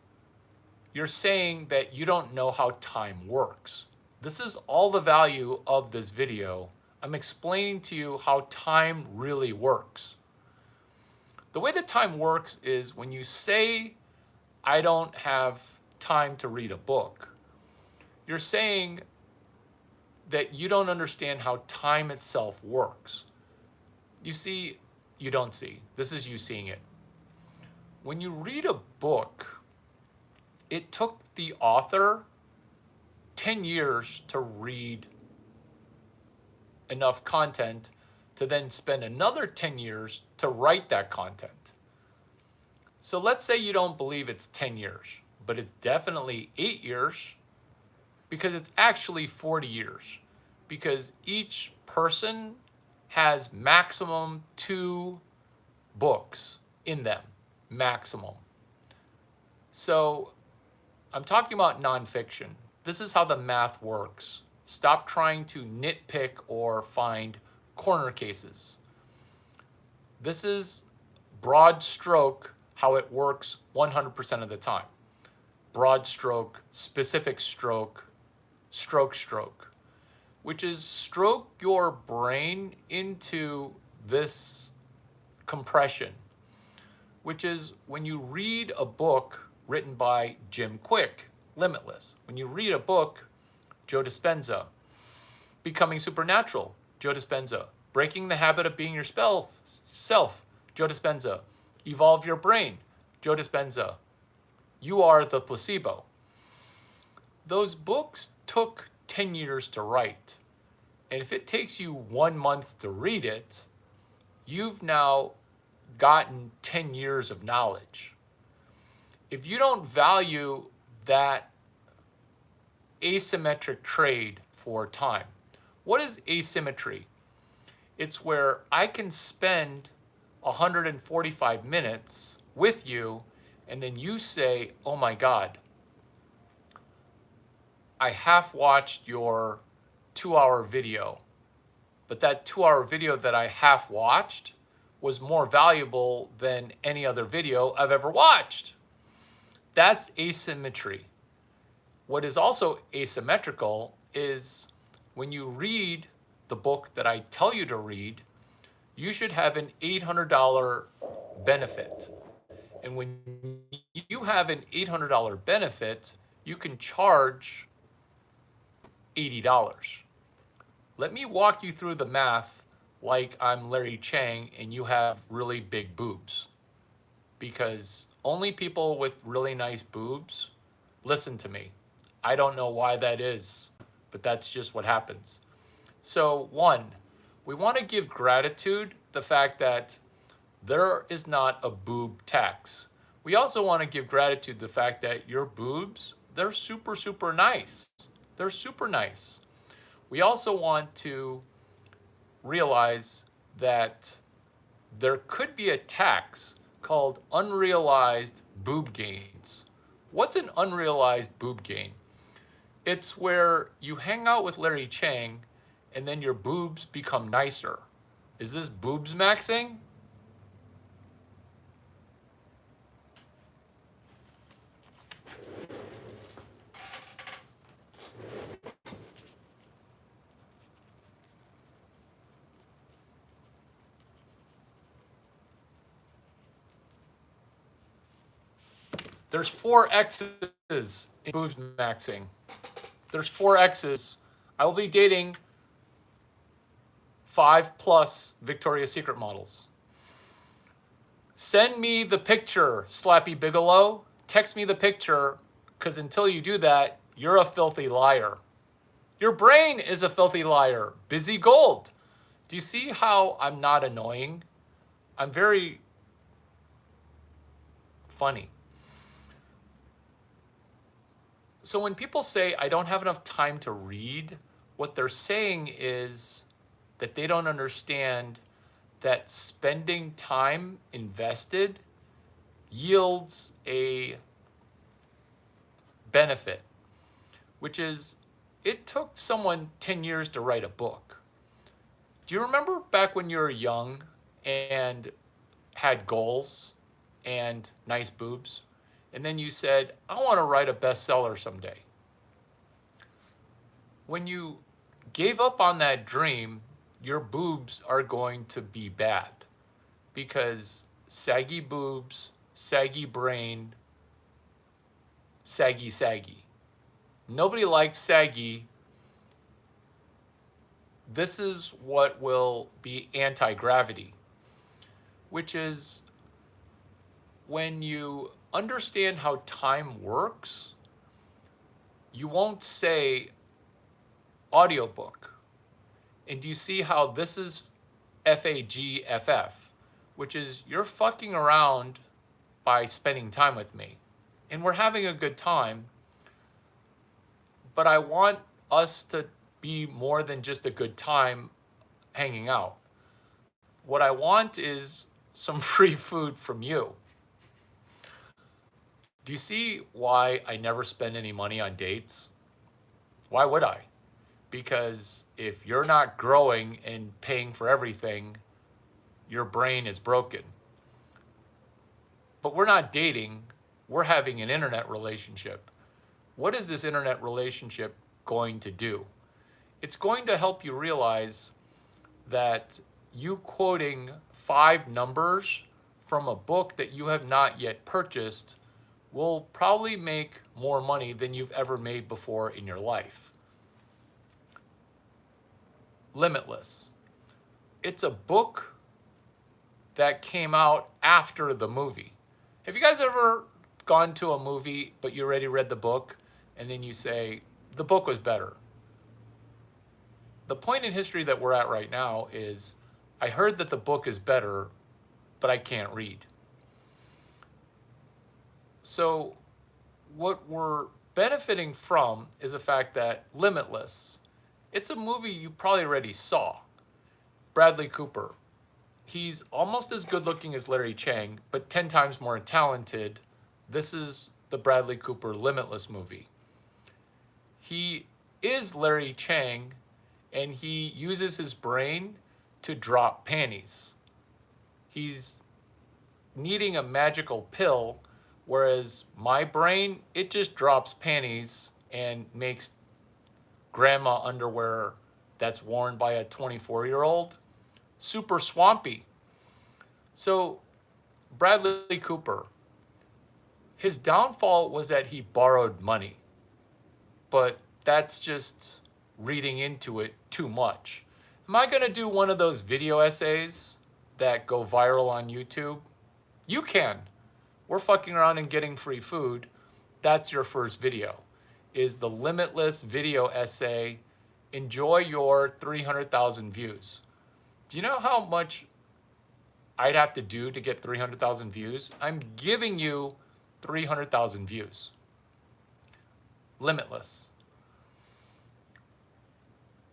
[SPEAKER 2] you're saying that you don't know how time works. This is all the value of this video. I'm explaining to you how time really works. The way that time works is when you say, I don't have time to read a book, you're saying that you don't understand how time itself works. You see, you don't see. This is you seeing it. When you read a book, it took the author 10 years to read enough content to then spend another 10 years to write that content. So let's say you don't believe it's 10 years, but it's definitely 8 years, because it's actually 40 years, because each person has maximum 2 books in them, maximum. So I'm talking about nonfiction. This is how the math works. Stop trying to nitpick or find corner cases. This is broad stroke how it works 100% of the time. Broad stroke, specific stroke, stroke, which is stroke your brain into this compression, which is when you read a book written by Jim Quick, Limitless. When you read a book, Joe Dispenza, Becoming Supernatural, Joe Dispenza, Breaking the Habit of Being Yourself, Joe Dispenza, Evolve Your Brain, Joe Dispenza, You Are the Placebo. Those books took 10 years to write. And if it takes you 1 month to read it, you've now gotten 10 years of knowledge. If you don't value that asymmetric trade for time, what is asymmetry? It's where I can spend 145 minutes with you and then you say, oh my God, I half watched your 2-hour video, but that 2-hour video that I half watched was more valuable than any other video I've ever watched. That's asymmetry. What is also asymmetrical is when you read the book that I tell you to read, you should have an $800 benefit. And when you have an $800 benefit, you can charge $80. Let me walk you through the math like I'm Larry Chang and you have really big boobs. Because only people with really nice boobs listen to me. I don't know why that is, but that's just what happens. So 1, we want to give gratitude the fact that there is not a boob tax. We also want to give gratitude the fact that your boobs, they're super, super nice. They're super nice. We also want to realize that there could be a tax called unrealized boob gains. What's an unrealized boob gain? It's where you hang out with Larry Chang and then your boobs become nicer. Is this boobs maxing? There's 4 X's in boobs maxing. There's 4 X's. I will be dating 5+ Victoria's Secret models. Send me the picture, Slappy Bigelow. Text me the picture, because until you do that, you're a filthy liar. Your brain is a filthy liar. Busy gold. Do you see how I'm not annoying? I'm very funny. So when people say I don't have enough time to read, what they're saying is that they don't understand that spending time invested yields a benefit, which is it took someone 10 years to write a book. Do you remember back when you were young and had goals and nice boobs? And then you said, I want to write a bestseller someday. When you gave up on that dream, your boobs are going to be bad because saggy boobs, saggy brain, saggy. Nobody likes saggy. This is what will be anti-gravity, which is when you understand how time works, you won't say audiobook. And do you see how this is FAGFF, which is you're fucking around by spending time with me. And we're having a good time, but I want us to be more than just a good time hanging out. What I want is some free food from you. Do you see why I never spend any money on dates? Why would I? Because if you're not growing and paying for everything, your brain is broken. But we're not dating, we're having an internet relationship. What is this internet relationship going to do? It's going to help you realize that you quoting 5 numbers from a book that you have not yet purchased will probably make more money than you've ever made before in your life. Limitless. It's a book that came out after the movie. Have you guys ever gone to a movie, but you already read the book, and then you say, the book was better? The point in history that we're at right now is, I heard that the book is better, but I can't read. So what we're benefiting from is the fact that Limitless, it's a movie you probably already saw. Bradley Cooper. He's almost as good looking as Larry Chang, but 10 times more talented. This is the Bradley Cooper Limitless movie. He is Larry Chang, and he uses his brain to drop panties. He's needing a magical pill, whereas my brain, it just drops panties and makes grandma underwear that's worn by a 24-year-old super swampy. So Bradley Cooper, his downfall was that he borrowed money, but that's just reading into it too much. Am I going to do one of those video essays that go viral on YouTube? You can. We're fucking around and getting free food. That's your first video, is the Limitless video essay. Enjoy your 300,000 views. Do you know how much I'd have to do to get 300,000 views? I'm giving you 300,000 views. Limitless.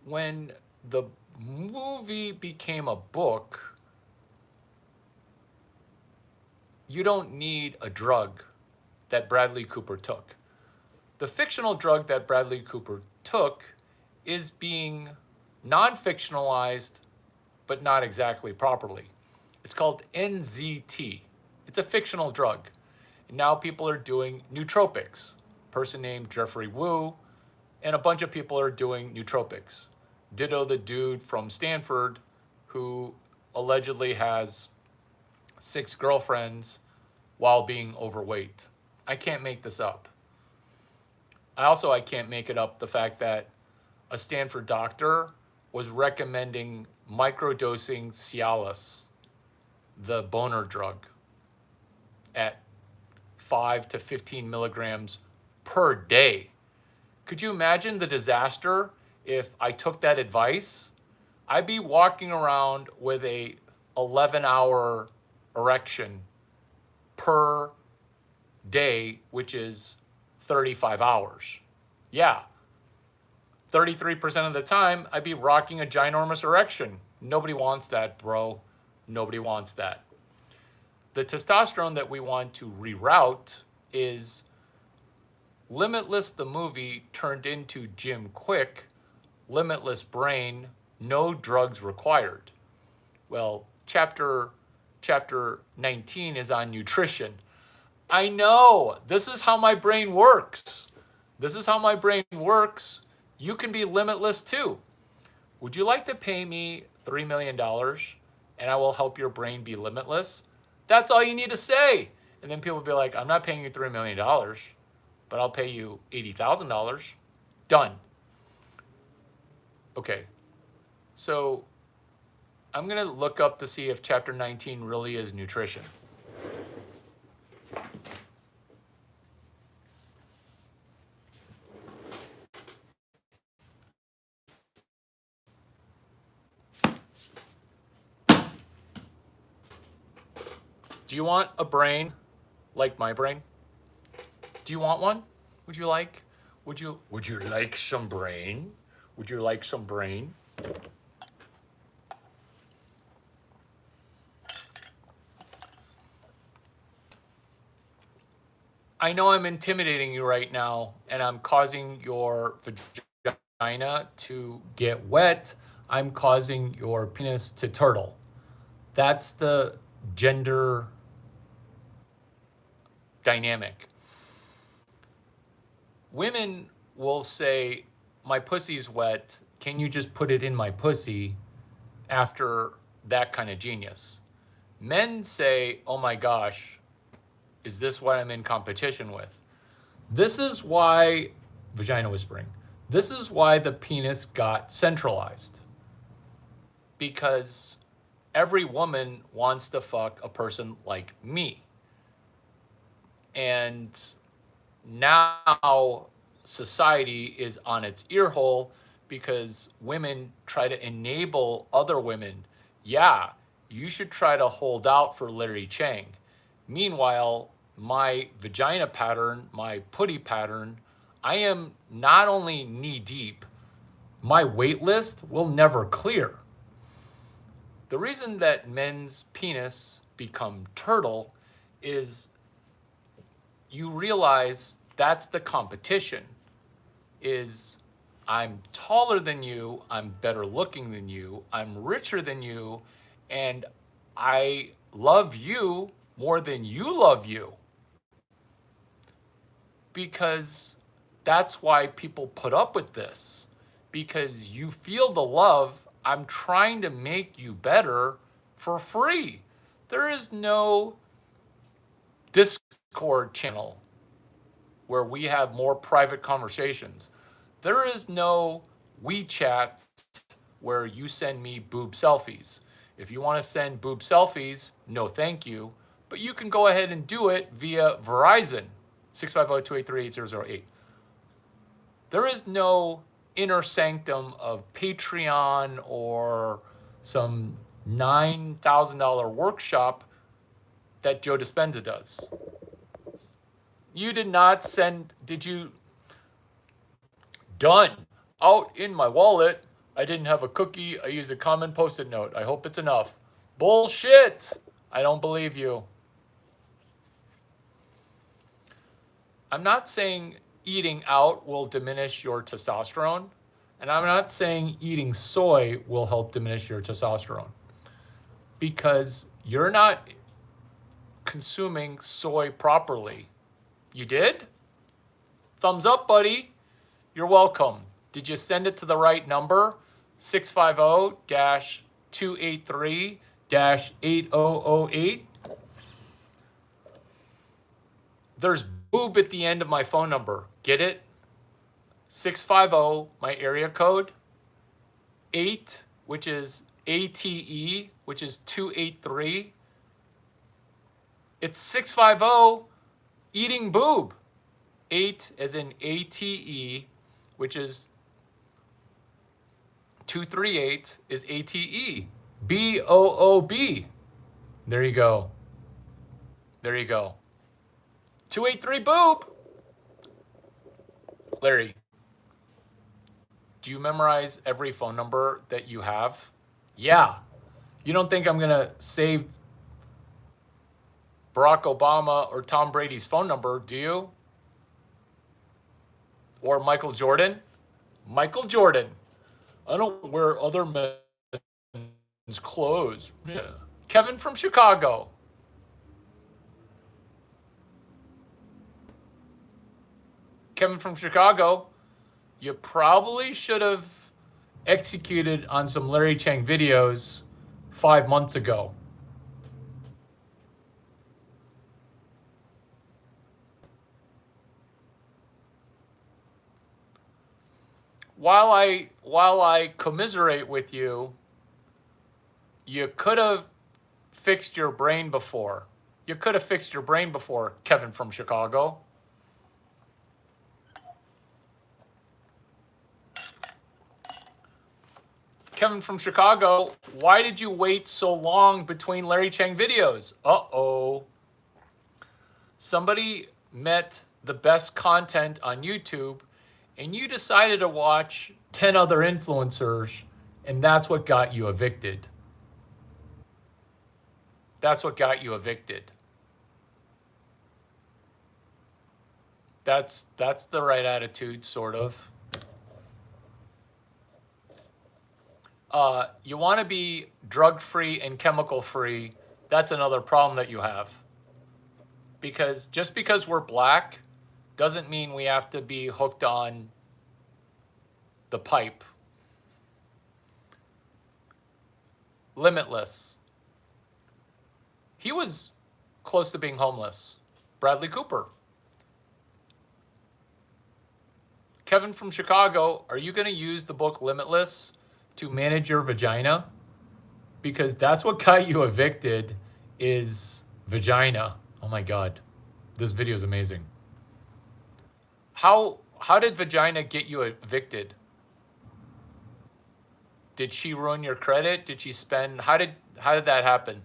[SPEAKER 2] When the movie became a book, you don't need a drug that Bradley Cooper took. The fictional drug that Bradley Cooper took is being non-fictionalized, but not exactly properly. It's called NZT. It's a fictional drug. And now people are doing nootropics. A person named Jeffrey Wu and a bunch of people are doing nootropics. Ditto the dude from Stanford who allegedly has 6 girlfriends while being overweight. I can't make this up. I can't make it up the fact that a Stanford doctor was recommending microdosing Cialis, the boner drug, at 5 to 15 milligrams per day. Could you imagine the disaster if I took that advice, I'd be walking around with a 11-hour erection per day, which is 35 hours. Yeah, 33% of the time, I'd be rocking a ginormous erection. Nobody wants that, bro. Nobody wants that. The testosterone that we want to reroute is Limitless the movie turned into Jim Quick, Limitless Brain, no drugs required. Well, chapter 19 is on nutrition. I know. This is how my brain works. This is how my brain works. You can be limitless too. Would you like to pay me $3 million and I will help your brain be limitless? That's all you need to say. And then people will be like, I'm not paying you $3 million, but I'll pay you $80,000. Done. Okay. So I'm going to look up to see if chapter 19 really is nutrition. Do you want a brain like my brain? Do you want one? Would you like? Would you like some brain? Would you like some brain? I know I'm intimidating you right now and I'm causing your vagina to get wet. I'm causing your penis to turtle. That's the gender dynamic. Women will say, my pussy's wet. Can you just put it in my pussy? After that kind of genius. Men say, oh my gosh, is this what I'm in competition with? This is why, vagina whispering, this is why the penis got centralized. Because every woman wants to fuck a person like me. And now society is on its ear hole because women try to enable other women. Yeah, you should try to hold out for Larry Chang. Meanwhile, my vagina pattern, my putty pattern, I am not only knee deep, my wait list will never clear. The reason that men's penis become turtle is you realize that's the competition. Is I'm taller than you, I'm better looking than you, I'm richer than you, and I love you more than you love you. Because that's why people put up with this. Because you feel the love. I'm trying to make you better for free. There is no Discord channel where we have more private conversations. There is no WeChat where you send me boob selfies. If you want to send boob selfies, no thank you, but you can go ahead and do it via Verizon, 650-283-8008. There is no inner sanctum of Patreon or some $9,000 workshop that Joe Dispenza does. You did not send, did you? Done. Out in my wallet. I didn't have a cookie. I used a common Post-it note. I hope it's enough. Bullshit. I don't believe you. I'm not saying eating out will diminish your testosterone. And I'm not saying eating soy will help diminish your testosterone. Because you're not consuming soy properly. You did? Thumbs up, buddy. You're welcome. Did you send it to the right number? 650-283-8008. There's boob at the end of my phone number. Get it? 650, my area code. 8, which is ATE, which is 283. It's 650 eating boob. 8 as in ATE, which is 238 is ATE. BOOB. There you go. There you go. 283 boob. Larry, do you memorize every phone number that you have? Yeah. You don't think I'm going to save Barack Obama or Tom Brady's phone number, do you? Or Michael Jordan? Michael Jordan. I don't wear other men's clothes. Yeah. Kevin from Chicago. Kevin from Chicago, you probably should have executed on some Larry Chang videos 5 months ago. While I commiserate with you, you could have fixed your brain before. You could have fixed your brain before, Kevin from Chicago. Kevin from Chicago, why did you wait so long between Larry Chang videos? Uh-oh. Somebody met the best content on YouTube and you decided to watch 10 other influencers, and that's what got you evicted. That's what got you evicted. That's the right attitude, sort of. You want to be drug-free and chemical-free. That's another problem that you have. Because just because we're black doesn't mean we have to be hooked on the pipe. Limitless. He was close to being homeless. Bradley Cooper. Kevin from Chicago, are you going to use the book Limitless to manage your vagina? Because that's what got you evicted, is vagina. Oh my God. This video is amazing. How did vagina get you evicted? Did she ruin your credit? Did she spend, how did that happen?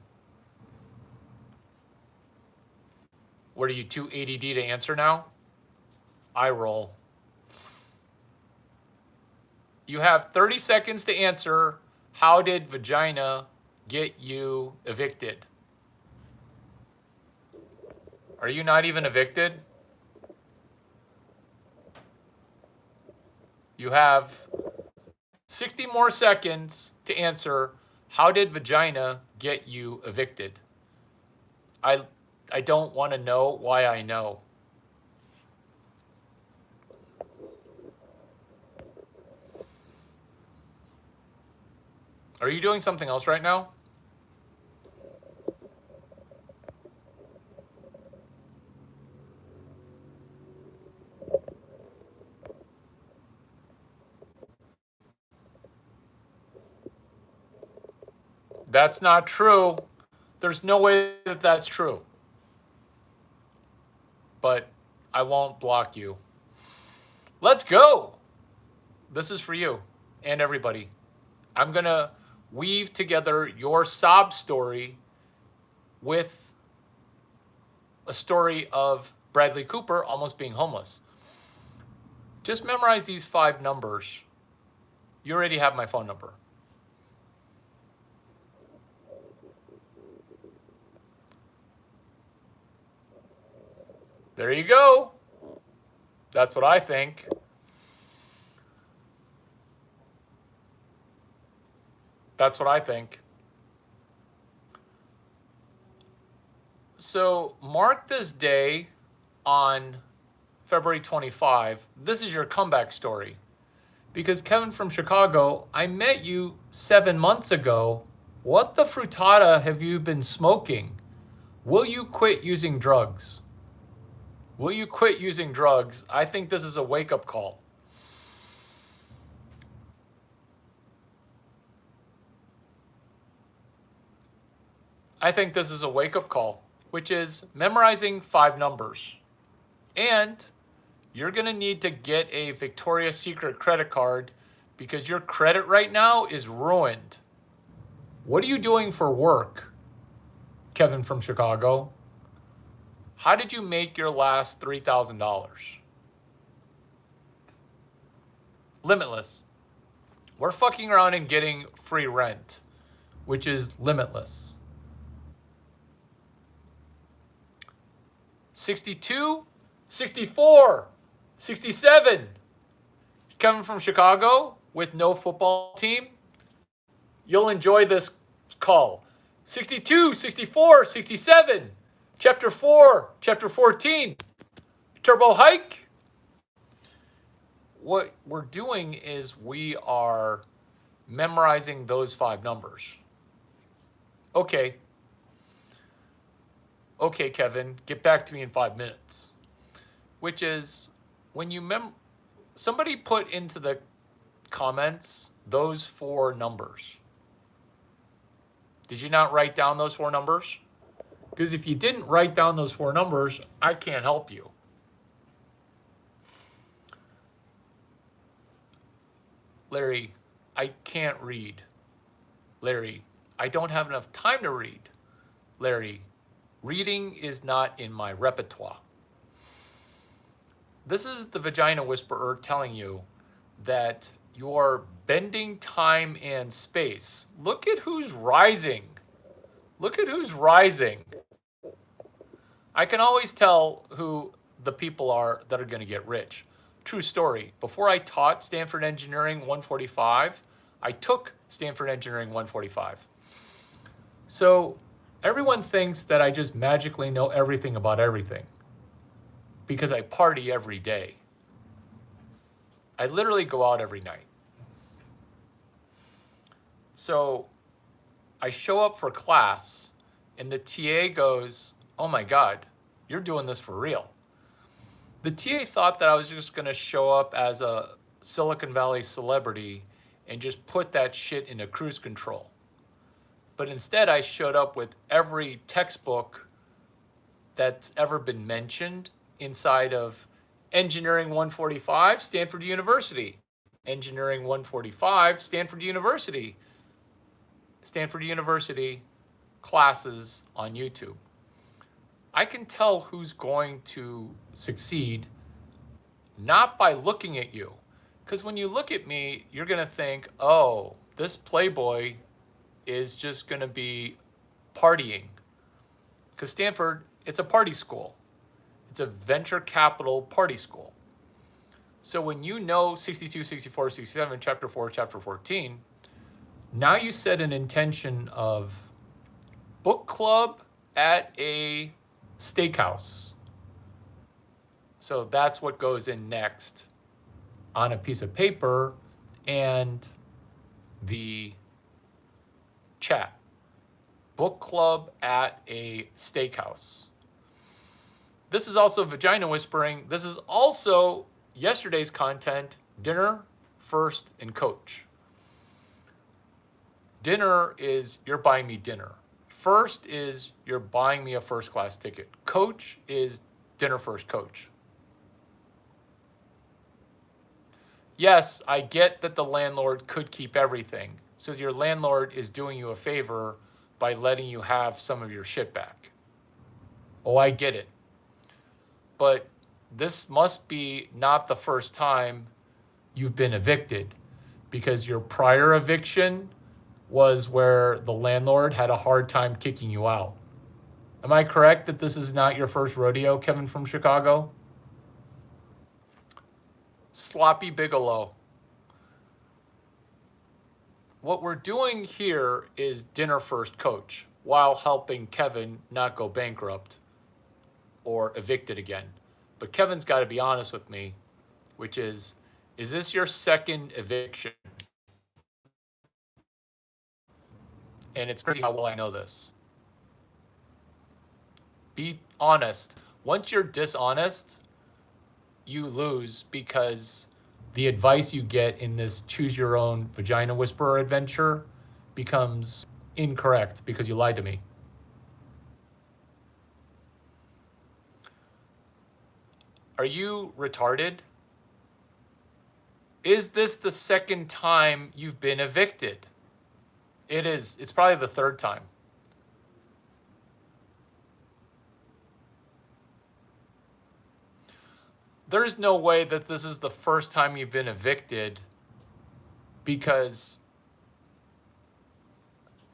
[SPEAKER 2] What, are you too ADD to answer now? I roll. You have 30 seconds to answer. How did vagina get you evicted? Are you not even evicted? You have 60 more seconds to answer. How did vagina get you evicted? I don't want to know why I know. Are you doing something else right now? That's not true. There's no way that that's true. But I won't block you. Let's go. This is for you and everybody. I'm going to weave together your sob story with a story of Bradley Cooper almost being homeless. Just memorize these 5 numbers. You already have my phone number. There you go. That's what I think. That's what I think. So mark this day on February 25. This is your comeback story. Because Kevin from Chicago, I met you 7 months ago. What the frittata have you been smoking? Will you quit using drugs? Will you quit using drugs? I think this is a wake-up call. I think this is a wake-up call, which is memorizing 5 numbers. And you're going to need to get a Victoria's Secret credit card because your credit right now is ruined. What are you doing for work, Kevin from Chicago? How did you make your last $3,000? Limitless. We're fucking around and getting free rent, which is limitless. 62, 64, 67. Coming from Chicago with no football team, you'll enjoy this call. 62, 64, 67. Chapter 4, Chapter 14. Turbo hike. What we're doing is we are memorizing those 5 numbers. Okay. Okay, Kevin, get back to me in 5 minutes. Which is when you somebody put into the comments those 4 numbers. Did you not write down those 4 numbers? Because if you didn't write down those 4 numbers, I can't help you. Larry, I can't read. Larry, I don't have enough time to read. Larry, reading is not in my repertoire. This is the Vagina Whisperer telling you that you're bending time and space. Look at who's rising. Look at who's rising. I can always tell who the people are that are going to get rich. True story. Before I taught Stanford Engineering 145, I took Stanford Engineering 145. So everyone thinks that I just magically know everything about everything because I party every day. I literally go out every night. So I show up for class and the TA goes, "Oh my God, you're doing this for real." The TA thought that I was just going to show up as a Silicon Valley celebrity and just put that shit into cruise control. But instead, I showed up with every textbook that's ever been mentioned inside of Engineering 145, Stanford University. Engineering 145, Stanford University. Stanford University classes on YouTube. I can tell who's going to succeed not by looking at you. Because when you look at me, you're going to think, oh, this playboy is just going to be partying. Because Stanford, it's a party school. It's a venture capital party school. So when you know 62, 64, 67, Chapter 4, Chapter 14, now you set an intention of book club at a steakhouse. So that's what goes in next on a piece of paper and the chat. Book club at a steakhouse. This is also Vagina Whispering. This is also yesterday's content, dinner, first, and coach. Dinner is you're buying me dinner. First is you're buying me a first class ticket. Coach is dinner first coach. Yes, I get that the landlord could keep everything. So your landlord is doing you a favor by letting you have some of your shit back. Oh, I get it. But this must be not the first time you've been evicted, because your prior eviction was where the landlord had a hard time kicking you out. Am I correct that this is not your first rodeo, Kevin from Chicago? Sloppy Bigelow. What we're doing here is dinner first coach while helping Kevin not go bankrupt or evicted again. But Kevin's got to be honest with me, which is this your second eviction? And it's crazy how well I know this. Be honest. Once you're dishonest, you lose, because the advice you get in this choose your own Vagina Whisperer adventure becomes incorrect because you lied to me. Are you retarded? Is this the second time you've been evicted? It is. It's probably the third time. There's no way that this is the first time you've been evicted because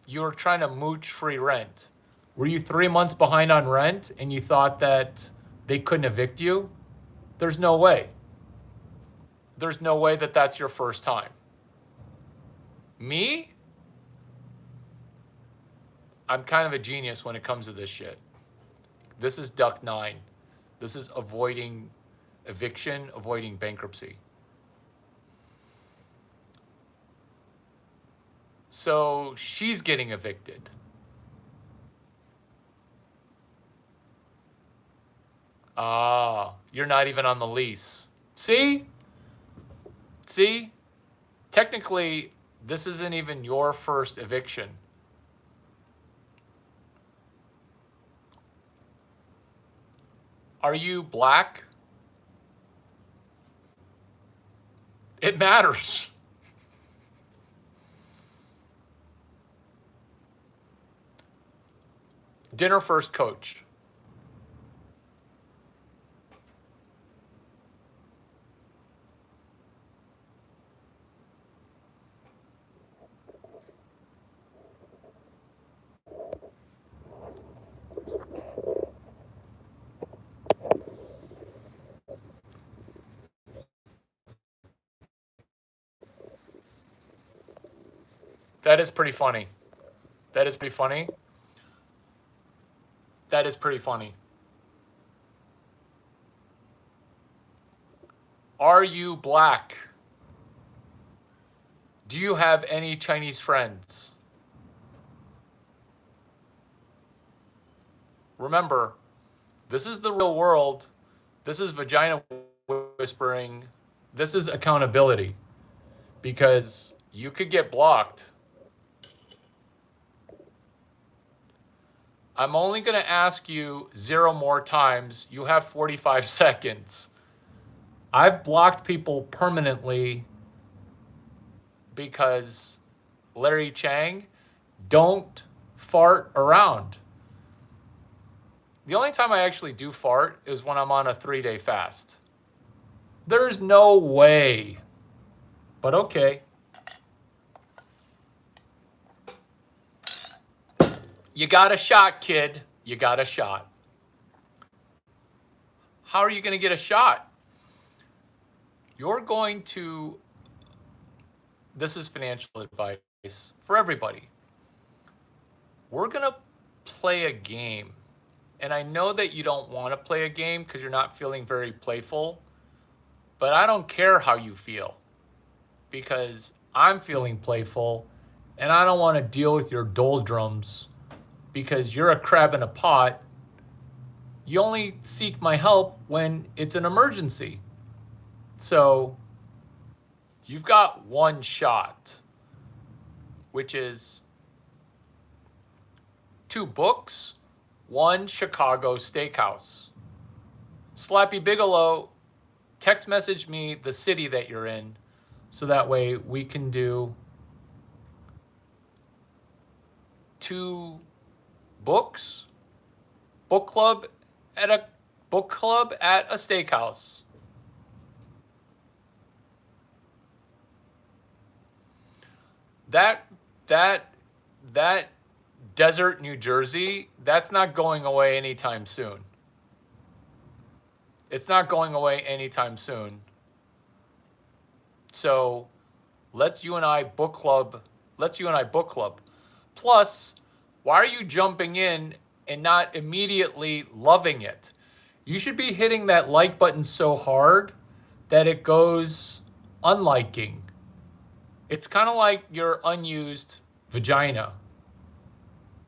[SPEAKER 2] you were trying to mooch free rent. Were you 3 months behind on rent and you thought that they couldn't evict you? There's no way. There's no way that that's your first time. Me? I'm kind of a genius when it comes to this shit. This is Duck 9. This is avoiding eviction, avoiding bankruptcy. So she's getting evicted. Ah, you're not even on the lease. See? See? Technically, this isn't even your first eviction. Are you black? It matters. Dinner first, coach. That is pretty funny. That is pretty funny. That is pretty funny. Are you black? Do you have any Chinese friends? Remember, this is the real world. This is vagina whispering. This is accountability. Because you could get blocked. I'm only going to ask you 0 more times. You have 45 seconds. I've blocked people permanently because Larry Chang, don't fart around. The only time I actually do fart is when I'm on a 3-day fast. There's no way. But okay. You got a shot, kid. You got a shot. How are you going to get a shot? You're going to... This is financial advice for everybody. We're going to play a game. And I know that you don't want to play a game because you're not feeling very playful. But I don't care how you feel. Because I'm feeling playful. And I don't want to deal with your doldrums. Because you're a crab in a pot. You only seek my help when it's an emergency. So you've got one shot, which is 2 books, 1 Chicago steakhouse. Slappy Bigelow, text message me the city that you're in so that way we can do 2 books, book club at a steakhouse. That desert New Jersey, that's not going away anytime soon. It's not going away anytime soon. So let's you and I book club. Plus, why are you jumping in and not immediately loving it? You should be hitting that like button so hard that it goes unliking. It's kind of like your unused vagina,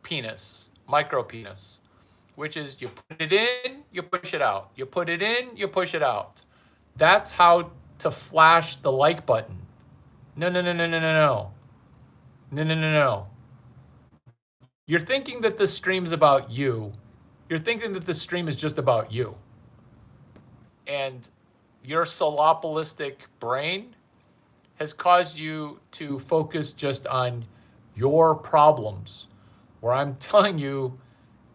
[SPEAKER 2] penis, micro penis, which is you put it in, you push it out. You put it in, you push it out. That's how to flash the like button. No. You're thinking that this stream's about you. You're thinking that this stream is just about you. And your solopolistic brain has caused you to focus just on your problems, where I'm telling you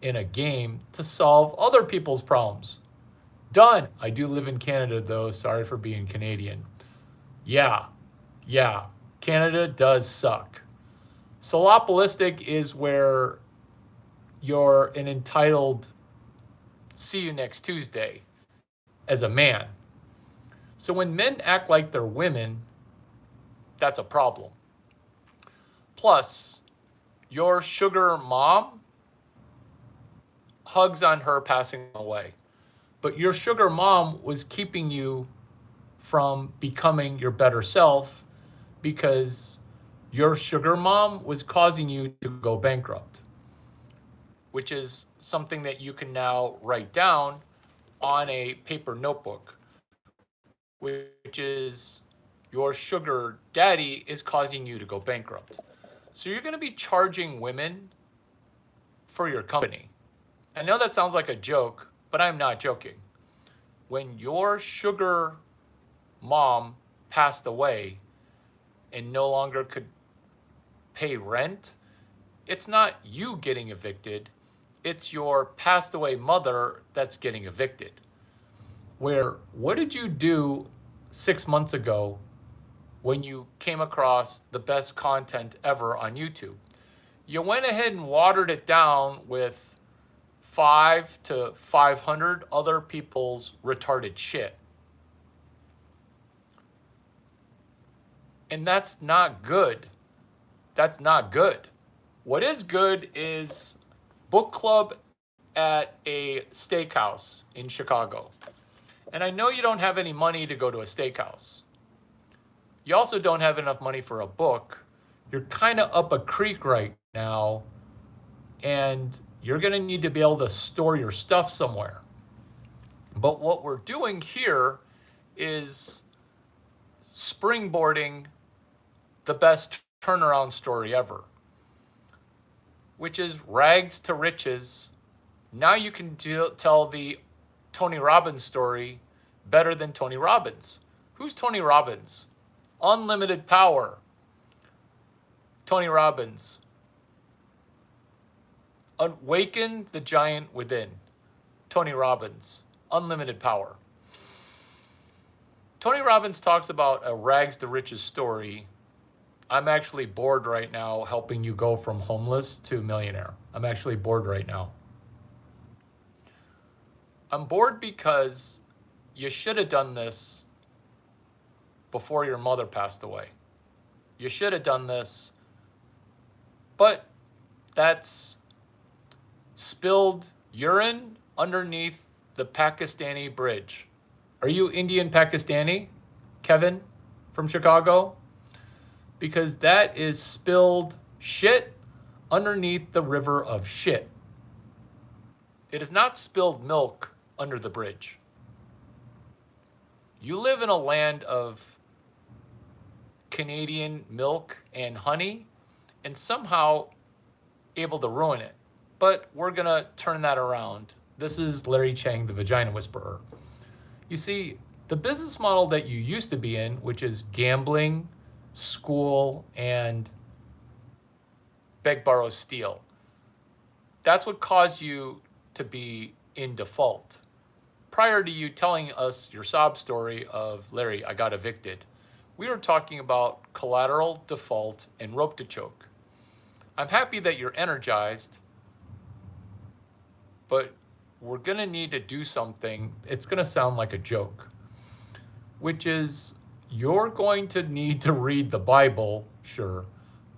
[SPEAKER 2] in a game to solve other people's problems. Done. I do live in Canada though. Sorry for being Canadian. Yeah, Canada does suck. Solopolistic is where you're an entitled see you next Tuesday as a man. So when men act like they're women, that's a problem. Plus, your sugar mom hugs on her passing away. But your sugar mom was keeping you from becoming your better self because your sugar mom was causing you to go bankrupt, which is something that you can now write down on a paper notebook, which is your sugar daddy is causing you to go bankrupt. So you're going to be charging women for your company. I know that sounds like a joke, but I'm not joking. When your sugar mom passed away and no longer could pay rent, it's not you getting evicted, it's your passed away mother that's getting evicted. Where, what did you do 6 months ago when you came across the best content ever on YouTube? You went ahead and watered it down with 5 to 500 other people's retarded shit. And that's not good. That's not good. What is good is book club at a steakhouse in Chicago. And I know you don't have any money to go to a steakhouse. You also don't have enough money for a book. You're kind of up a creek right now, and you're going to need to be able to store your stuff somewhere. But what we're doing here is springboarding the best turnaround story ever, which is rags to riches. Now you can tell the Tony Robbins story better than Tony Robbins. Who's Tony Robbins? Unlimited power. Tony Robbins. Awaken the giant within. Tony Robbins. Unlimited power. Tony Robbins talks about a rags to riches story. I'm actually bored right now helping you go from homeless to millionaire. I'm actually bored right now. I'm bored because you should have done this before your mother passed away. You should have done this, but that's spilled urine underneath the Pakistani bridge. Are you Indian Pakistani, Kevin from Chicago? Because that is spilled shit underneath the river of shit. It is not spilled milk under the bridge. You live in a land of Canadian milk and honey and somehow able to ruin it. But we're going to turn that around. This is Larry Chang, the Vagina Whisperer. You see, the business model that you used to be in, which is gambling, school, and beg, borrow, steal, that's what caused you to be in default. Prior to you telling us your sob story of, Larry, I got evicted, we were talking about collateral, default, and rope to choke. I'm happy that you're energized, but we're going to need to do something. It's going to sound like a joke, which is you're going to need to read the Bible, sure,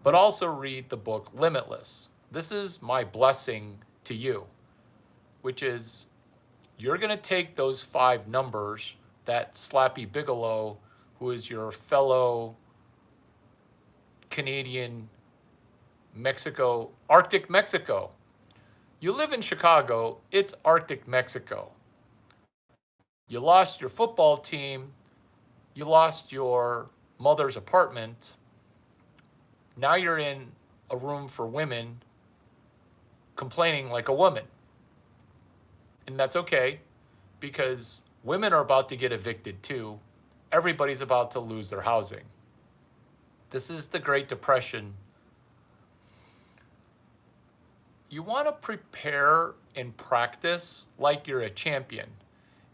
[SPEAKER 2] but also read the book Limitless. This is my blessing to you, which is you're going to take those 5 numbers that Slappy Bigelow, who is your fellow Canadian, Mexico, Arctic Mexico. You live in Chicago, it's Arctic Mexico. You lost your football team, you lost your mother's apartment. Now you're in a room for women complaining like a woman. And that's okay, because women are about to get evicted too. Everybody's about to lose their housing. This is the Great Depression. You want to prepare and practice like you're a champion.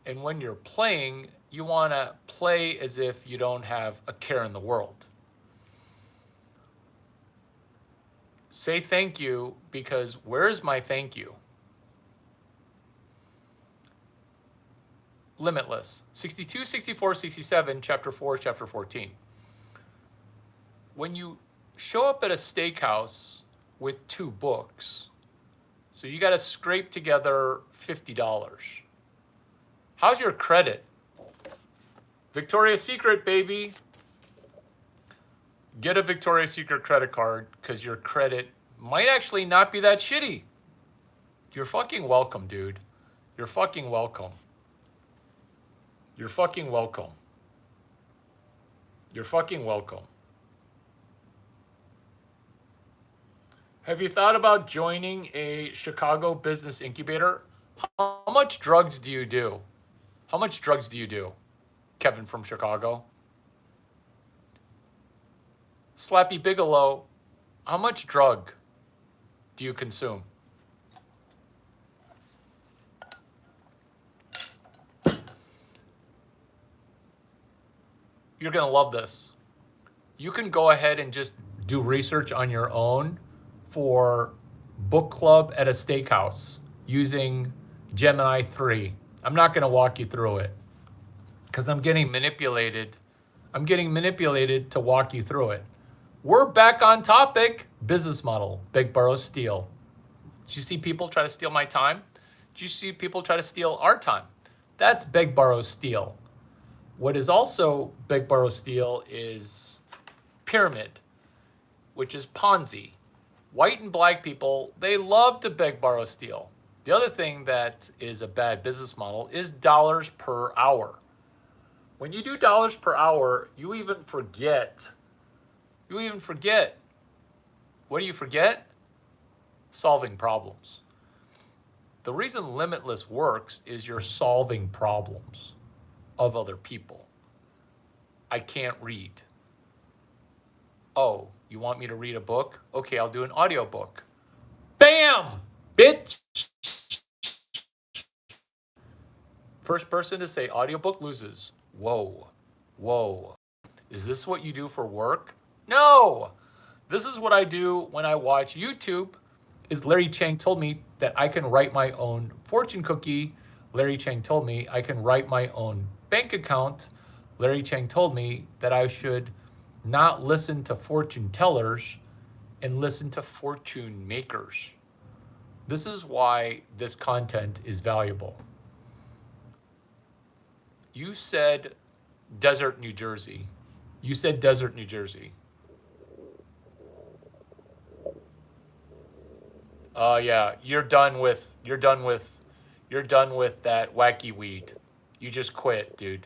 [SPEAKER 2] And when you're playing, you want to play as if you don't have a care in the world. Say thank you, because where's my thank you? Limitless. 62, 64, 67, chapter 4, chapter 14. When you show up at a steakhouse with 2 books, so you got to scrape together $50. How's your credit? Victoria's Secret, baby. Get a Victoria's Secret credit card, because your credit might actually not be that shitty. You're fucking welcome, dude. You're fucking welcome. You're fucking welcome. You're fucking welcome. Have you thought about joining a Chicago business incubator? How much drugs do you do? How much drugs do you do? Kevin from Chicago. Slappy Bigelow, how much drug do you consume? You're going to love this. You can go ahead and just do research on your own for book club at a steakhouse using Gemini 3. I'm not going to walk you through it because I'm getting manipulated. I'm getting manipulated to walk you through it. We're back on topic. Business model, beg, borrow, steal. Did you see people try to steal my time? Did you see people try to steal our time? That's beg, borrow, steal. What is also beg, borrow, steal is pyramid, which is Ponzi. White and black people, they love to beg, borrow, steal. The other thing that is a bad business model is dollars per hour. When you do dollars per hour, you even forget. What do you forget? Solving problems. The reason Limitless works is you're solving problems of other people. I can't read. Oh, you want me to read a book? Okay, I'll do an audiobook. Bam! Bitch! First person to say audiobook loses. Whoa. Whoa. Is this what you do for work? No! This is what I do when I watch YouTube. Is Larry Chang told me that I can write my own fortune cookie. Larry Chang told me I can write my own bank account. Larry Chang told me that I should not listen to fortune tellers and listen to fortune makers. This is why this content is valuable. You said Desert, New Jersey. You said Desert, New Jersey. Yeah, you're done with that wacky weed. You just quit, dude.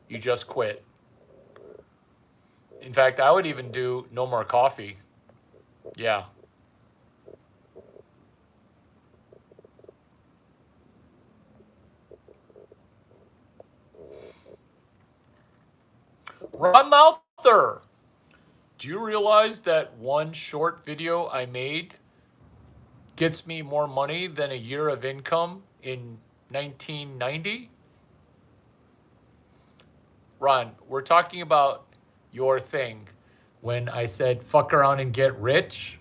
[SPEAKER 2] You just quit. In fact, I would even do no more coffee. Yeah. Ron Mouther, do you realize that one short video I made gets me more money than a year of income in 1990? Ron, we're talking about your thing. When I said, fuck around and get rich,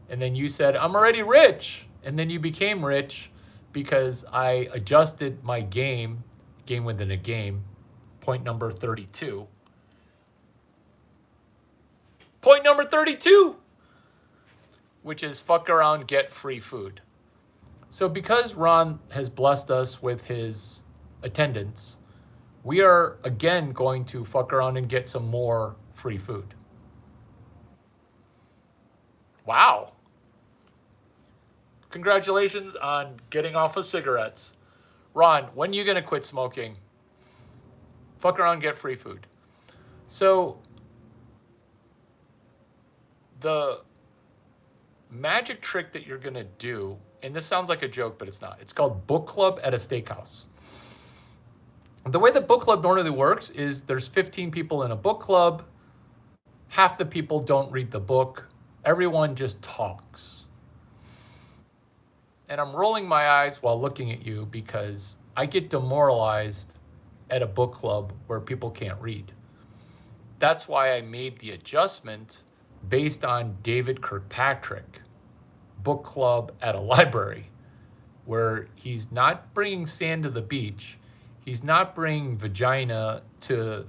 [SPEAKER 2] and then you said, I'm already rich. And then you became rich because I adjusted my game within a game, point number 32. Point number 32, which is fuck around, get free food. So because Ron has blessed us with his attendance, we are again going to fuck around and get some more free food. Wow. Congratulations on getting off of cigarettes. Ron, when are you going to quit smoking? Fuck around, get free food. So the magic trick that you're going to do, and this sounds like a joke, but it's not. It's called book club at a steakhouse. The way the book club normally works is there's 15 people in a book club. half the people don't read the book. Everyone just talks. And I'm rolling my eyes while looking at you because I get demoralized at a book club where people can't read. That's why I made the adjustment based on David Kirkpatrick, book club at a library, where he's not bringing sand to the beach. He's not bringing vagina to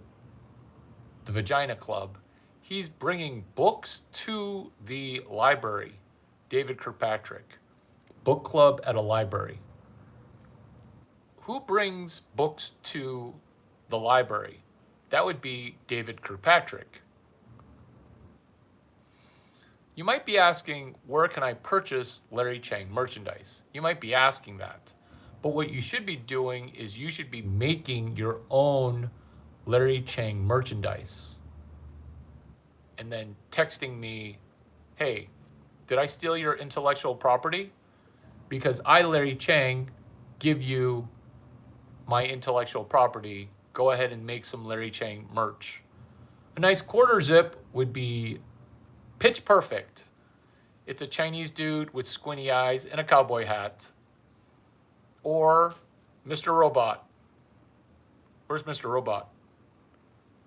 [SPEAKER 2] the vagina club. He's bringing books to the library. David Kirkpatrick, book club at a library. Who brings books to the library? That would be David Kirkpatrick. You might be asking, where can I purchase Larry Chang merchandise? You might be asking that. But what you should be doing is you should be making your own Larry Chang merchandise. And then texting me, hey, did I steal your intellectual property? Because I, Larry Chang, give you my intellectual property. Go ahead and make some Larry Chang merch. A nice quarter zip would be pitch perfect. It's a Chinese dude with squinty eyes and a cowboy hat. Or Mr. Robot. Where's Mr. Robot?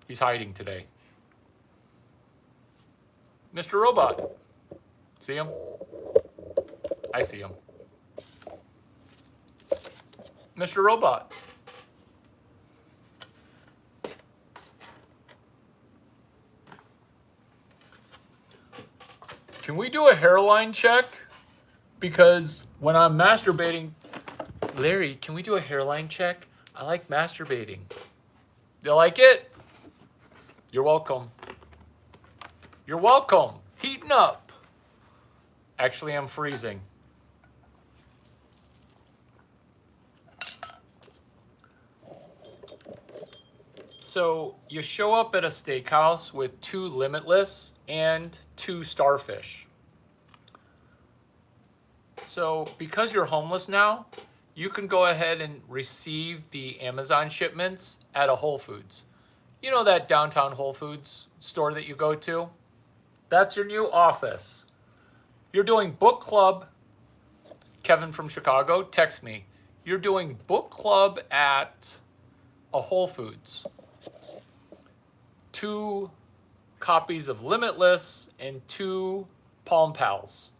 [SPEAKER 2] He's hiding today. Mr. Robot. See him? I see him. Mr. Robot. Can we do a hairline check? Because when I'm masturbating, Larry, can we do a hairline check? I like masturbating. You like it? You're welcome. You're welcome. Heating up. Actually, I'm freezing. So you show up at a steakhouse with 2 Limitless and 2 Starfish. So because you're homeless now, you can go ahead and receive the Amazon shipments at a Whole Foods. You know that downtown Whole Foods store that you go to? That's your new office. You're doing book club. Kevin from Chicago, text me. You're doing book club at a Whole Foods. 2 copies of Limitless and 2 Palm Pals.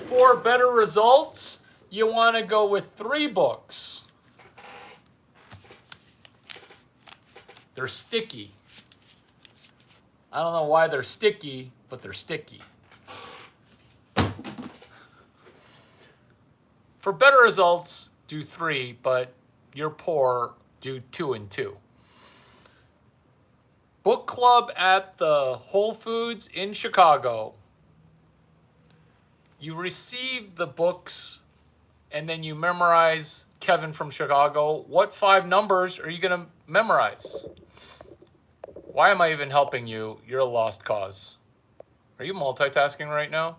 [SPEAKER 2] For better results, you want to go with 3 books. They're sticky. I don't know why they're sticky, but they're sticky. For better results, do 3, but you're poor, do 2 and 2. Book club at the Whole Foods in Chicago. You receive the books and then you memorize Kevin from Chicago. What 5 numbers are you going to memorize? Why am I even helping you? You're a lost cause. Are you multitasking right now?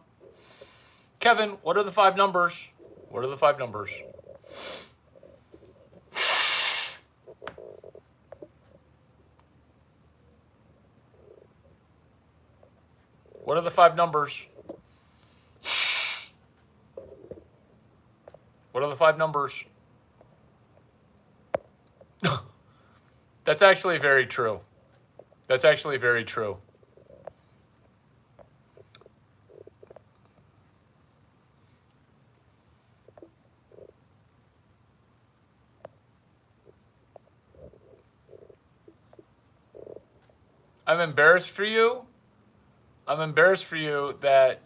[SPEAKER 2] Kevin, what are the 5 numbers? What are the 5 numbers? What are the 5 numbers? What are the 5 numbers? That's actually very true. That's actually very true. I'm embarrassed for you. I'm embarrassed for you that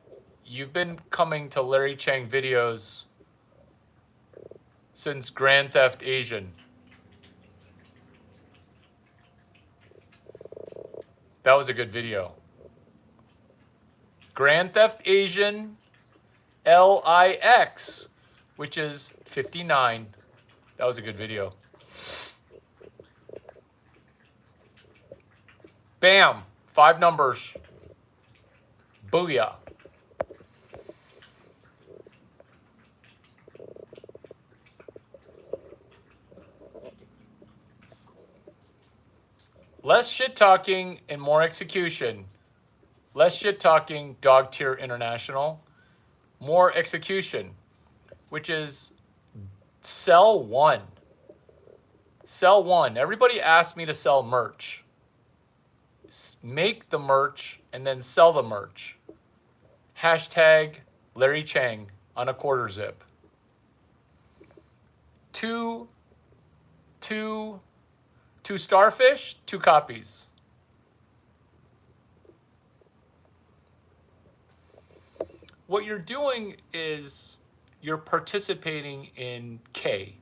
[SPEAKER 2] you've been coming to Larry Chang videos since Grand Theft Asian. That was a good video. Grand Theft Asian LIX, which is 59. That was a good video. Bam. 5 numbers. Booyah. Less shit talking and more execution. Less shit talking, Dog Tier International. More execution, which is sell one. Sell one. Everybody asked me to sell merch. Make the merch and then sell the merch. Hashtag Larry Chang on a quarter zip. Two starfish, 2 copies. What you're doing is you're participating in K.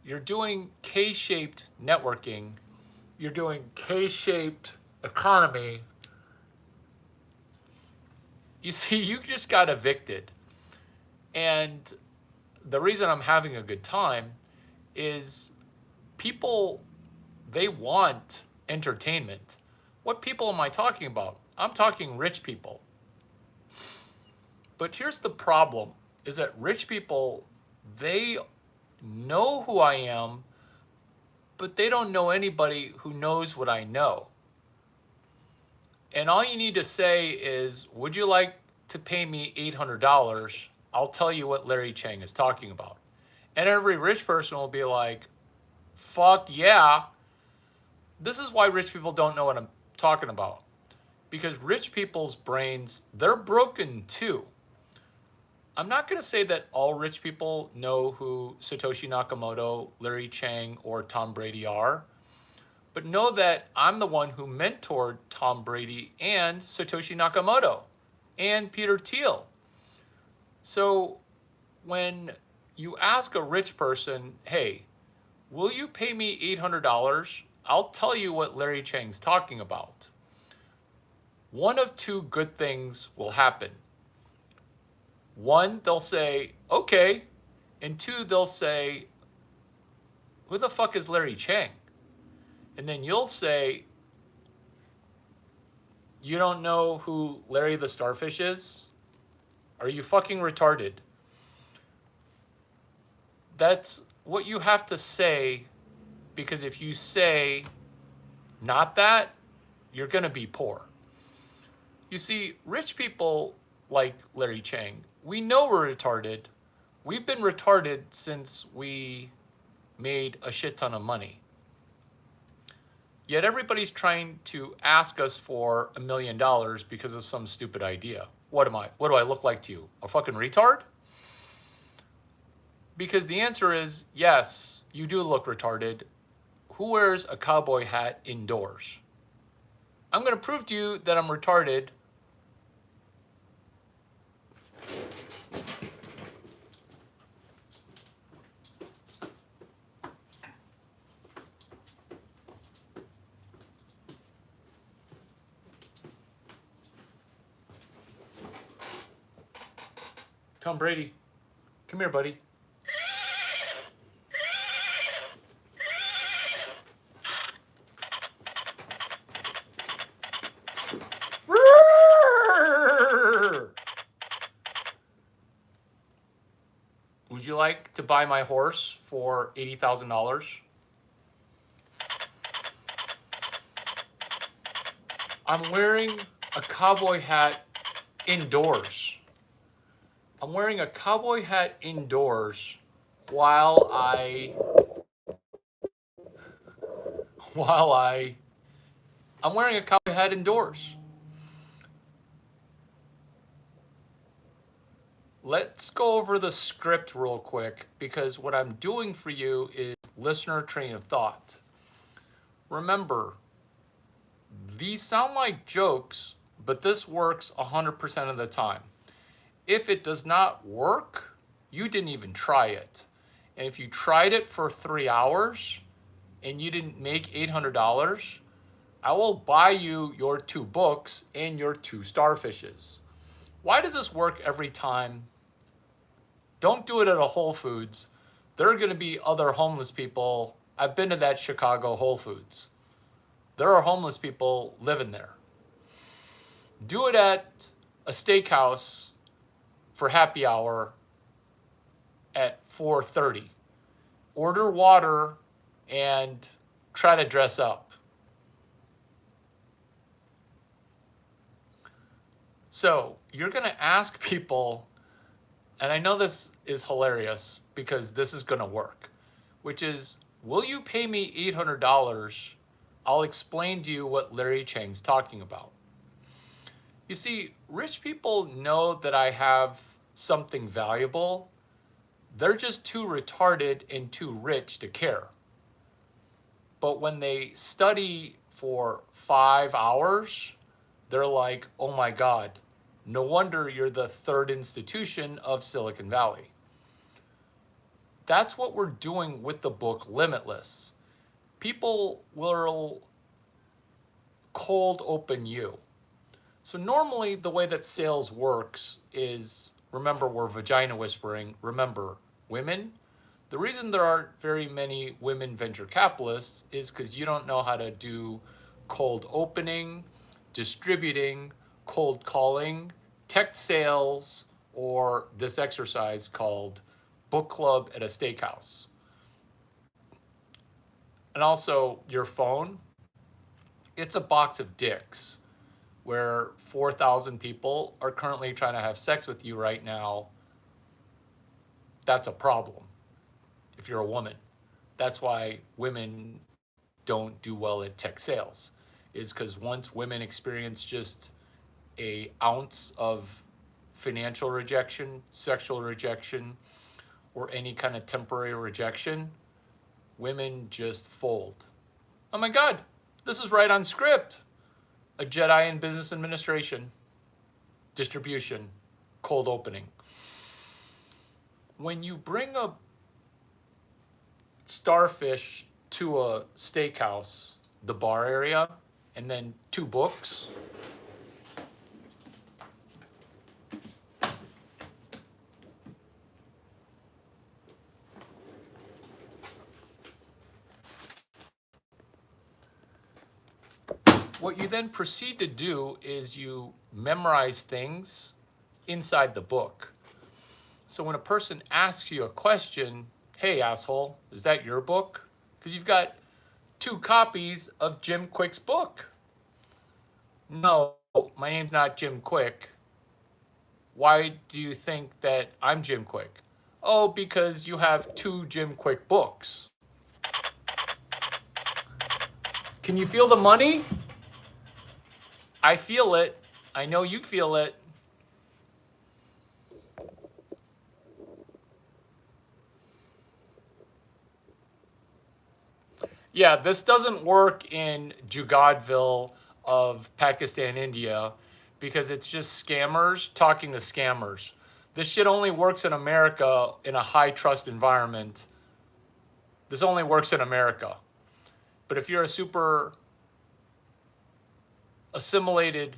[SPEAKER 2] You're doing K-shaped networking. You're doing K-shaped economy. You see, you just got evicted. And the reason I'm having a good time is people, they want entertainment. What people am I talking about? I'm talking rich people. But here's the problem, is that rich people, they know who I am, but they don't know anybody who knows what I know. And all you need to say is, would you like to pay me $800? I'll tell you what Larry Chang is talking about. And every rich person will be like, fuck yeah. This is why rich people don't know what I'm talking about. Because rich people's brains, they're broken too. I'm not going to say that all rich people know who Satoshi Nakamoto, Larry Chang, or Tom Brady are, but know that I'm the one who mentored Tom Brady and Satoshi Nakamoto and Peter Thiel. So when you ask a rich person, hey, will you pay me $800? I'll tell you what Larry Chang's talking about. One of 2 good things will happen. 1, they'll say, okay. And 2, they'll say, who the fuck is Larry Chang? And then you'll say, you don't know who Larry the Starfish is? Are you fucking retarded? That's what you have to say, because if you say not that, you're going to be poor. You see, rich people like Larry Chang, we know we're retarded. We've been retarded since we made a shit ton of money. Yet everybody's trying to ask us for $1 million because of some stupid idea. What am I? What do I look like to you? A fucking retard? Because the answer is yes, you do look retarded. Who wears a cowboy hat indoors? I'm going to prove to you that I'm retarded. Tom Brady, come here, buddy. Would you like to buy my horse for $80,000? I'm wearing a cowboy hat indoors. I'm wearing a cowboy hat indoors while I'm wearing a cowboy hat indoors. Let's go over the script real quick, because what I'm doing for you is listener train of thought. Remember, these sound like jokes, but this works 100% of the time. If it does not work, you didn't even try it. And if you tried it for 3 hours and you didn't make $800, I will buy you your 2 books and your 2 starfishes. Why does this work every time? Don't do it at a Whole Foods. There are going to be other homeless people. I've been to that Chicago Whole Foods. There are homeless people living there. Do it at a steakhouse for happy hour at 4:30. Order water and try to dress up. So you're going to ask people, and I know this is hilarious because this is going to work, which is, will you pay me $800? I'll explain to you what Larry Chang's talking about. You see, rich people know that I have something valuable. They're just too retarded and too rich to care. But when they study for 5 hours, they're like, oh my God, no wonder you're the third institution of Silicon Valley. That's what we're doing with the book Limitless. People will cold open you. So normally the way that sales works is, remember, we're vagina whispering. Remember, women, the reason there aren't very many women venture capitalists is because you don't know how to do cold opening, distributing, cold calling, tech sales, or this exercise called book club at a steakhouse. And also your phone, it's a box of dicks where 4,000 people are currently trying to have sex with you right now. That's a problem if you're a woman. That's why women don't do well at tech sales, is because once women experience just an ounce of financial rejection, sexual rejection, or any kind of temporary rejection, women just fold. Oh my God, this is right on script. A Jedi in business administration, distribution, cold opening. When you bring a starfish to a steakhouse, the bar area, and then 2 books, what you then proceed to do is you memorize things inside the book. So when a person asks you a question, hey asshole, is that your book? Because you've got 2 copies of Jim Quick's book. No, my name's not Jim Quick. Why do you think that I'm Jim Quick? Oh, because you have 2 Jim Quick books. Can you feel the money? I feel it. I know you feel it. Yeah, this doesn't work in Jugadville of Pakistan, India, because it's just scammers talking to scammers. This shit only works in America in a high trust environment. This only works in America. But if you're a super assimilated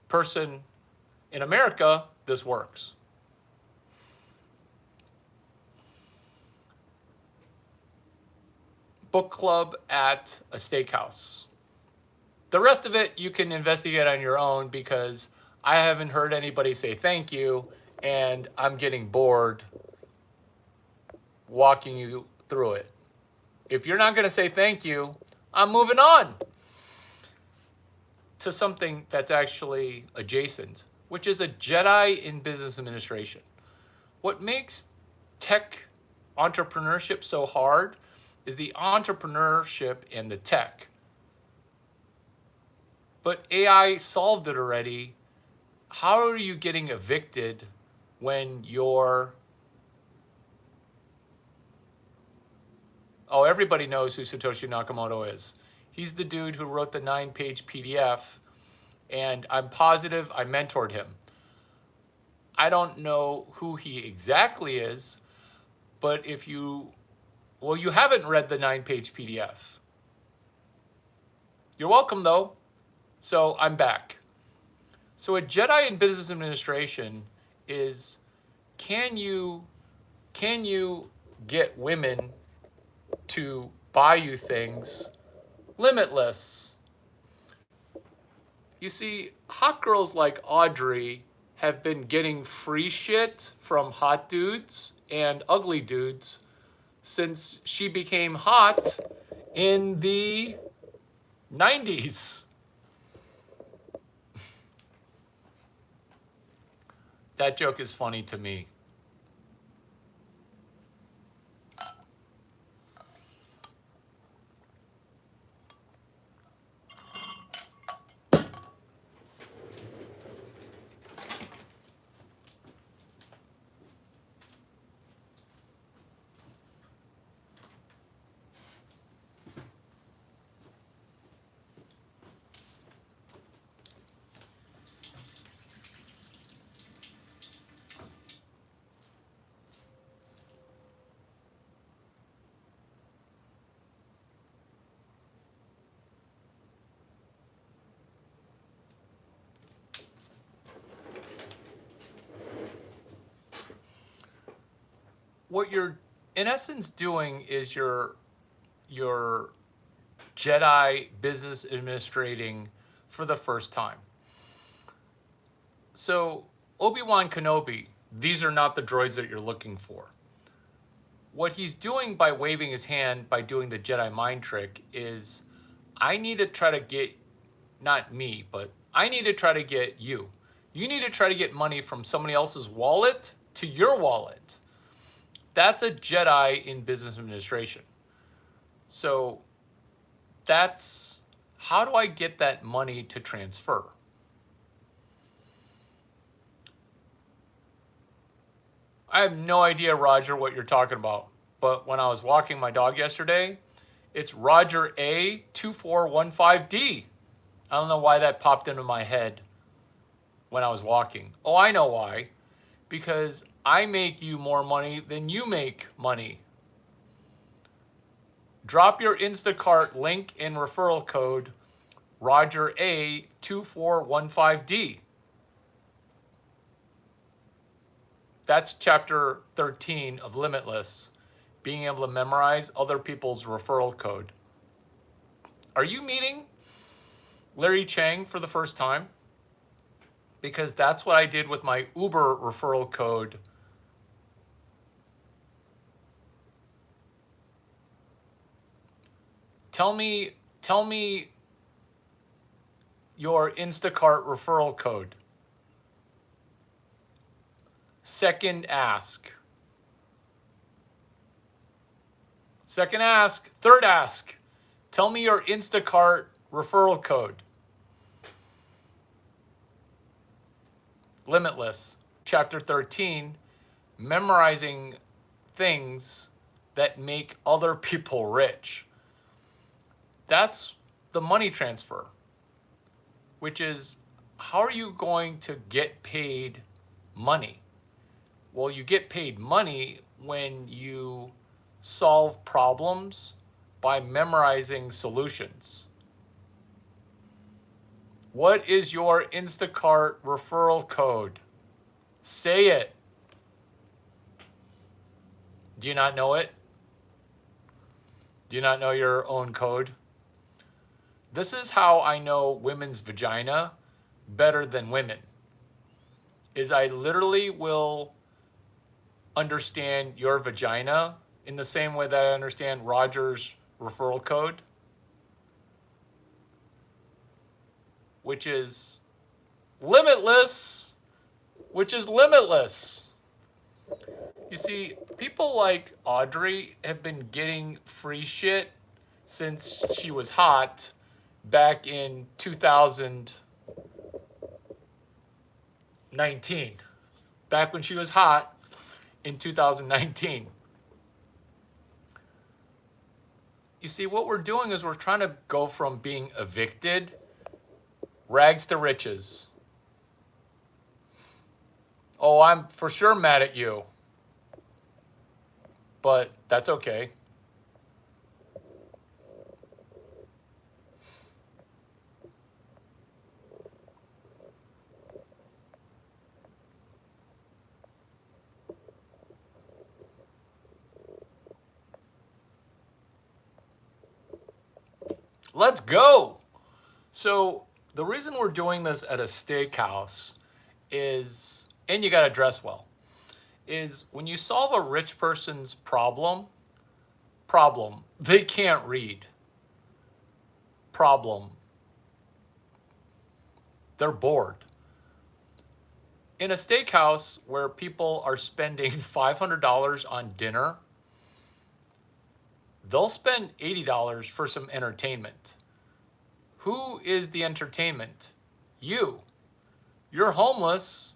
[SPEAKER 2] person in America, this works. Book club at a steakhouse. The rest of it you can investigate on your own because I haven't heard anybody say thank you and I'm getting bored walking you through it. If you're not going to say thank you, I'm moving on to something that's actually adjacent, which is a Jedi in business administration. What makes tech entrepreneurship so hard is the entrepreneurship and the tech. But AI solved it already. How are you getting evicted when you're... Oh, everybody knows who Satoshi Nakamoto is. He's the dude who wrote the 9-page PDF, and I'm positive I mentored him. I don't know who he exactly is, but if you... Well, you haven't read the 9-page PDF. You're welcome, though. So I'm back. So a Jedi in business administration is, can you get women to buy you things Limitless. You see, hot girls like Audrey have been getting free shit from hot dudes and ugly dudes since she became hot in the 90s. That joke is funny to me. What you're in essence doing is you're Jedi business administrating for the first time. So, Obi-Wan Kenobi, these are not the droids that you're looking for. What he's doing by waving his hand, by doing the Jedi mind trick, is I need to try to get, not me, but I need to try to get you. You need to try to get money from somebody else's wallet to your wallet. That's a Jedi in business administration. So that's, how do I get that money to transfer? I have no idea, Roger, what you're talking about. But when I was walking my dog yesterday, it's Roger A 2415D. I don't know why that popped into my head when I was walking. Oh, I know why. Because I make you more money than you make money. Drop your Instacart link and referral code Roger A 2415D. That's chapter 13 of Limitless, being able to memorize other people's referral code. Are you meeting Larry Chang for the first time? Because that's what I did with my Uber referral code. Tell me your Instacart referral code. Second ask. Second ask. Third ask. Tell me your Instacart referral code. Limitless. Chapter 13. Memorizing things that make other people rich. That's the money transfer, which is, how are you going to get paid money? Well, you get paid money when you solve problems by memorizing solutions. What is your Instacart referral code? Say it. Do you not know it? Do you not know your own code? This is how I know women's vagina better than women. Is I literally will understand your vagina in the same way that I understand Roger's referral code, which is limitless, You see, people like Audrey have been getting free shit since she was hot back in 2019. Back when she was hot in 2019. You see, what we're doing is we're trying to go from being evicted, rags to riches. Oh, I'm for sure mad at you. But that's okay. Let's go. So, the reason we're doing this at a steakhouse is, and you got to dress well, is when you solve a rich person's problem, they can't read. Problem, they're bored. In a steakhouse where people are spending $500 on dinner, they'll spend $80 for some entertainment. Who is the entertainment? You. You're homeless,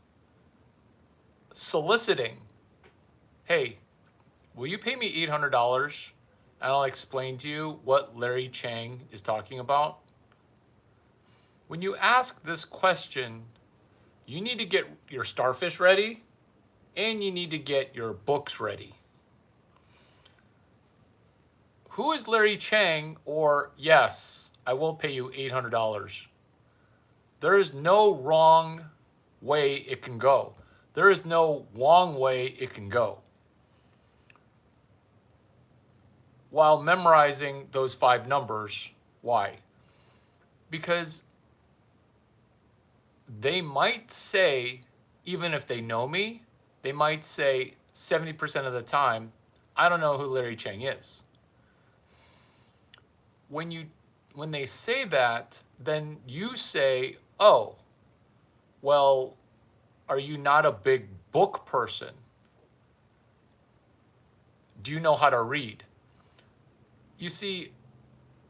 [SPEAKER 2] soliciting. Hey, will you pay me $800 and I'll explain to you what Larry Chang is talking about? When you ask this question, you need to get your starfish ready and you need to get your books ready. Who is Larry Chang? Or, yes, I will pay you $800. There is no wrong way it can go. There is no wrong way it can go. While memorizing those 5 numbers, why? Because they might say, even if they know me, they might say 70% of the time, I don't know who Larry Chang is. When they say that, then you say, oh, well, are you not a big book person? Do you know how to read? You see,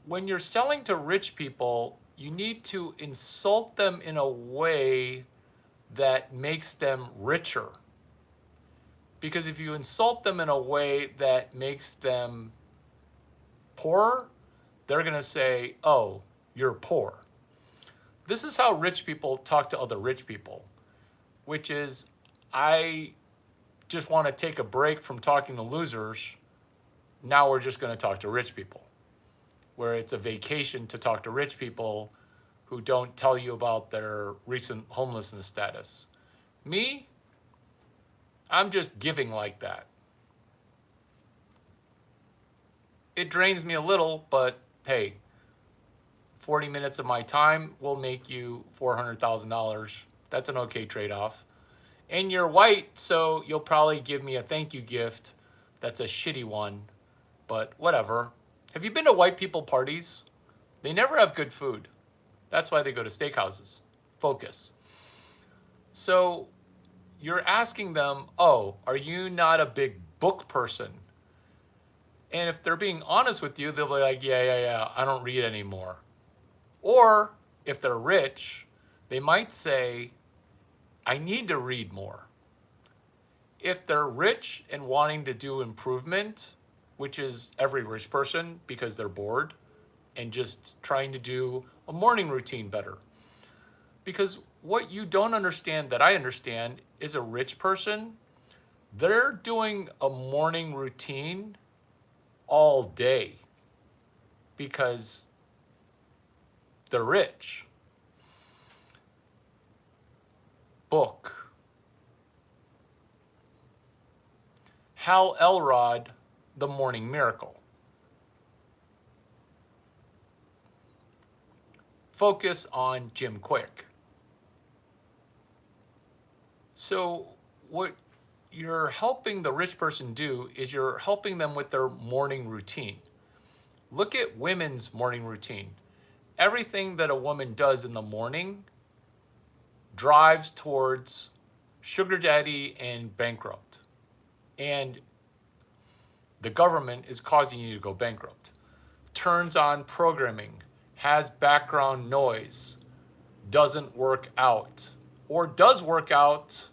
[SPEAKER 2] when you're selling to rich people, you need to insult them in a way that makes them richer. Because if you insult them in a way that makes them poorer, they're going to say, oh, you're poor. This is how rich people talk to other rich people, which is, I just want to take a break from talking to losers. Now we're just going to talk to rich people, where it's a vacation to talk to rich people who don't tell you about their recent homelessness status. Me, I'm just giving like that. It drains me a little, but hey, 40 minutes of my time will make you $400,000. That's an okay trade-off. And you're white, so you'll probably give me a thank you gift. That's a shitty one, but whatever. Have you been to white people parties? They never have good food. That's why they go to steakhouses. Focus. So you're asking them, oh, are you not a big book person? And if they're being honest with you, they'll be like, yeah, I don't read anymore. Or if they're rich, they might say, I need to read more. If they're rich and wanting to do improvement, which is every rich person because they're bored and just trying to do a morning routine better. Because what you don't understand that I understand is a rich person, they're doing a morning routine all day because they're rich. Book. Hal Elrod, The Morning Miracle. Focus on Jim Quick. So what you're helping the rich person do is you're helping them with their morning routine. Look at women's morning routine. Everything that a woman does in the morning drives towards sugar daddy and bankrupt. And the government is causing you to go bankrupt. Turns on programming, has background noise, doesn't work out, or does work out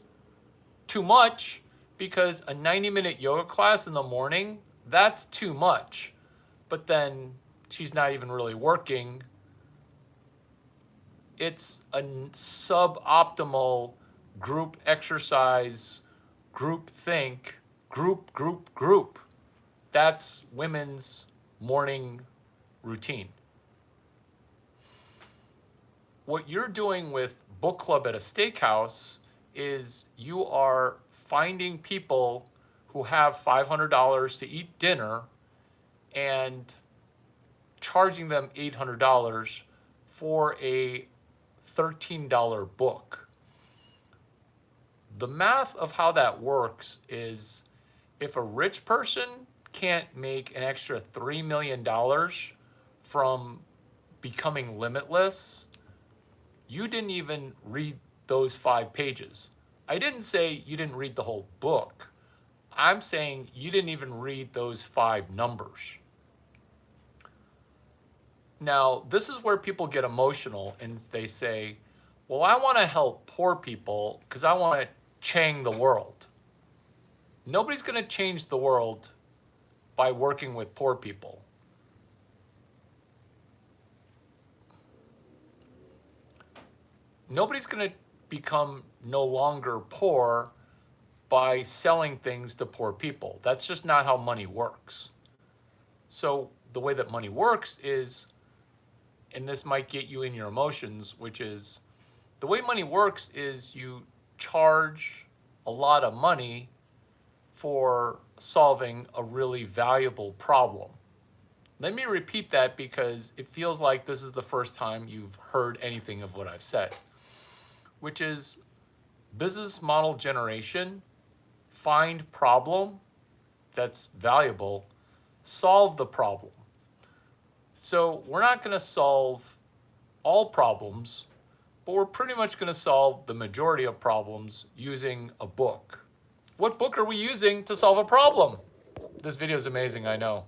[SPEAKER 2] too much, because a 90-minute yoga class in the morning, that's too much. But then she's not even really working. It's a suboptimal group exercise, group think, group. That's women's morning routine. What you're doing with book club at a steakhouse is you are finding people who have $500 to eat dinner and charging them $800 for a $13 book. The math of how that works is if a rich person can't make an extra $3 million from becoming limitless, you didn't even read those 5 pages. I didn't say you didn't read the whole book. I'm saying you didn't even read those 5 numbers. Now, this is where people get emotional and they say, well, I want to help poor people because I want to change the world. Nobody's going to change the world by working with poor people. Nobody's going to become no longer poor by selling things to poor people. That's just not how money works. So the way that money works is, and this might get you in your emotions, which is, the way money works is you charge a lot of money for solving a really valuable problem. Let me repeat that because it feels like this is the first time you've heard anything of what I've said, which is business model generation, find problem that's valuable, solve the problem. So we're not going to solve all problems, but we're pretty much going to solve the majority of problems using a book. What book are we using to solve a problem? This video is amazing, I know.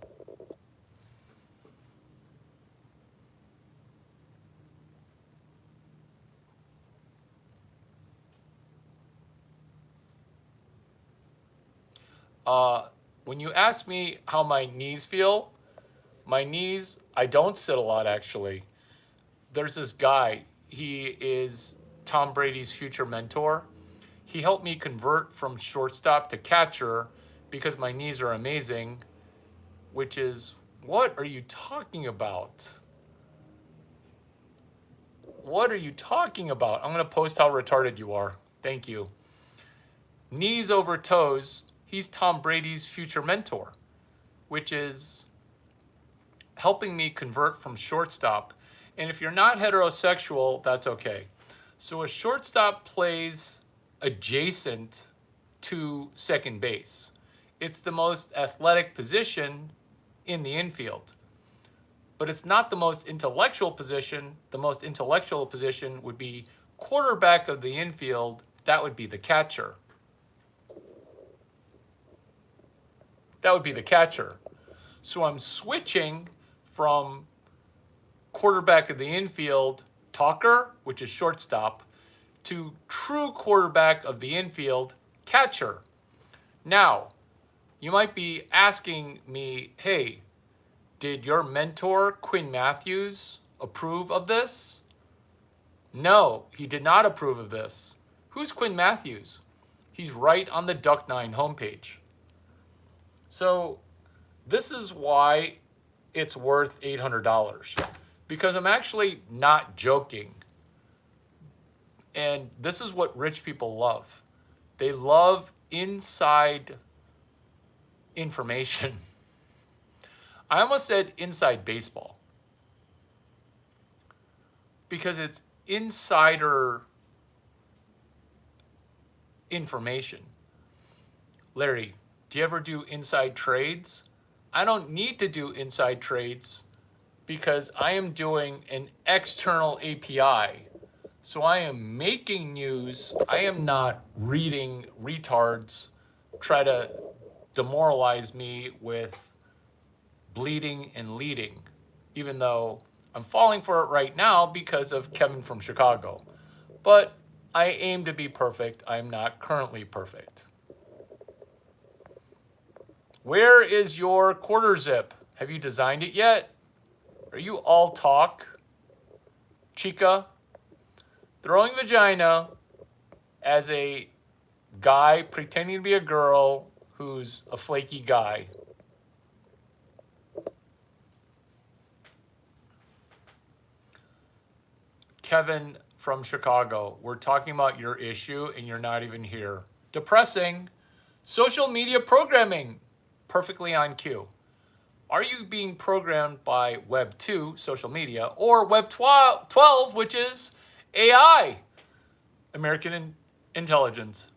[SPEAKER 2] When you ask me how my knees feel, my knees, I don't sit a lot actually. There's this guy, he is Tom Brady's future mentor. He helped me convert from shortstop to catcher because my knees are amazing, which is, what are you talking about? What are you talking about? I'm going to post how retarded you are. Thank you. Knees over toes. He's Tom Brady's future mentor, which is helping me convert from shortstop. And if you're not heterosexual, that's okay. So a shortstop plays adjacent to second base. It's the most athletic position in the infield, but it's not the most intellectual position. The most intellectual position would be quarterback of the infield. That would be the catcher. That would be the catcher. So I'm switching from quarterback of the infield, talker, which is shortstop, to true quarterback of the infield, catcher. Now, you might be asking me, hey, did your mentor, Quinn Matthews, approve of this? No, he did not approve of this. Who's Quinn Matthews? He's right on the Duck9 homepage. So this is why it's worth $800, because I'm actually not joking. And this is what rich people love. They love inside information. I almost said inside baseball, because it's insider information. Larry, do you ever do inside trades? I don't need to do inside trades because I am doing an external API. So I am making news. I am not reading retards try to demoralize me with bleeding and leading, even though I'm falling for it right now because of Kevin from Chicago. But I aim to be perfect. I am not currently perfect. Where is your quarter zip? Have you designed it yet? Are you all talk? Chica? Throwing vagina as a guy pretending to be a girl who's a flaky guy. Kevin from Chicago, we're talking about your issue and you're not even here. Depressing. Social media programming. Perfectly on cue. Are you being programmed by Web 2, social media, or Web 12, which is AI, American intelligence?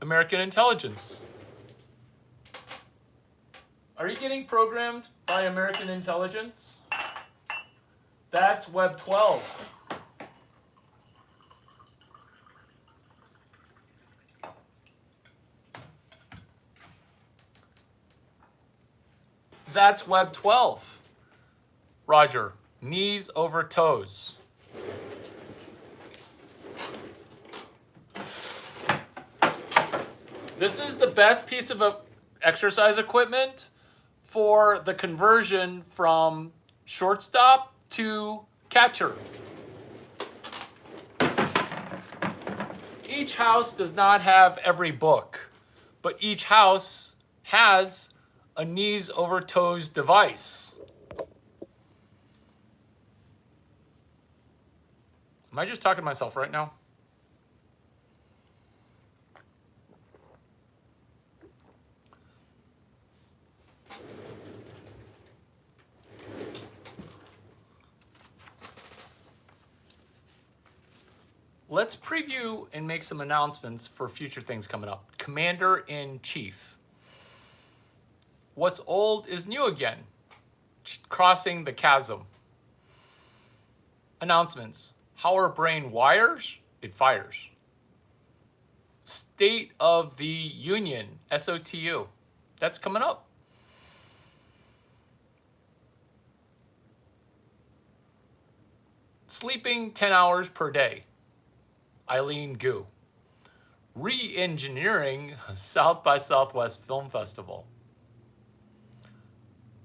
[SPEAKER 2] American intelligence. Are you getting programmed by American intelligence? That's Web 12. That's Web 12. Roger, knees over toes. This is the best piece of exercise equipment for the conversion from shortstop to catcher. Each house does not have every book, but each house has a knees over toes device. Am I just talking to myself right now? Let's preview and make some announcements for future things coming up. Commander-in-Chief. What's old is new again. Crossing the chasm. Announcements. How our brain wires, it fires. State of the Union, SOTU. That's coming up. Sleeping 10 hours per day. Eileen Gu. Re-engineering South by Southwest Film Festival.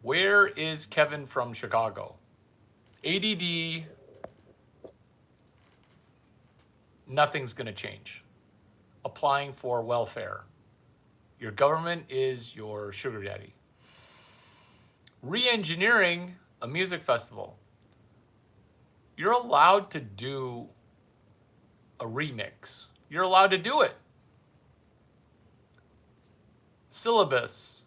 [SPEAKER 2] Where is Kevin from Chicago? ADD. Nothing's going to change. Applying for welfare. Your government is your sugar daddy. Re-engineering a music festival. You're allowed to do a remix. You're allowed to do it. Syllabus.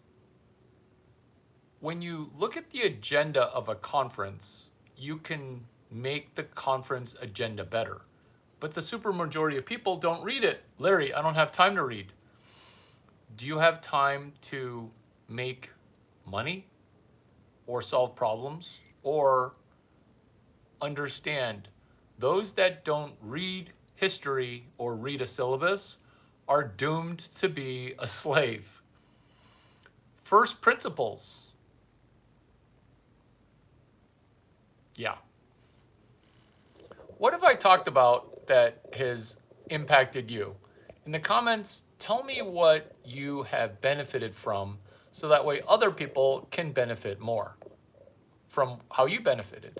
[SPEAKER 2] When you look at the agenda of a conference, you can make the conference agenda better. But the supermajority of people don't read it. Larry, I don't have time to read. Do you have time to make money or solve problems or understand? Those that don't read history or read a syllabus are doomed to be a slave. First principles. Yeah. What have I talked about that has impacted you? In the comments, tell me what you have benefited from so that way other people can benefit more from how you benefited.